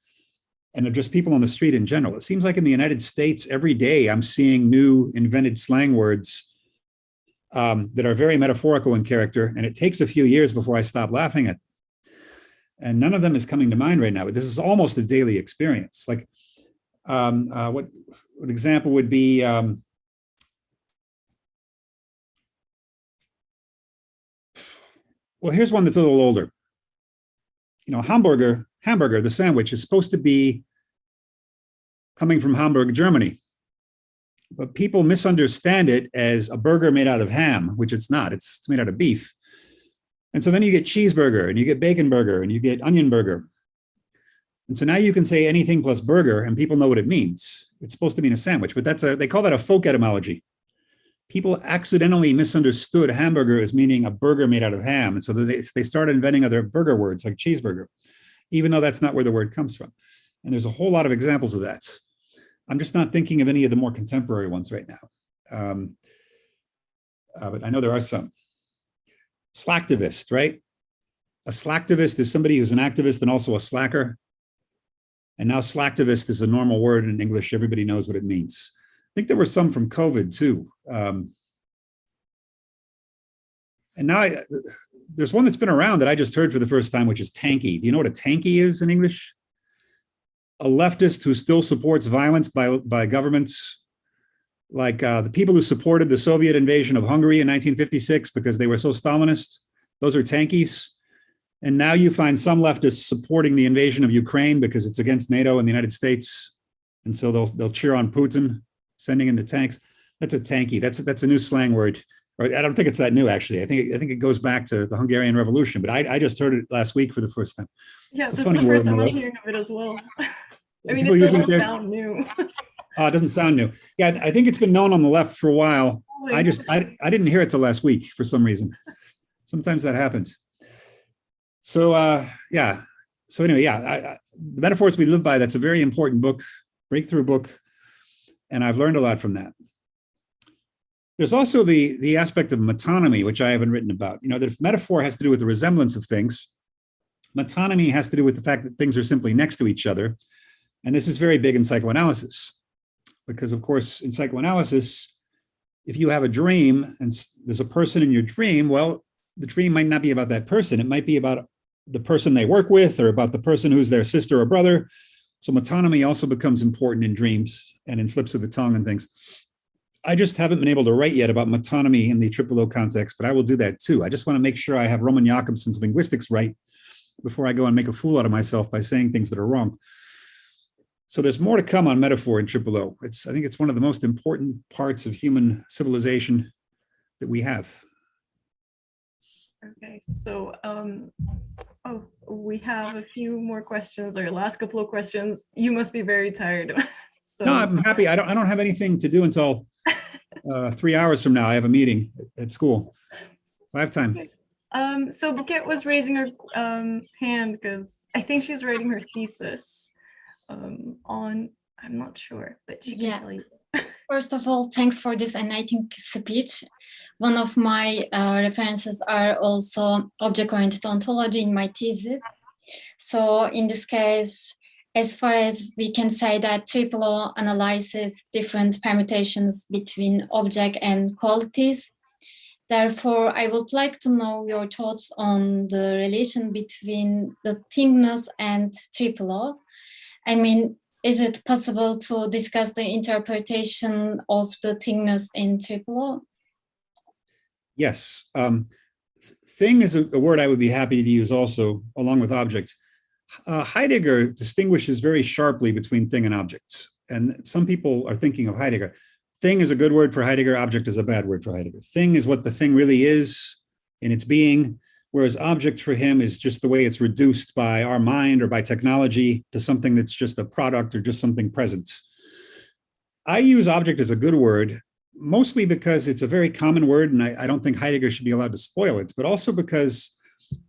and of just people on the street in general. It seems like in the United States, every day I'm seeing new invented slang words that are very metaphorical in character, and it takes a few years before I stop laughing at them. And none of them is coming to mind right now, but this is almost a daily experience. Like what example would be, well, here's one that's a little older. Hamburger, the sandwich, is supposed to be coming from Hamburg, Germany. But people misunderstand it as a burger made out of ham, which it's not. It's made out of beef. And so then you get cheeseburger, and you get bacon burger, and you get onion burger. And so now you can say anything plus burger, and people know what it means. It's supposed to mean a sandwich, but they call that a folk etymology. People accidentally misunderstood hamburger as meaning a burger made out of ham. And so they started inventing other burger words like cheeseburger, even though that's not where the word comes from. And there's a whole lot of examples of that. I'm just not thinking of any of the more contemporary ones right now. But I know there are some. Slacktivist, right? A slacktivist is somebody who's an activist and also a slacker. And now slacktivist is a normal word in English. Everybody knows what it means. I think there were some from COVID too. And now there's one that's been around that I just heard for the first time, which is tanky. Do you know what a tanky is in English? A leftist who still supports violence by governments like the people who supported the Soviet invasion of Hungary in 1956 because they were so Stalinist, those are tankies. And now you find some leftists supporting the invasion of Ukraine because it's against NATO and the United States. And so they'll cheer on Putin, sending in the tanks. That's a tanky. That's a new slang word. Or I don't think it's that new, actually. I think it goes back to the Hungarian Revolution, but I just heard it last week for the first time. Yeah, It's a this is funny the first word, time I'm Noah. hearing of it as well. I mean, People it using doesn't it there. sound new. It doesn't sound new. Yeah, I think it's been known on the left for a while. I didn't hear it till last week for some reason. Sometimes that happens. So yeah. So anyway, yeah, the Metaphors We Live By, that's a very important book, breakthrough book, and I've learned a lot from that. There's also the aspect of metonymy, which I haven't written about. You know, that if metaphor has to do with the resemblance of things, metonymy has to do with the fact that things are simply next to each other. And this is very big in psychoanalysis, because of course, in psychoanalysis, if you have a dream and there's a person in your dream, well, the dream might not be about that person. It might be about the person they work with or about the person who's their sister or brother. So metonymy also becomes important in dreams and in slips of the tongue and things. I just haven't been able to write yet about metonymy in the O context, but I will do that too. I just want to make sure I have Roman Jakobson's linguistics right before I go and make a fool out of myself by saying things that are wrong. So there's more to come on metaphor in O. I think it's one of the most important parts of human civilization that we have. Okay, so we have a few more questions, or last couple of questions. You must be very tired. So. No, I'm happy. I don't have anything to do until 3 hours from now. I have a meeting at school, so I have time. Okay. So Bouquet was raising her hand because I think she's writing her thesis on, I'm not sure, but she can tell you. First of all, thanks for this enlightening speech. One of my references are also object-oriented ontology in my thesis. So in this case, as far as we can say that O analyzes different permutations between object and qualities. Therefore, I would like to know your thoughts on the relation between the thingness and O. I mean, is it possible to discuss the interpretation of the thingness in O? Yes. Thing is a word I would be happy to use also, along with object. Heidegger distinguishes very sharply between thing and object. And some people are thinking of Heidegger. Thing is a good word for Heidegger, object is a bad word for Heidegger. Thing is what the thing really is in its being, whereas object for him is just the way it's reduced by our mind or by technology to something that's just a product or just something present. I use object as a good word, mostly because it's a very common word, and I don't think Heidegger should be allowed to spoil it, but also because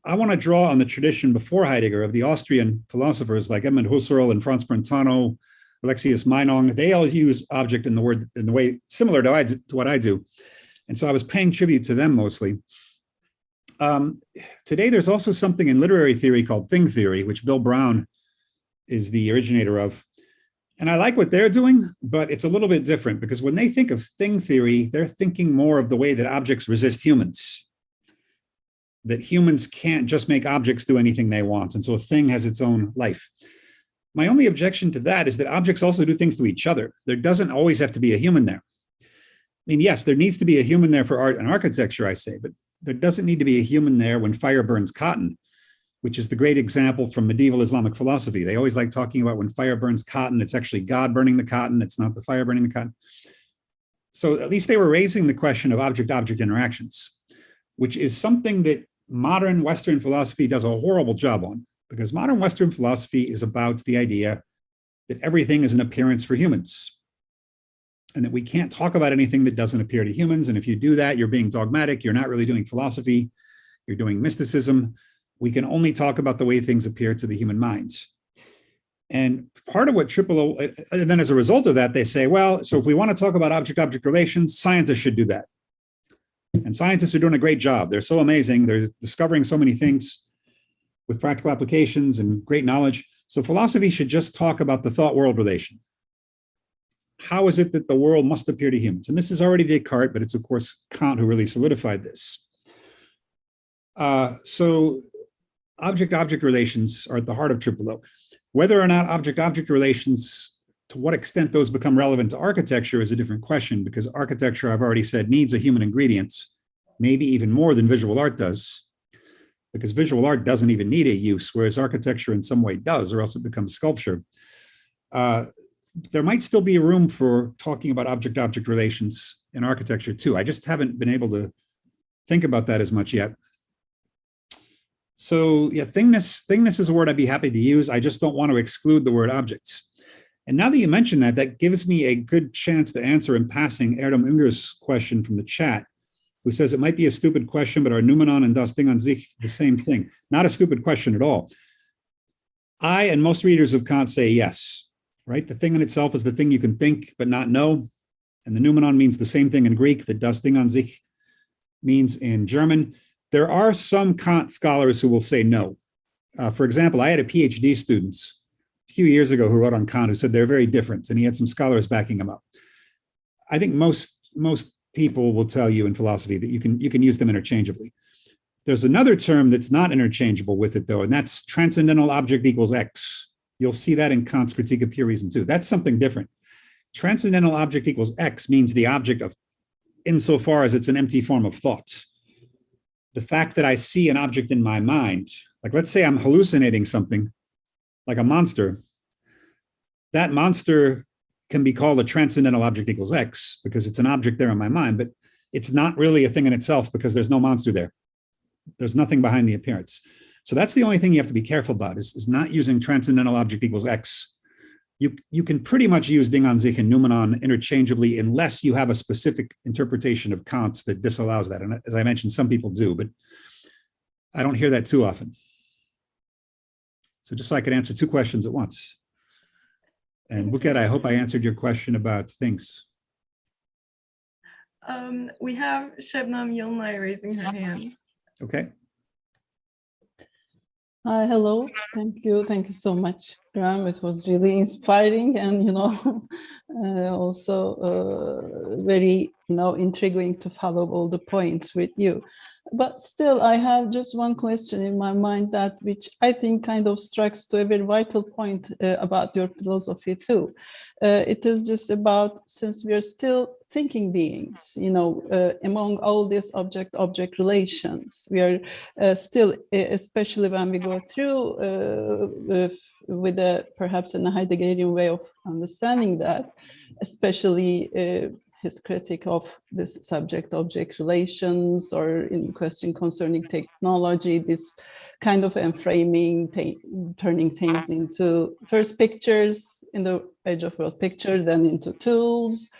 I want to draw on the tradition before Heidegger of the Austrian philosophers like Edmund Husserl and Franz Brentano, Alexius Meinong. They always use object in the way similar to what I do. And so I was paying tribute to them mostly. Today, there's also something in literary theory called thing theory, which Bill Brown is the originator of. And I like what they're doing, but it's a little bit different because when they think of thing theory, they're thinking more of the way that objects resist humans. That humans can't just make objects do anything they want. And so a thing has its own life. My only objection to that is that objects also do things to each other. There doesn't always have to be a human there. I mean, yes, there needs to be a human there for art and architecture, I say, but there doesn't need to be a human there when fire burns cotton, which is the great example from medieval Islamic philosophy. They always like talking about when fire burns cotton, it's actually God burning the cotton, it's not the fire burning the cotton. So at least they were raising the question of object-object interactions, which is something that modern Western philosophy does a horrible job on, because modern Western philosophy is about the idea that everything is an appearance for humans and that we can't talk about anything that doesn't appear to humans. And if you do that, you're being dogmatic. You're not really doing philosophy. You're doing mysticism. We can only talk about the way things appear to the human minds. And part of what O, and then as a result of that, they say, well, so if we want to talk about object-object relations, scientists should do that. And scientists are doing a great job. They're so amazing. They're discovering so many things with practical applications and great knowledge. So philosophy should just talk about the thought-world relation. How is it that the world must appear to humans? And this is already Descartes, but it's of course Kant who really solidified this. So object-object relations are at the heart of O. Whether or not object-object relations To what extent those become relevant to architecture is a different question, because architecture, I've already said, needs a human ingredient, maybe even more than visual art does, because visual art doesn't even need a use, whereas architecture in some way does, or else it becomes sculpture. There might still be room for talking about object-object relations in architecture too. I just haven't been able to think about that as much yet. So yeah, thingness is a word I'd be happy to use. I just don't want to exclude the word objects. And now that you mention that, that gives me a good chance to answer in passing Erdem Unger's question from the chat, who says it might be a stupid question, but are noumenon and das Ding an sich the same thing? Not a stupid question at all. I and most readers of Kant say yes, right? The thing in itself is the thing you can think but not know. And the noumenon means the same thing in Greek that das Ding an sich means in German. There are some Kant scholars who will say no. For example, I had a PhD student a few years ago who wrote on Kant, who said they're very different, and he had some scholars backing him up. I think most people will tell you in philosophy that you can use them interchangeably. There's another term that's not interchangeable with it, though, and that's transcendental object equals X. You'll see that in Kant's Critique of Pure Reason too. That's something different. Transcendental object equals X means the object of, insofar as it's an empty form of thought. The fact that I see an object in my mind, like let's say I'm hallucinating something, like a monster, that monster can be called a transcendental object equals X because it's an object there in my mind, but it's not really a thing in itself because there's no monster there. There's nothing behind the appearance. So that's the only thing you have to be careful about is not using transcendental object equals X. You can pretty much use Ding an sich and noumenon interchangeably unless you have a specific interpretation of Kant's that disallows that. And as I mentioned, some people do, but I don't hear that too often. So just so I could answer two questions at once. And Buket, I hope I answered your question about things. We have Şebnem Yılmaz raising her hand. Okay. Hi, hello. Thank you so much, Graham. It was really inspiring and, also very, intriguing to follow all the points with you. But still, I have just one question in my mind which I think kind of strikes to a very vital point about your philosophy too. It is just about, since we are still thinking beings, among all these object-object relations, we are still, especially when we go through with perhaps a Heideggerian way of understanding that, especially his critique of this subject-object relations, or in question concerning technology, this kind of enframing, turning things into first pictures in the age of world picture, then into tools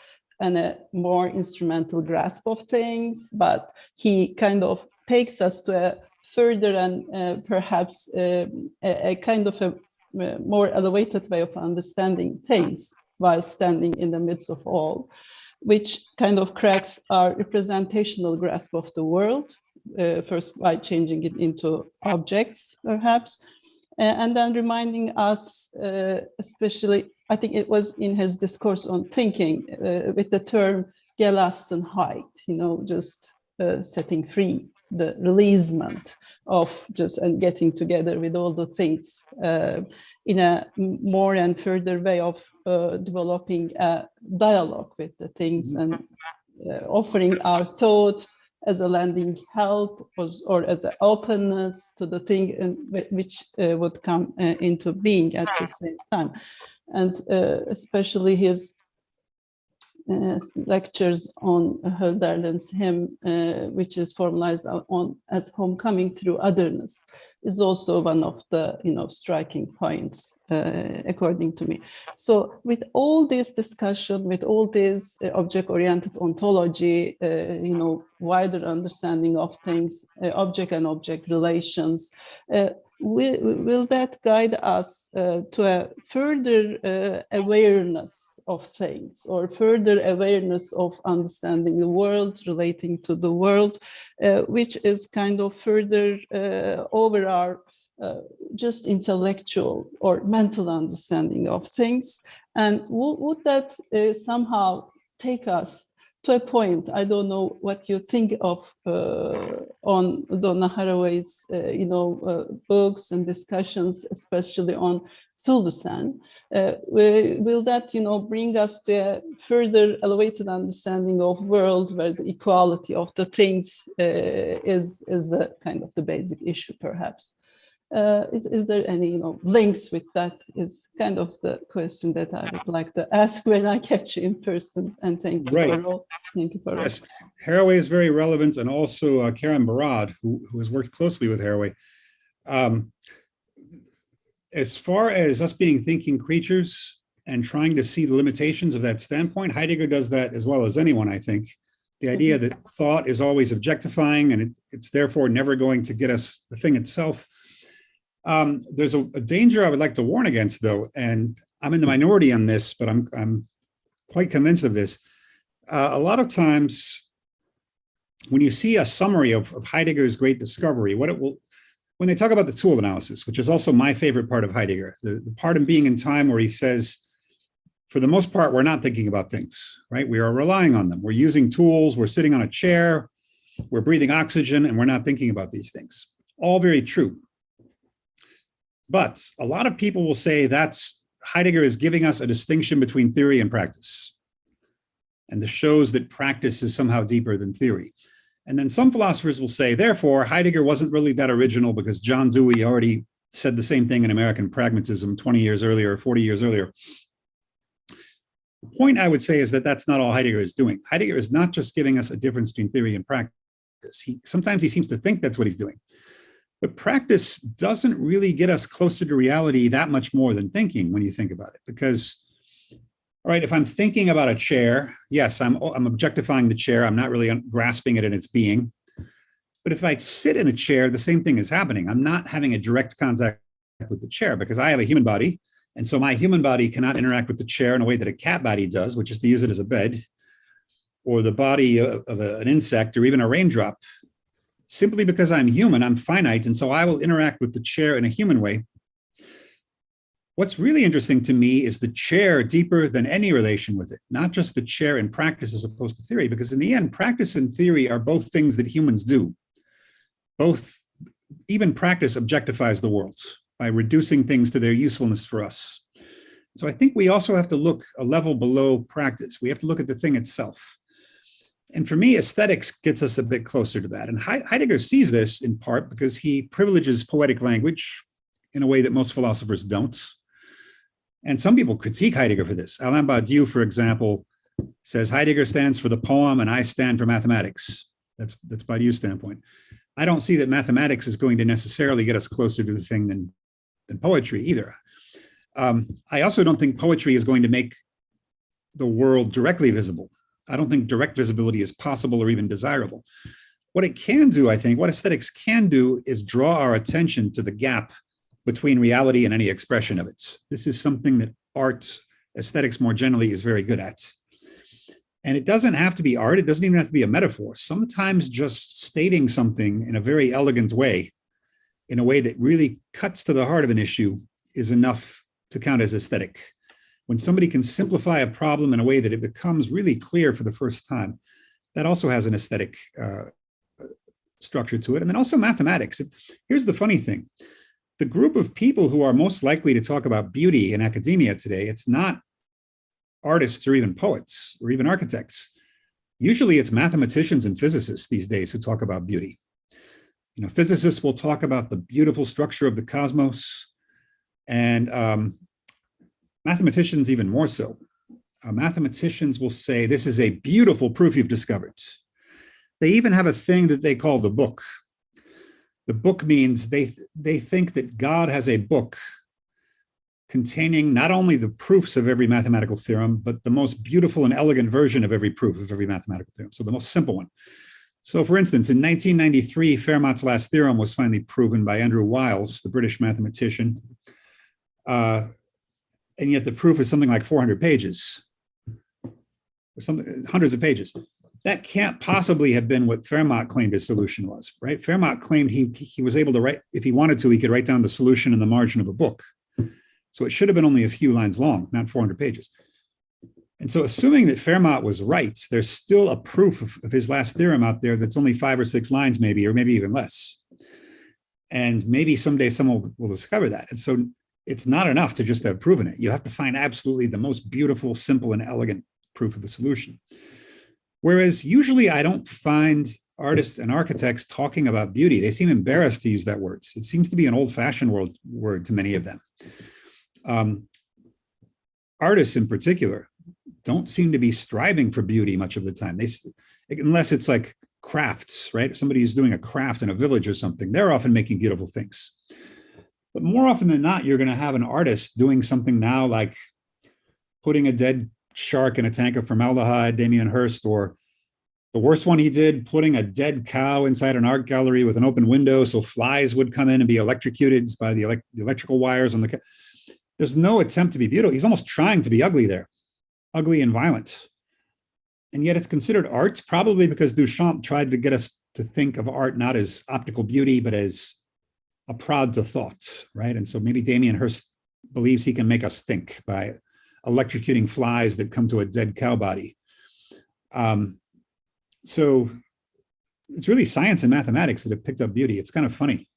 and a more instrumental grasp of things. But he kind of takes us to a further and perhaps a kind of a more elevated way of understanding things while standing in the midst of all, which kind of cracks our representational grasp of the world, first by changing it into objects, perhaps, and then reminding us, especially, I think it was in his discourse on thinking, with the term Gelassenheit, just setting free, the releasement of just and getting together with all the things in a more and further way of developing a dialogue with the things and offering our thought as a lending help or as an openness to the thing which would come into being at the same time. And especially his lectures on Hölderlin's hymn, which is formalized as homecoming through otherness, is also one of the striking points, according to me. So with all this discussion, with all this object-oriented ontology, wider understanding of things, object and object relations, will that guide us to a further awareness of things, or further awareness of understanding the world, relating to the world, which is kind of further over our just intellectual or mental understanding of things? And would that somehow take us to a point, I don't know what you think of on Donna Haraway's, books and discussions, especially on Sulusen, will that, bring us to a further elevated understanding of world where the equality of the things is the kind of the basic issue, perhaps? Is there any, links with that? Is kind of the question that I would like to ask when I catch you in person. And thank you for all. Thank you for yes. Haraway is very relevant, and also Karen Barad, who has worked closely with Haraway. As far as us being thinking creatures and trying to see the limitations of that standpoint, Heidegger does that as well as anyone, I think. The idea that thought is always objectifying, and it's therefore never going to get us the thing itself. There's a danger I would like to warn against, though, and I'm in the minority on this, but I'm quite convinced of this. A lot of times, when you see a summary of Heidegger's great discovery, when they talk about the tool analysis, which is also my favorite part of Heidegger, the part in Being in Time where he says, for the most part, we're not thinking about things, right? We are relying on them. We're using tools, we're sitting on a chair, we're breathing oxygen, and we're not thinking about these things. All very true. But a lot of people will say that's Heidegger is giving us a distinction between theory and practice. And this shows that practice is somehow deeper than theory. And then some philosophers will say, therefore, Heidegger wasn't really that original because John Dewey already said the same thing in American Pragmatism 20 years earlier, or 40 years earlier. The point I would say is that that's not all Heidegger is doing. Heidegger is not just giving us a difference between theory and practice. Sometimes he seems to think that's what he's doing. But practice doesn't really get us closer to reality that much more than thinking when you think about it. Because, all right, if I'm thinking about a chair, yes, I'm objectifying the chair. I'm not really grasping it in its being. But if I sit in a chair, the same thing is happening. I'm not having a direct contact with the chair because I have a human body. And so my human body cannot interact with the chair in a way that a cat body does, which is to use it as a bed, or the body of an insect, or even a raindrop. Simply because I'm human, I'm finite, and so I will interact with the chair in a human way. What's really interesting to me is the chair deeper than any relation with it, not just the chair in practice as opposed to theory, because in the end, practice and theory are both things that humans do. Even practice objectifies the world by reducing things to their usefulness for us. So I think we also have to look a level below practice. We have to look at the thing itself. And for me, aesthetics gets us a bit closer to that. And Heidegger sees this in part because he privileges poetic language in a way that most philosophers don't. And some people critique Heidegger for this. Alain Badiou, for example, says Heidegger stands for the poem and I stand for mathematics. That's Badiou's standpoint. I don't see that mathematics is going to necessarily get us closer to the thing than poetry either. I also don't think poetry is going to make the world directly visible. I don't think direct visibility is possible or even desirable. What it can do, I think, what aesthetics can do is draw our attention to the gap between reality and any expression of it. This is something that art, aesthetics more generally, is very good at. And it doesn't have to be art. It doesn't even have to be a metaphor. Sometimes just stating something in a very elegant way, in a way that really cuts to the heart of an issue, is enough to count as aesthetic. When somebody can simplify a problem in a way that it becomes really clear for the first time, that also has an aesthetic structure to it. And then also mathematics. Here's the funny thing. The group of people who are most likely to talk about beauty in academia today, it's not artists or even poets or even architects. Usually it's mathematicians and physicists these days who talk about beauty. Physicists will talk about the beautiful structure of the cosmos, and mathematicians even more so. Mathematicians will say, this is a beautiful proof you've discovered. They even have a thing that they call the book. The book means they think that God has a book containing not only the proofs of every mathematical theorem, but the most beautiful and elegant version of every proof of every mathematical theorem. So the most simple one. So for instance, in 1993, Fermat's last theorem was finally proven by Andrew Wiles, the British mathematician. And yet the proof is something like 400 pages, or something, hundreds of pages. That can't possibly have been what Fermat claimed his solution was, right? Fermat claimed he was able to write, if he wanted to, he could write down the solution in the margin of a book. So it should have been only a few lines long, not 400 pages. And so assuming that Fermat was right, there's still a proof of his last theorem out there that's only 5 or 6 lines maybe, or maybe even less. And maybe someday someone will discover that. And so it's not enough to just have proven it. You have to find absolutely the most beautiful, simple, and elegant proof of the solution. Whereas usually I don't find artists and architects talking about beauty. They seem embarrassed to use that word. It seems to be an old-fashioned word to many of them. Artists in particular don't seem to be striving for beauty much of the time. Unless it's like crafts, right? Somebody who's doing a craft in a village or something, they're often making beautiful things. But more often than not, you're going to have an artist doing something now like putting a dead shark in a tank of formaldehyde, Damien Hirst, or the worst one he did, putting a dead cow inside an art gallery with an open window so flies would come in and be electrocuted by the electrical wires on the. There's no attempt to be beautiful. He's almost trying to be ugly there, ugly and violent. And yet it's considered art, probably because Duchamp tried to get us to think of art not as optical beauty, but as a prod to thought, right? And so maybe Damien Hirst believes he can make us think by electrocuting flies that come to a dead cow body. So it's really science and mathematics that have picked up beauty. It's kind of funny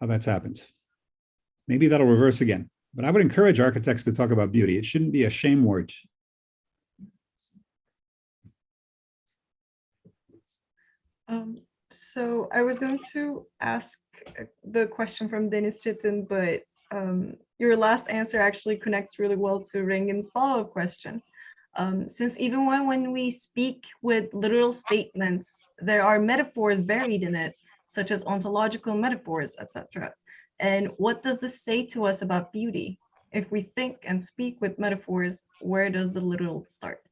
how that's happened. Maybe that'll reverse again. But I would encourage architects to talk about beauty. It shouldn't be a shame word. So I was going to ask the question from Dennis Chitin, but your last answer actually connects really well to Rengin's follow-up question. Since even when we speak with literal statements, there are metaphors buried in it, such as ontological metaphors, etc. And what does this say to us about beauty? If we think and speak with metaphors, where does the literal start?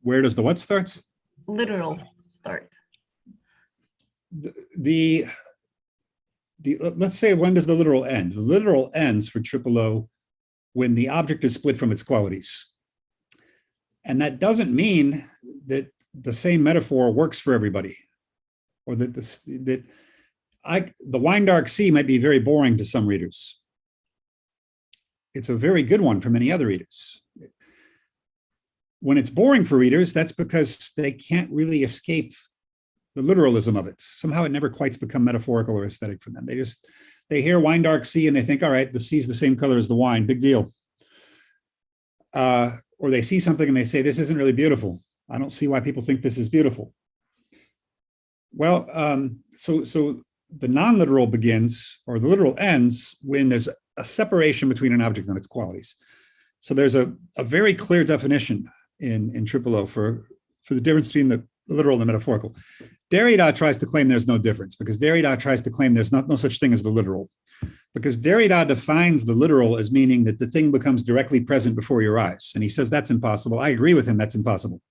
Where does the what start? Literal start. Let's say, when does the literal end? The literal ends for Triple O when the object is split from its qualities. And that doesn't mean that the same metaphor works for everybody, or that the wine dark sea might be very boring to some readers. It's a very good one for many other readers. When it's boring for readers, that's because they can't really escape the literalism of it. Somehow it never quite become metaphorical or aesthetic for them. They hear wine dark sea and they think, all right, the sea's the same color as the wine, big deal. Or they see something and they say, this isn't really beautiful. I don't see why people think this is beautiful. Well, so the non-literal begins, or the literal ends, when there's a separation between an object and its qualities. So there's a very clear definition in Triple O for the difference between the literal and the metaphorical. Derrida tries to claim there's no difference, because Derrida tries to claim there's no such thing as the literal. Because Derrida defines the literal as meaning that the thing becomes directly present before your eyes. And he says that's impossible. I agree with him, that's impossible.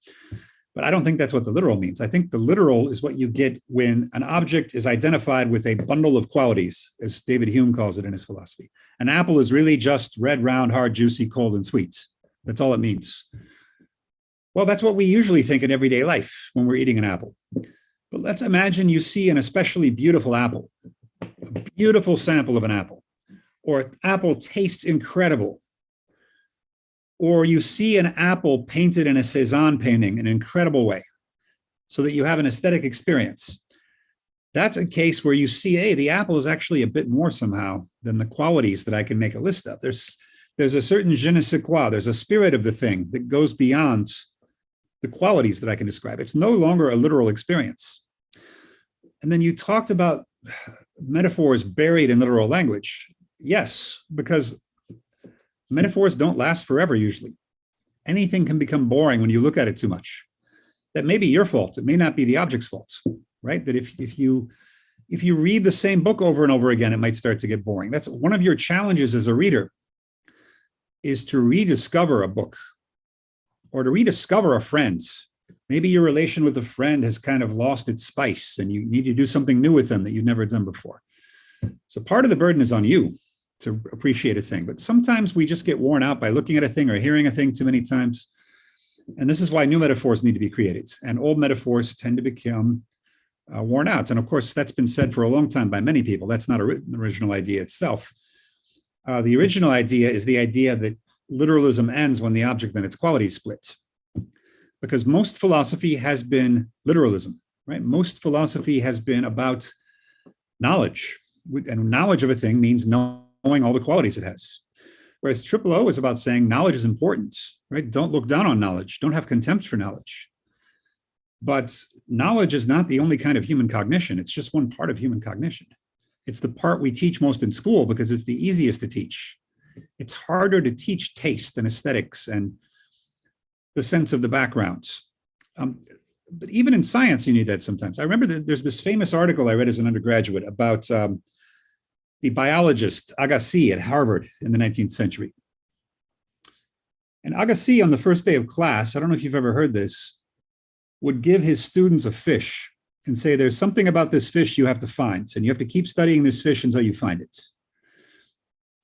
But I don't think that's what the literal means. I think the literal is what you get when an object is identified with a bundle of qualities, as David Hume calls it in his philosophy. An apple is really just red, round, hard, juicy, cold, and sweet. That's all it means. Well, that's what we usually think in everyday life when we're eating an apple. But let's imagine you see an especially beautiful apple, a beautiful sample of an apple, or an apple tastes incredible. Or you see an apple painted in a Cézanne painting in an incredible way, so that you have an aesthetic experience. That's a case where you see, hey, the apple is actually a bit more somehow than the qualities that I can make a list of. There's a certain je ne sais quoi, there's a spirit of the thing that goes beyond the qualities that I can describe. It's no longer a literal experience. And then you talked about metaphors buried in literal language. Yes, because metaphors don't last forever usually. Anything can become boring when you look at it too much. That may be your fault. It may not be the object's fault, right? That if you read the same book over and over again, it might start to get boring. That's one of your challenges as a reader, is to rediscover a book or to rediscover a friend. Maybe your relation with a friend has kind of lost its spice and you need to do something new with them that you've never done before. So part of the burden is on you to appreciate a thing, but sometimes we just get worn out by looking at a thing or hearing a thing too many times. And this is why new metaphors need to be created, and old metaphors tend to become worn out. And of course, that's been said for a long time by many people. That's not an original idea itself. The original idea is the idea that literalism ends when the object and its qualities split. Because most philosophy has been literalism, right? Most philosophy has been about knowledge. And knowledge of a thing means knowing knowing all the qualities it has. Whereas triple O is about saying knowledge is important, right? Don't look down on knowledge. Don't have contempt for knowledge. But knowledge is not the only kind of human cognition. It's just one part of human cognition. It's the part we teach most in school because it's the easiest to teach. It's harder to teach taste and aesthetics and the sense of the background. But even in science, you need that sometimes. I remember that there's this famous article I read as an undergraduate about the biologist Agassiz at Harvard in the 19th century. And Agassiz, on the first day of class, I don't know if you've ever heard this, would give his students a fish and say, there's something about this fish you have to find, and you have to keep studying this fish until you find it.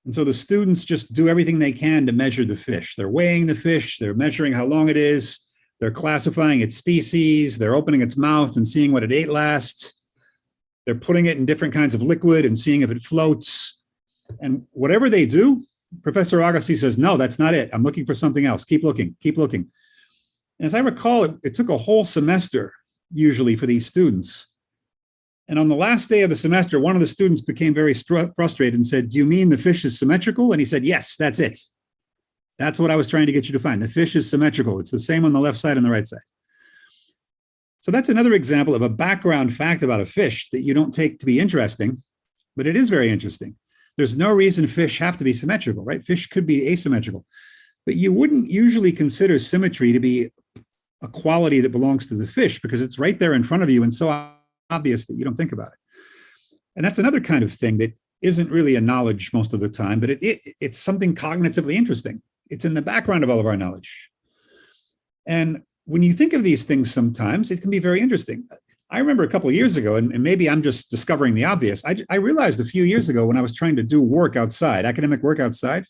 And so the students just do everything they can to measure the fish. They're weighing the fish, they're measuring how long it is, they're classifying its species, they're opening its mouth and seeing what it ate last. They're putting it in different kinds of liquid and seeing if it floats. And whatever they do, Professor Agassiz says, no, that's not it. I'm looking for something else. Keep looking, keep looking. And as I recall, it took a whole semester usually for these students. And on the last day of the semester, one of the students became very frustrated and said, do you mean the fish is symmetrical? And he said, yes, that's it. That's what I was trying to get you to find. The fish is symmetrical. It's the same on the left side and the right side. So that's another example of a background fact about a fish that you don't take to be interesting, but it is very interesting. There's no reason fish have to be symmetrical, right? Fish could be asymmetrical, but you wouldn't usually consider symmetry to be a quality that belongs to the fish because it's right there in front of you and so obvious that you don't think about it. And that's another kind of thing that isn't really a knowledge most of the time, but it's something cognitively interesting. It's in the background of all of our knowledge. And when you think of these things sometimes, it can be very interesting. I remember a couple of years ago, and maybe I'm just discovering the obvious, I realized a few years ago when I was trying to do work outside, academic work outside,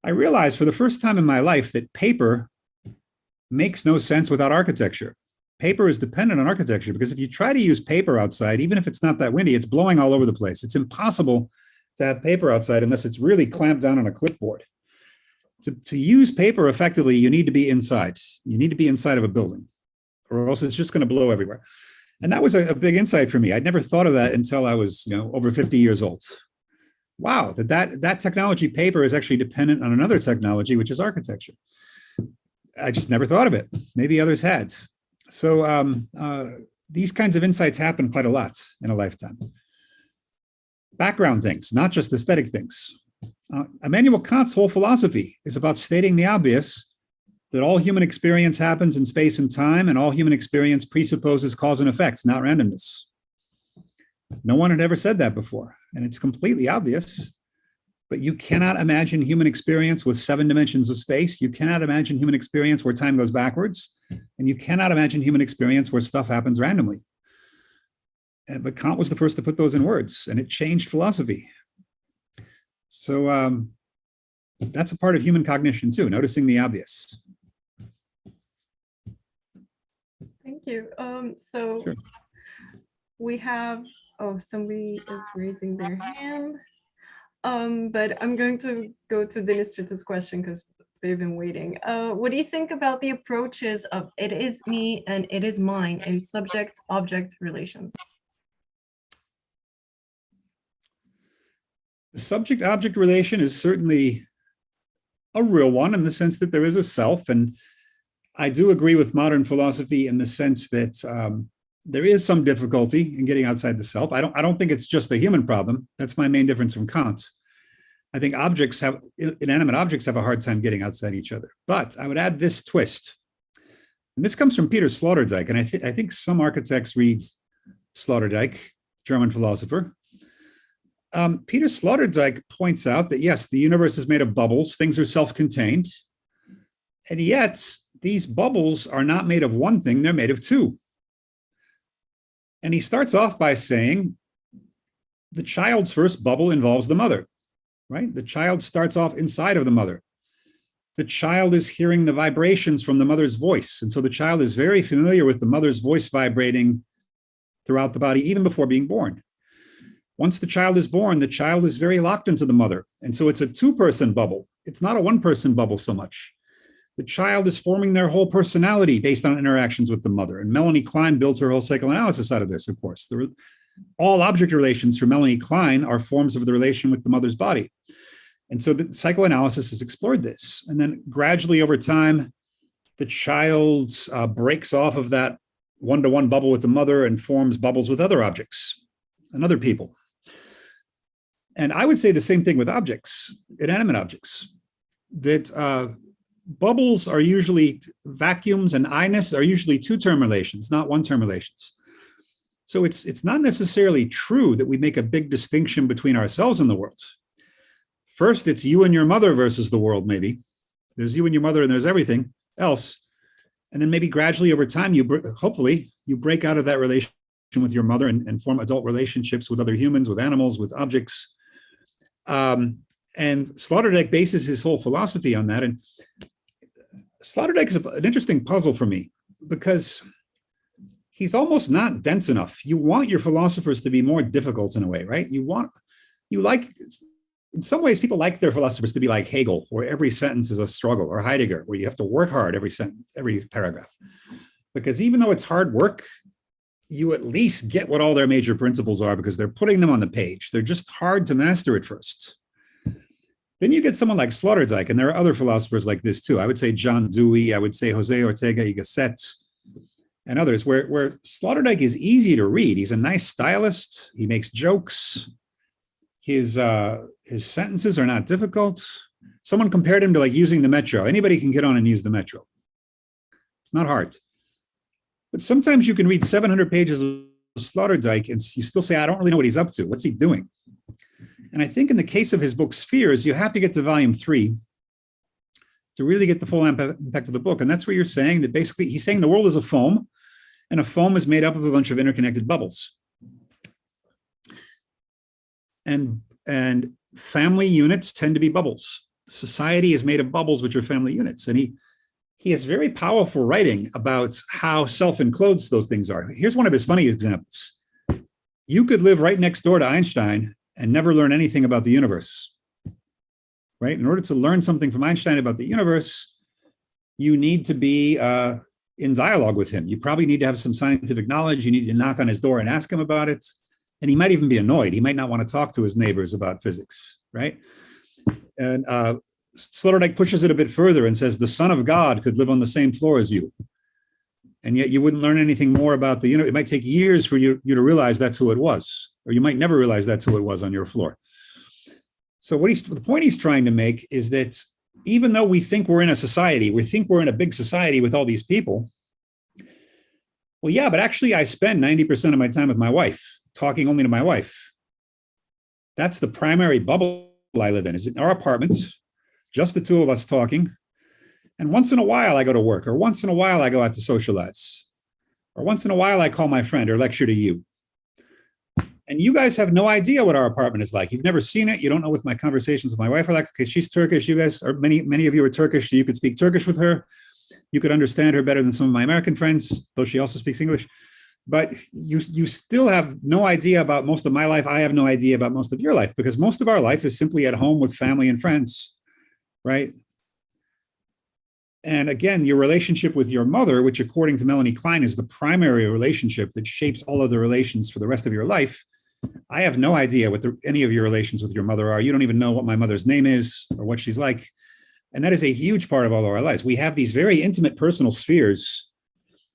I realized for the first time in my life that paper makes no sense without architecture. Paper is dependent on architecture because if you try to use paper outside, even if it's not that windy, it's blowing all over the place. It's impossible to have paper outside unless it's really clamped down on a clipboard. To use paper effectively, you need to be inside. You need to be inside of a building, or else it's just going to blow everywhere. And that was a big insight for me. I'd never thought of that until I was, over 50 years old. Wow, that technology, paper, is actually dependent on another technology, which is architecture. I just never thought of it. Maybe others had. So these kinds of insights happen quite a lot in a lifetime. Background things, not just aesthetic things. Immanuel Kant's whole philosophy is about stating the obvious, that all human experience happens in space and time, and all human experience presupposes cause and effects, not randomness. No one had ever said that before, and it's completely obvious. But you cannot imagine human experience with 7 dimensions of space. You cannot imagine human experience where time goes backwards. And you cannot imagine human experience where stuff happens randomly. But Kant was the first to put those in words, and it changed philosophy. So that's a part of human cognition too, noticing the obvious. Thank you. So sure. We have, somebody is raising their hand. But I'm going to go to Dennis Chitta's question because they've been waiting. What do you think about the approaches of it is me and it is mine in subject-object relations? The subject-object relation is certainly a real one in the sense that there is a self. And I do agree with modern philosophy in the sense that there is some difficulty in getting outside the self. I don't think it's just a human problem. That's my main difference from Kant. I think inanimate objects have a hard time getting outside each other. But I would add this twist. And this comes from Peter Sloterdijk. And I think some architects read Sloterdijk, German philosopher. Peter Sloterdijk points out that, yes, the universe is made of bubbles. Things are self-contained. And yet, these bubbles are not made of one thing. They're made of two. And he starts off by saying, the child's first bubble involves the mother, right? The child starts off inside of the mother. The child is hearing the vibrations from the mother's voice. And so the child is very familiar with the mother's voice vibrating throughout the body, even before being born. Once the child is born, the child is very locked into the mother. And so it's a two-person bubble. It's not a one-person bubble so much. The child is forming their whole personality based on interactions with the mother. And Melanie Klein built her whole psychoanalysis out of this, of course. all object relations for Melanie Klein are forms of the relation with the mother's body. And so the psychoanalysis has explored this. And then gradually over time, the child breaks off of that one-to-one bubble with the mother and forms bubbles with other objects and other people. And I would say the same thing with objects, inanimate objects, that bubbles are usually, vacuums and I-ness are usually two-term relations, not one-term relations. So it's not necessarily true that we make a big distinction between ourselves and the world. First, it's you and your mother versus the world, maybe. There's you and your mother and there's everything else. And then maybe gradually over time, hopefully, you break out of that relation with your mother and form adult relationships with other humans, with animals, with objects. And Sloterdijk bases his whole philosophy on that. And Sloterdijk is an interesting puzzle for me because he's almost not dense enough. You want your philosophers to be more difficult in a way, right? In some ways, people like their philosophers to be like Hegel, where every sentence is a struggle, or Heidegger, where you have to work hard every sentence, every paragraph. Because even though it's hard work, you at least get what all their major principles are because they're putting them on the page. They're just hard to master at first. Then you get someone like Sloterdijk, and there are other philosophers like this too. I would say John Dewey, I would say Jose Ortega y Gasset, and others, where Sloterdijk is easy to read. He's a nice stylist. He makes jokes. His sentences are not difficult. Someone compared him to like using the metro. Anybody can get on and use the metro. It's not hard. But sometimes you can read 700 pages of Sloterdijk and you still say, I don't really know what he's up to. What's he doing? And I think in the case of his book Spheres, you have to get to volume 3 to really get the full impact of the book. And that's where you're saying that basically he's saying the world is a foam, and a foam is made up of a bunch of interconnected bubbles. And family units tend to be bubbles. Society is made of bubbles, which are family units. And he has very powerful writing about how self-enclosed those things are. Here's one of his funny examples. You could live right next door to Einstein and never learn anything about the universe, right? In order to learn something from Einstein about the universe, you need to be in dialogue with him. You probably need to have some scientific knowledge. You need to knock on his door and ask him about it. And he might even be annoyed. He might not want to talk to his neighbors about physics, right? And Sloterdijk pushes it a bit further and says the Son of God could live on the same floor as you. And yet you wouldn't learn anything more about the universe. It might take years for you to realize that's who it was, or you might never realize that's who it was on your floor. So the point he's trying to make is that even though we think we're in a society, we think we're in a big society with all these people. Well, yeah, but actually I spend 90% of my time with my wife, talking only to my wife. That's the primary bubble I live in, is in our apartment, just the two of us talking. And once in a while I go to work, or once in a while I go out to socialize, or once in a while I call my friend or lecture to you. And you guys have no idea what our apartment is like. You've never seen it. You don't know what my conversations with my wife are like. Okay, she's Turkish. You guys are, many of you are Turkish, so you could speak Turkish with her. You could understand her better than some of my American friends, though she also speaks English. But you still have no idea about most of my life. I have no idea about most of your life, because most of our life is simply at home with family and friends, right? And again, your relationship with your mother, which according to Melanie Klein is the primary relationship that shapes all other relations for the rest of your life. I have no idea what any of your relations with your mother are. You don't even know what my mother's name is or what she's like. And that is a huge part of all of our lives. We have these very intimate personal spheres.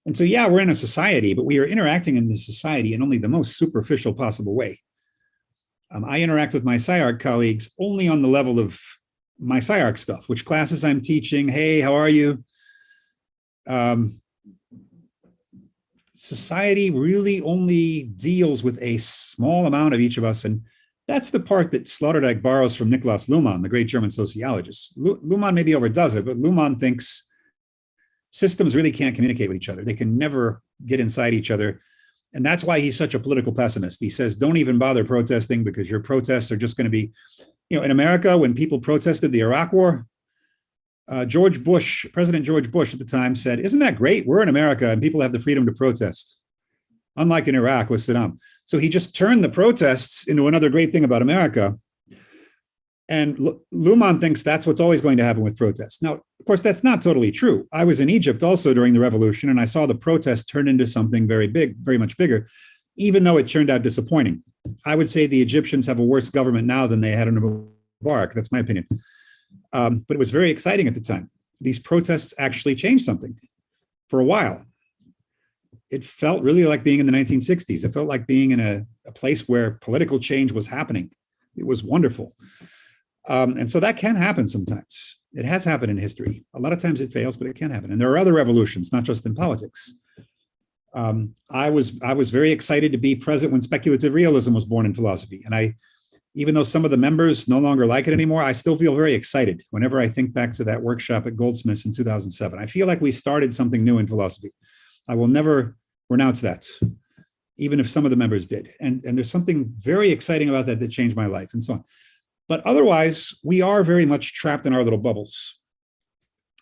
And so, yeah, we're in a society, but we are interacting in this society in only the most superficial possible way. I interact with my SciArc colleagues only on the level of my SciArc stuff, which classes I'm teaching. Hey, how are you? Society really only deals with a small amount of each of us. And that's the part that Sloterdijk borrows from Niklas Luhmann, the great German sociologist. Luhmann maybe overdoes it, but Luhmann thinks systems really can't communicate with each other. They can never get inside each other. And that's why he's such a political pessimist. He says, don't even bother protesting, because your protests are just going to be, in America, when people protested the Iraq War, President George Bush at the time said, isn't that great? We're in America and people have the freedom to protest, unlike in Iraq with Saddam. So he just turned the protests into another great thing about America. And Luhmann thinks that's what's always going to happen with protests. Now, of course, that's not totally true. I was in Egypt also during the revolution, and I saw the protests turn into something very big, very much bigger. even though it turned out disappointing. I would say the Egyptians have a worse government now than they had under Mubarak. That's my opinion. But it was very exciting at the time. These protests actually changed something for a while. It felt really like being in the 1960s. It felt like being in a place where political change was happening. It was wonderful. And so that can happen sometimes. It has happened in history. A lot of times it fails, but it can happen. And there are other revolutions, not just in politics. I was very excited to be present when speculative realism was born in philosophy. And even though some of the members no longer like it anymore, I still feel very excited whenever I think back to that workshop at Goldsmiths in 2007. I feel like we started something new in philosophy. I will never renounce that, even if some of the members did. And there's something very exciting about that changed my life and so on. But otherwise, we are very much trapped in our little bubbles.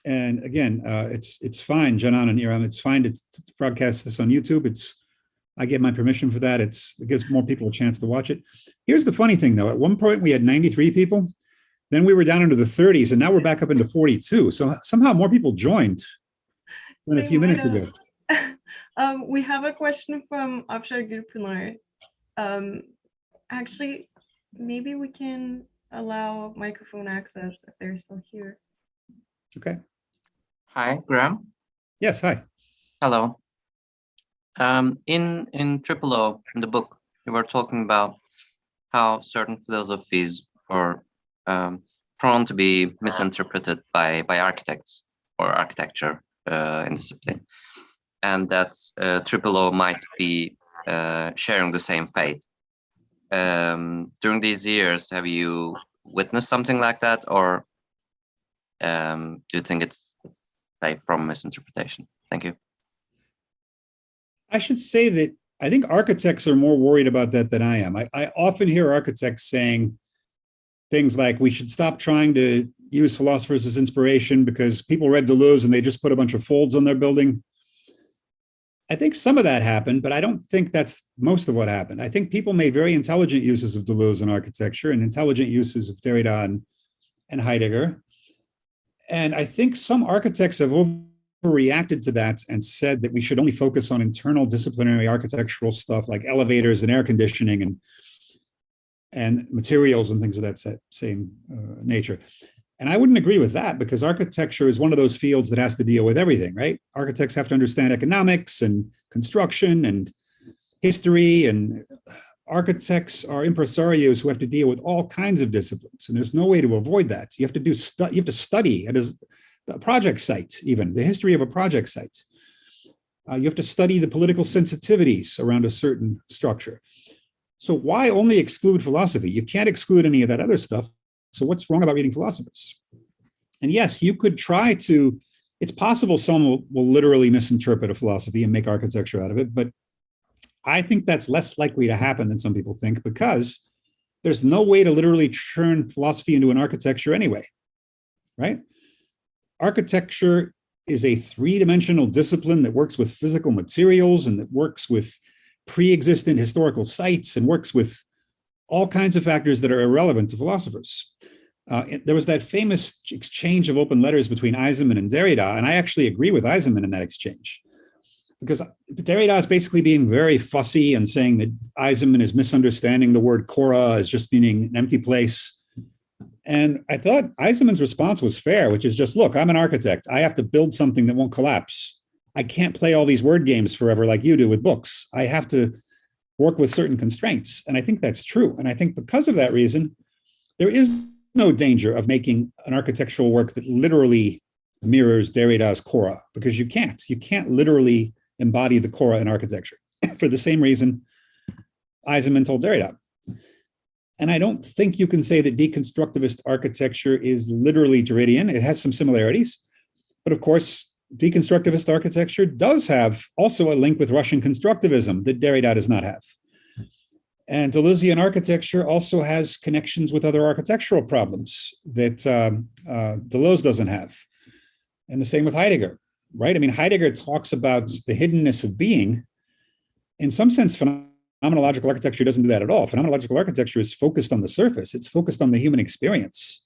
And again, it's fine, Canan and Iram, it's fine to broadcast this on YouTube. I get my permission for that. It gives more people a chance to watch it. Here's the funny thing though, at one point we had 93 people, then we were down into the 30s, and now we're back up into 42. So somehow more people joined than a few minutes ago. We have a question from Afshar Gürpınar. Actually, maybe we can allow microphone access if they're still here. Okay. Hi, Graham. Yes, hi. Hello. In Triple O, in the book, you were talking about how certain philosophies are prone to be misinterpreted by architects or architecture in discipline, and that Triple O might be sharing the same fate. During these years, have you witnessed something like that, or do you think it's safe from misinterpretation? Thank you. I should say that I think architects are more worried about that than I am. I often hear architects saying things like, we should stop trying to use philosophers as inspiration because people read Deleuze and they just put a bunch of folds on their building. I think some of that happened, but I don't think that's most of what happened. I think people made very intelligent uses of Deleuze in architecture and intelligent uses of Derrida and Heidegger. And I think some architects have overreacted to that and said that we should only focus on internal disciplinary architectural stuff like elevators and air conditioning and materials and things of that same nature. And I wouldn't agree with that, because architecture is one of those fields that has to deal with everything, right? Architects have to understand economics and construction and history, and architects are impresarios who have to deal with all kinds of disciplines, and there's no way to avoid that. You have to study it as a project site, even the history of a project site. You have to study the political sensitivities around a certain structure. So why only exclude philosophy? You can't exclude any of that other stuff. So what's wrong about reading philosophers? And yes, you could try to, it's possible someone will literally misinterpret a philosophy and make architecture out of it, but I think that's less likely to happen than some people think, because there's no way to literally turn philosophy into an architecture anyway, right? Architecture is a three-dimensional discipline that works with physical materials and that works with pre-existent historical sites and works with all kinds of factors that are irrelevant to philosophers. There was that famous exchange of open letters between Eisenman and Derrida, and I actually agree with Eisenman in that exchange, because Derrida is basically being very fussy and saying that Eisenman is misunderstanding the word Cora as just meaning an empty place. And I thought Eisenman's response was fair, which is just, look, I'm an architect. I have to build something that won't collapse. I can't play all these word games forever like you do with books. I have to work with certain constraints. And I think that's true. And I think because of that reason, there is no danger of making an architectural work that literally mirrors Derrida's Cora, because you can't literally embody the Cora in architecture for the same reason Eisenman told Derrida. And I don't think you can say that deconstructivist architecture is literally Derridian. It has some similarities, but of course, deconstructivist architecture does have also a link with Russian constructivism that Derrida does not have. And Deleuzian architecture also has connections with other architectural problems that Deleuze doesn't have. And the same with Heidegger, right? I mean, Heidegger talks about the hiddenness of being. In some sense, phenomenological architecture doesn't do that at all. Phenomenological architecture is focused on the surface. It's focused on the human experience.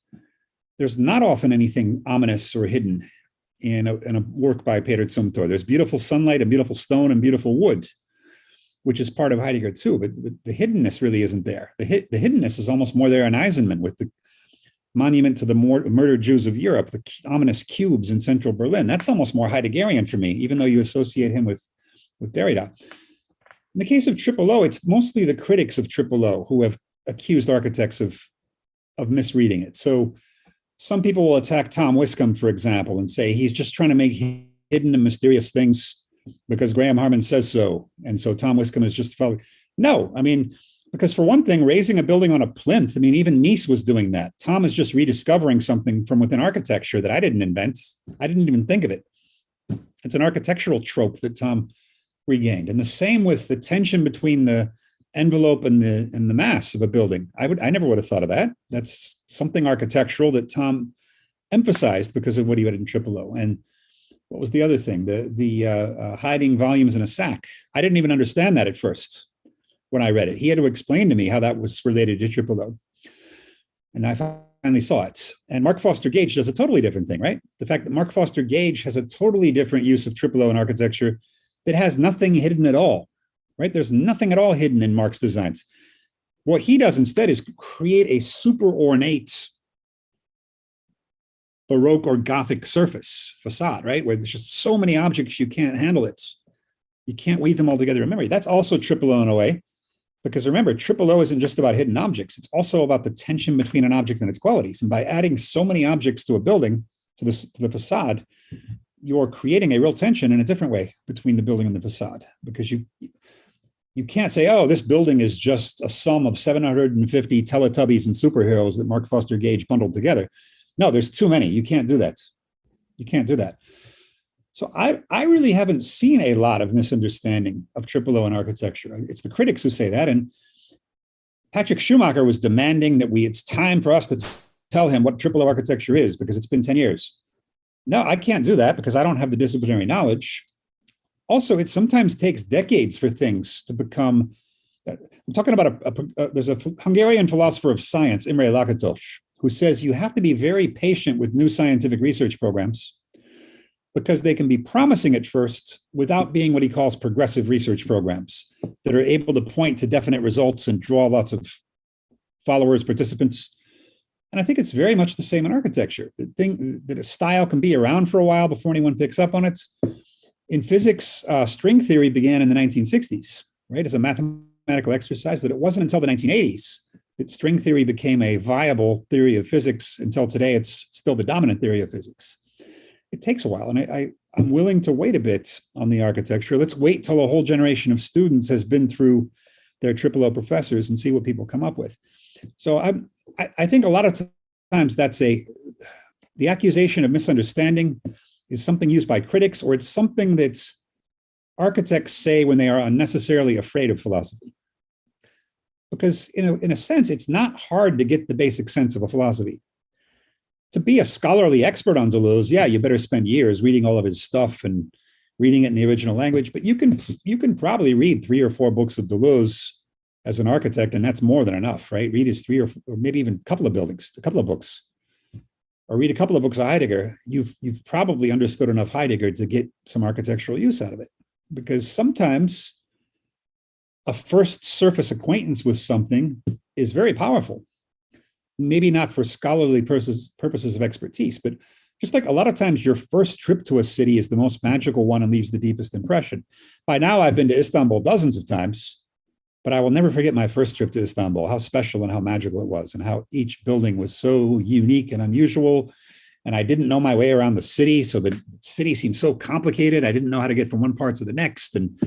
There's not often anything ominous or hidden in a work by Peter Zumthor. There's beautiful sunlight and beautiful stone and beautiful wood. which is part of Heidegger too, but the hiddenness really isn't there. The hiddenness is almost more there in Eisenman with the monument to the murdered Jews of Europe, the ominous cubes in central Berlin. That's almost more Heideggerian for me, even though you associate him with Derrida. In the case of Triple O, it's mostly the critics of Triple O who have accused architects of misreading it. So some people will attack Tom Wiscombe, for example, and say he's just trying to make hidden and mysterious things because Graham Harman says so. And so Tom Wiscombe is just following. No, I mean, because for one thing, raising a building on a plinth, I mean, even Mies was doing that. Tom is just rediscovering something from within architecture that I didn't invent. I didn't even think of it. It's an architectural trope that Tom regained. And the same with the tension between the envelope and the mass of a building. I never would have thought of that. That's something architectural that Tom emphasized because of what he had in Triple O. And what was the other thing? The hiding volumes in a sack. I didn't even understand that at first when I read it. He had to explain to me how that was related to Triple O. And I finally saw it. And Mark Foster Gage does a totally different thing, right? The fact that Mark Foster Gage has a totally different use of Triple O in architecture that has nothing hidden at all, right? There's nothing at all hidden in Mark's designs. What he does instead is create a super ornate Baroque or Gothic surface facade, right? Where there's just so many objects, you can't handle it. You can't weave them all together in memory. That's also Triple O in a way, because remember, Triple O isn't just about hidden objects. It's also about the tension between an object and its qualities. And by adding so many objects to a building, to the facade, you're creating a real tension in a different way between the building and the facade, because you can't say, oh, this building is just a sum of 750 Teletubbies and superheroes that Mark Foster Gage bundled together. No, there's too many. You can't do that. You can't do that. So I really haven't seen a lot of misunderstanding of Triple O in architecture. It's the critics who say that. And Patrick Schumacher was demanding that it's time for us to tell him what Triple O architecture is because it's been 10 years. No, I can't do that because I don't have the disciplinary knowledge. Also, it sometimes takes decades for things to become. I'm talking about there's a Hungarian philosopher of science, Imre Lakatos, who says you have to be very patient with new scientific research programs because they can be promising at first without being what he calls progressive research programs that are able to point to definite results and draw lots of followers, participants. And I think it's very much the same in architecture. The thing that a style can be around for a while before anyone picks up on it. In physics, string theory began in the 1960s, right, as a mathematical exercise, but it wasn't until the 1980s that string theory became a viable theory of physics. Until today, it's still the dominant theory of physics. It takes a while, and I'm willing to wait a bit on the architecture. Let's wait till a whole generation of students has been through their Triple O professors and see what people come up with. So I think a lot of times the accusation of misunderstanding is something used by critics, or it's something that architects say when they are unnecessarily afraid of philosophy. Because in a sense, it's not hard to get the basic sense of a philosophy. To be a scholarly expert on Deleuze, yeah, you better spend years reading all of his stuff and reading it in the original language, but you can probably read 3 or 4 books of Deleuze as an architect, and that's more than enough, right? Read his 3 or maybe even a couple of books, or read a couple of books of Heidegger. You've probably understood enough Heidegger to get some architectural use out of it, because sometimes a first surface acquaintance with something is very powerful. Maybe not for scholarly purposes of expertise, but just like a lot of times your first trip to a city is the most magical one and leaves the deepest impression. By now, I've been to Istanbul dozens of times, but I will never forget my first trip to Istanbul, how special and how magical it was, and how each building was so unique and unusual. And I didn't know my way around the city, so the city seemed so complicated. I didn't know how to get from one part to the next. And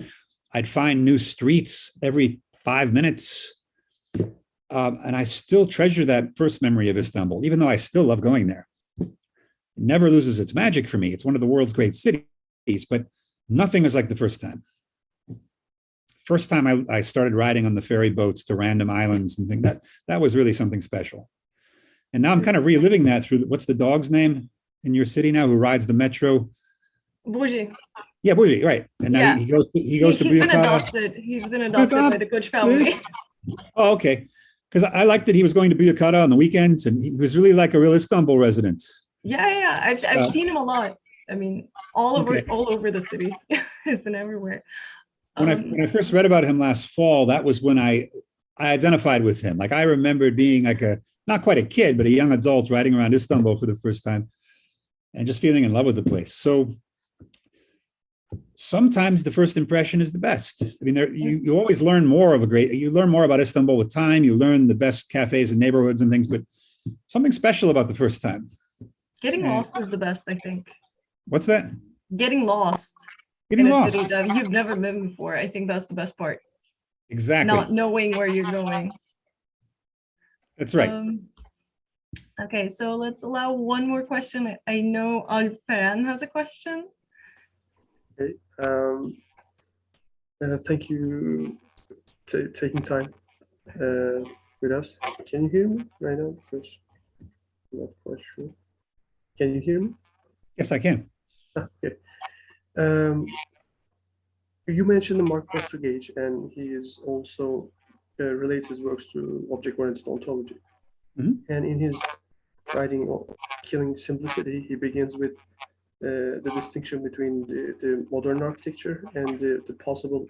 I'd find new streets every 5 minutes. And I still treasure that first memory of Istanbul, even though I still love going there. It never loses its magic for me. It's one of the world's great cities, but nothing is like the first time. First time I started riding on the ferry boats to random islands and things, that was really something special. And now I'm kind of reliving that through, what's the dog's name in your city now who rides the metro? Bougie. Yeah, Bougie, right. And now he goes to Buyukata. He's been adopted by the Koch family. Oh, okay. Because I liked that he was going to Buyukata on the weekends, and he was really like a real Istanbul resident. Yeah. I've seen him a lot. I mean, all over the city. He's been everywhere. When I first read about him last fall, that was when I identified with him. Like I remembered being like not quite a kid, but a young adult riding around Istanbul for the first time and just feeling in love with the place. So sometimes the first impression is the best. I mean, you always learn more you learn more about Istanbul with time. You learn the best cafes and neighborhoods and things, but something special about the first time. Getting lost is the best, I think. What's that? Getting lost. Getting in a lost. city that you've never been before. I think that's the best part. Exactly. Not knowing where you're going. That's right. Okay, so let's allow one more question. I know Alperen has a question. Okay. Thank you for taking time with us. Can you hear me right now? Because I'm not quite sure. Can you hear me? Yes, I can. Okay. You mentioned Mark Foster Gage, and he is also relates his works to object-oriented ontology. Mm-hmm. And in his writing Killing Simplicity, he begins with the distinction between the modern architecture and the possible,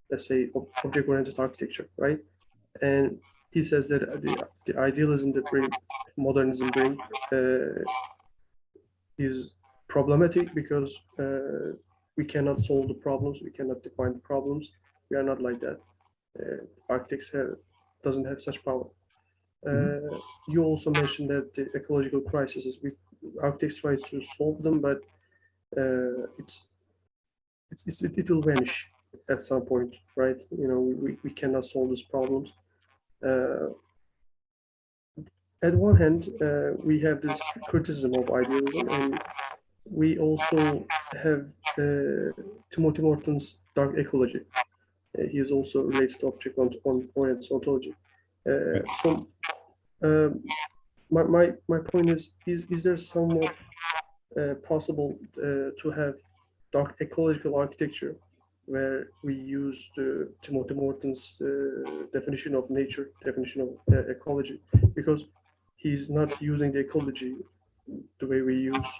let's say, object-oriented architecture, right? And he says that the idealism that modernism bring is problematic because we cannot solve the problems, we cannot define the problems. We are not like that. Architects doesn't have such power. You also mentioned that the ecological crises, architects try to solve them, but it will vanish at some point, right? You know, we cannot solve these problems. At one hand, we have this criticism of idealism, and we also have Timothy Morton's dark ecology. He is also related to object-oriented ontology. So my point is there somewhat possible to have dark ecological architecture where we use Timothy Morton's definition of nature, definition of ecology, because he's not using the ecology the way we use,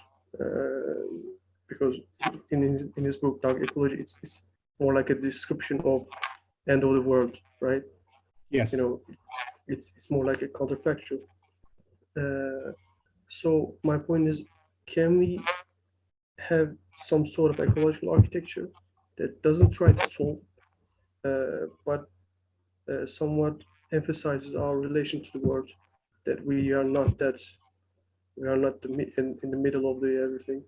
because in his book Dark Ecology, it's more like a description of end of the world, right? Yes. You know, it's more like a counterfactual. So my point is, can we have some sort of ecological architecture that doesn't try to solve, but somewhat emphasizes our relation to the world, that we are not in the middle of the everything.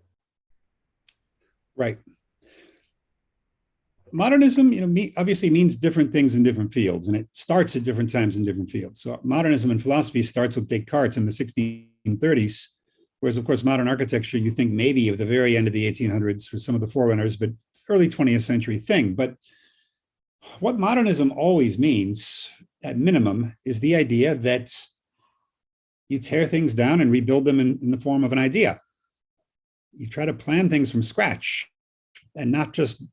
Right. Modernism, obviously means different things in different fields, and it starts at different times in different fields. So modernism in philosophy starts with Descartes in the 1630s, whereas, of course, modern architecture, you think maybe of the very end of the 1800s for some of the forerunners, but it's early 20th century thing. But what modernism always means, at minimum, is the idea that you tear things down and rebuild them in the form of an idea. You try to plan things from scratch and not just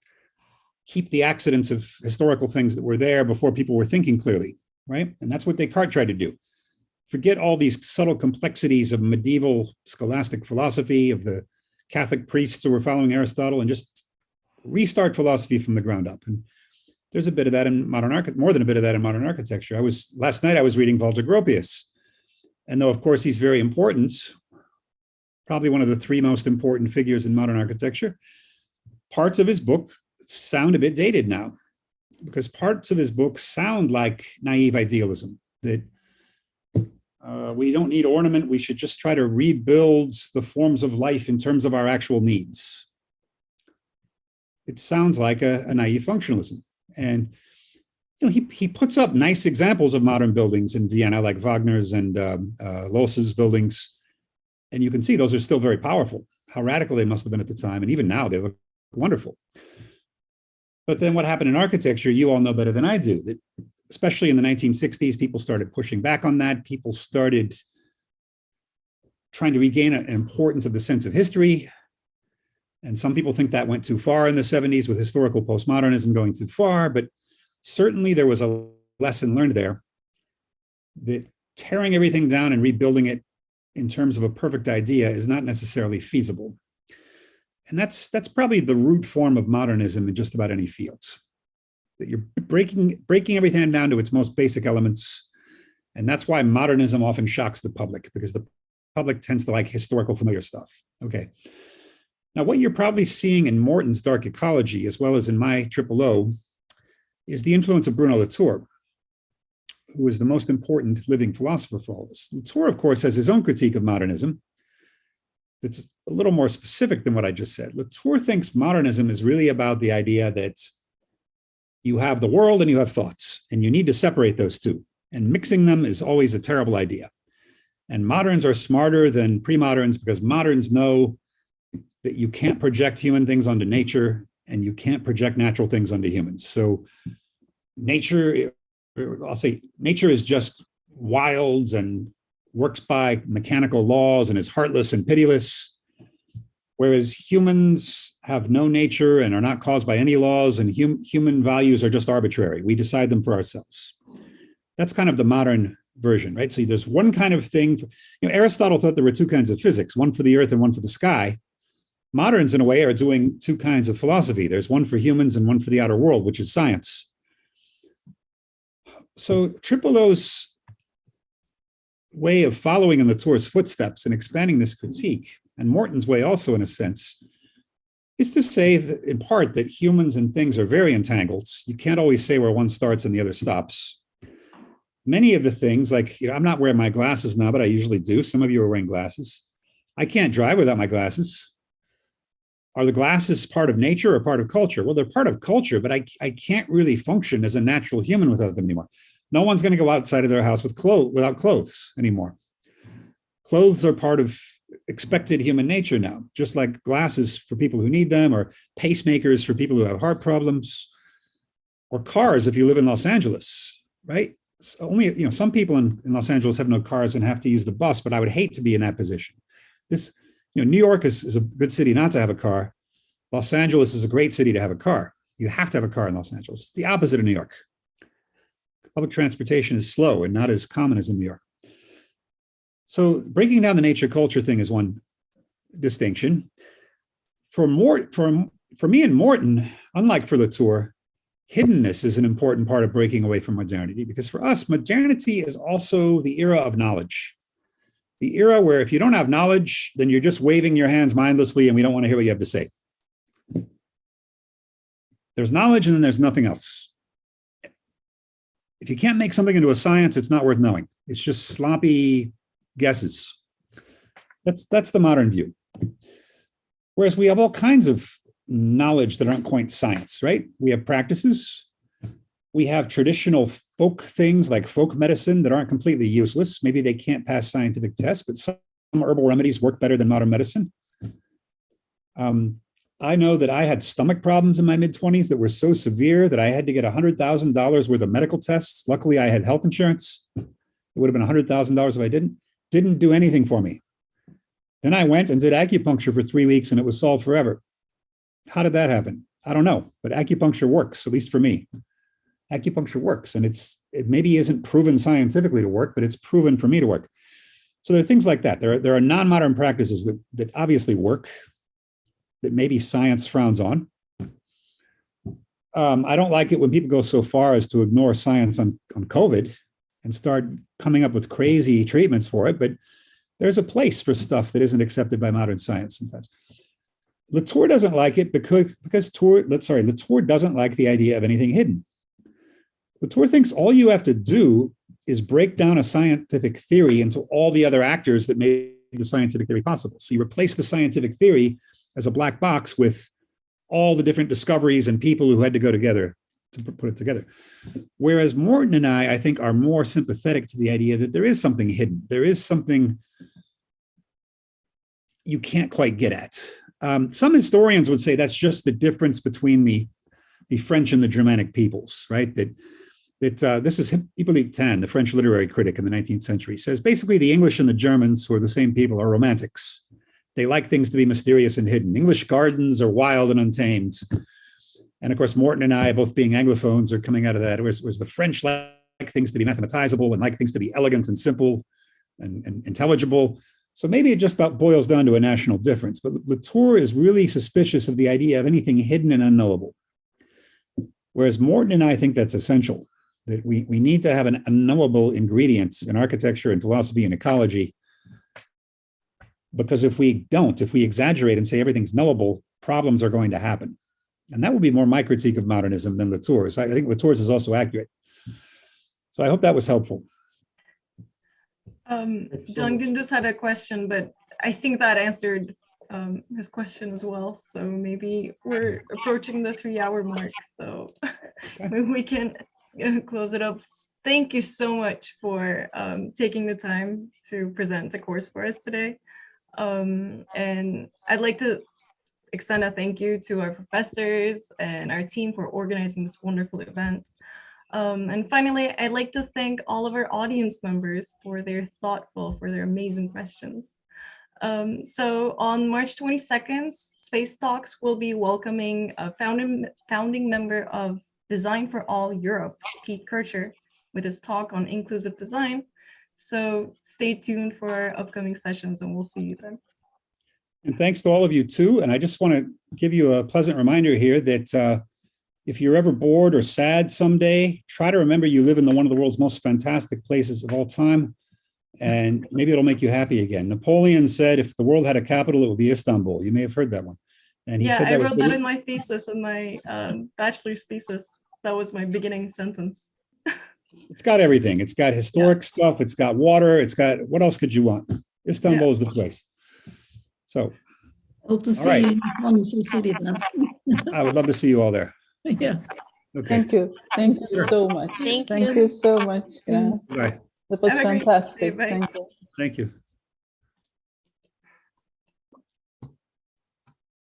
keep the accidents of historical things that were there before people were thinking clearly, right? And that's what Descartes tried to do. Forget all these subtle complexities of medieval scholastic philosophy, of the Catholic priests who were following Aristotle, and just restart philosophy from the ground up. And there's a bit of that in modern architecture, more than a bit of that in modern architecture. Last night I was reading Walter Gropius. And though, of course, he's very important, probably one of the three most important figures in modern architecture, parts of his book sound a bit dated now, because parts of his book sound like naive idealism, that we don't need ornament, we should just try to rebuild the forms of life in terms of our actual needs. It sounds like a naive functionalism. And he puts up nice examples of modern buildings in Vienna, like Wagner's and Loss's buildings. And you can see those are still very powerful, how radical they must have been at the time. And even now, they look wonderful. But then what happened in architecture, you all know better than I do, that especially in the 1960s, people started pushing back on that. People started trying to regain an importance of the sense of history. And some people think that went too far in the 70s with historical postmodernism going too far. But certainly there was a lesson learned there that tearing everything down and rebuilding it in terms of a perfect idea is not necessarily feasible. And that's probably the root form of modernism in just about any fields. that you're breaking everything down to its most basic elements. And that's why modernism often shocks the public, because the public tends to like historical familiar stuff. Okay. Now, what you're probably seeing in Morton's dark ecology, as well as in my triple O, is the influence of Bruno Latour, who is the most important living philosopher for all of us. Latour, of course, has his own critique of modernism that's a little more specific than what I just said. Latour thinks modernism is really about the idea that you have the world and you have thoughts, and you need to separate those two. And mixing them is always a terrible idea. And moderns are smarter than pre-moderns because moderns know that you can't project human things onto nature and you can't project natural things onto humans. So nature, I'll say nature is just wild and works by mechanical laws and is heartless and pitiless, whereas humans have no nature and are not caused by any laws, and human values are just arbitrary. We decide them for ourselves. That's kind of the modern version, right? So there's one kind of thing. Aristotle thought there were two kinds of physics, one for the earth and one for the sky. Moderns, in a way, are doing two kinds of philosophy. There's one for humans and one for the outer world, which is science. So Triple O's way of following in Latour's footsteps and expanding this critique, and Morton's way also, in a sense, is to say that, in part, that humans and things are very entangled. You can't always say where one starts and the other stops. Many of the things, like, I'm not wearing my glasses now, but I usually do. Some of you are wearing glasses. I can't drive without my glasses. Are the glasses part of nature or part of culture? Well, they're part of culture, but I can't really function as a natural human without them anymore. No one's going to go outside of their house without clothes anymore. Clothes are part of expected human nature now, just like glasses for people who need them, or pacemakers for people who have heart problems, or cars if you live in Los Angeles, right? So only, some people in Los Angeles have no cars and have to use the bus, but I would hate to be in that position. New York is a good city not to have a car. Los Angeles is a great city to have a car. You have to have a car in Los Angeles. It's the opposite of New York. Public transportation is slow and not as common as in New York. So breaking down the nature culture thing is one distinction. For me and Morton, unlike for Latour, hiddenness is an important part of breaking away from modernity, because for us, modernity is also the era of knowledge. The era where if you don't have knowledge, then you're just waving your hands mindlessly and we don't want to hear what you have to say. There's knowledge and then there's nothing else. If you can't make something into a science, it's not worth knowing. It's just sloppy guesses. That's the modern view. Whereas we have all kinds of knowledge that aren't quite science, right? We have practices. We have traditional folk things like folk medicine that aren't completely useless. Maybe they can't pass scientific tests, but some herbal remedies work better than modern medicine. I know that I had stomach problems in my mid-20s that were so severe that I had to get $100,000 worth of medical tests. Luckily, I had health insurance. It would have been $100,000 if I didn't. Didn't do anything for me. Then I went and did acupuncture for 3 weeks and it was solved forever. How did that happen? I don't know, but acupuncture works, at least for me. Acupuncture works, and it maybe isn't proven scientifically to work, but it's proven for me to work. So there are things like that. There are non-modern practices that obviously work, that maybe science frowns on. I don't like it when people go so far as to ignore science on COVID and start coming up with crazy treatments for it, but there's a place for stuff that isn't accepted by modern science sometimes. Latour doesn't like it because Latour doesn't like the idea of anything hidden. Latour thinks all you have to do is break down a scientific theory into all the other actors that made the scientific theory possible. So you replace the scientific theory as a black box with all the different discoveries and people who had to go together to put it together. Whereas Morton and I think, are more sympathetic to the idea that there is something hidden. There is something you can't quite get at. Some historians would say that's just the difference between the French and the Germanic peoples, right? That this is Hippolyte Taine, the French literary critic in the 19th century, says basically the English and the Germans, who are the same people, are romantics. They like things to be mysterious and hidden. English gardens are wild and untamed. And of course, Morton and I, both being Anglophones, are coming out of that, whereas the French like things to be mathematizable and like things to be elegant and simple and intelligible. So maybe it just about boils down to a national difference. But Latour is really suspicious of the idea of anything hidden and unknowable. Whereas Morton and I think that's essential, that we need to have unknowable ingredients in architecture and philosophy and ecology. Because if we don't, if we exaggerate and say everything's knowable, problems are going to happen. And that would be more my critique of modernism than Latour's. I think Latour's is also accurate. So I hope that was helpful. Duncan just had a question, but I think that answered his question as well. So maybe we're approaching the 3-hour mark, so maybe we can close it up. Thank you so much for taking the time to present the course for us today. And I'd like to extend a thank you to our professors and our team for organizing this wonderful event. And finally, I'd like to thank all of our audience members for their amazing questions. So on March 22nd, Space Talks will be welcoming a founding member of Design for All Europe, Pete Kircher, with his talk on inclusive design. So stay tuned for our upcoming sessions and we'll see you then. And thanks to all of you too. And I just want to give you a pleasant reminder here that if you're ever bored or sad someday, try to remember you live in one of the world's most fantastic places of all time. And maybe it'll make you happy again. Napoleon said, if the world had a capital, it would be Istanbul. You may have heard that one. And he said that I wrote that in my thesis, in my bachelor's thesis. That was my beginning sentence. It's got everything. It's got historic stuff. It's got water. It's got, what else could you want? Istanbul is the place. So. Hope to see you in this wonderful city then. I would love to see you all there. Yeah. Okay. Thank you. Thank you so much. Thank you so much. Yeah. Bye. That was Have a great day. fantastic. Bye. Thank you. Thank you.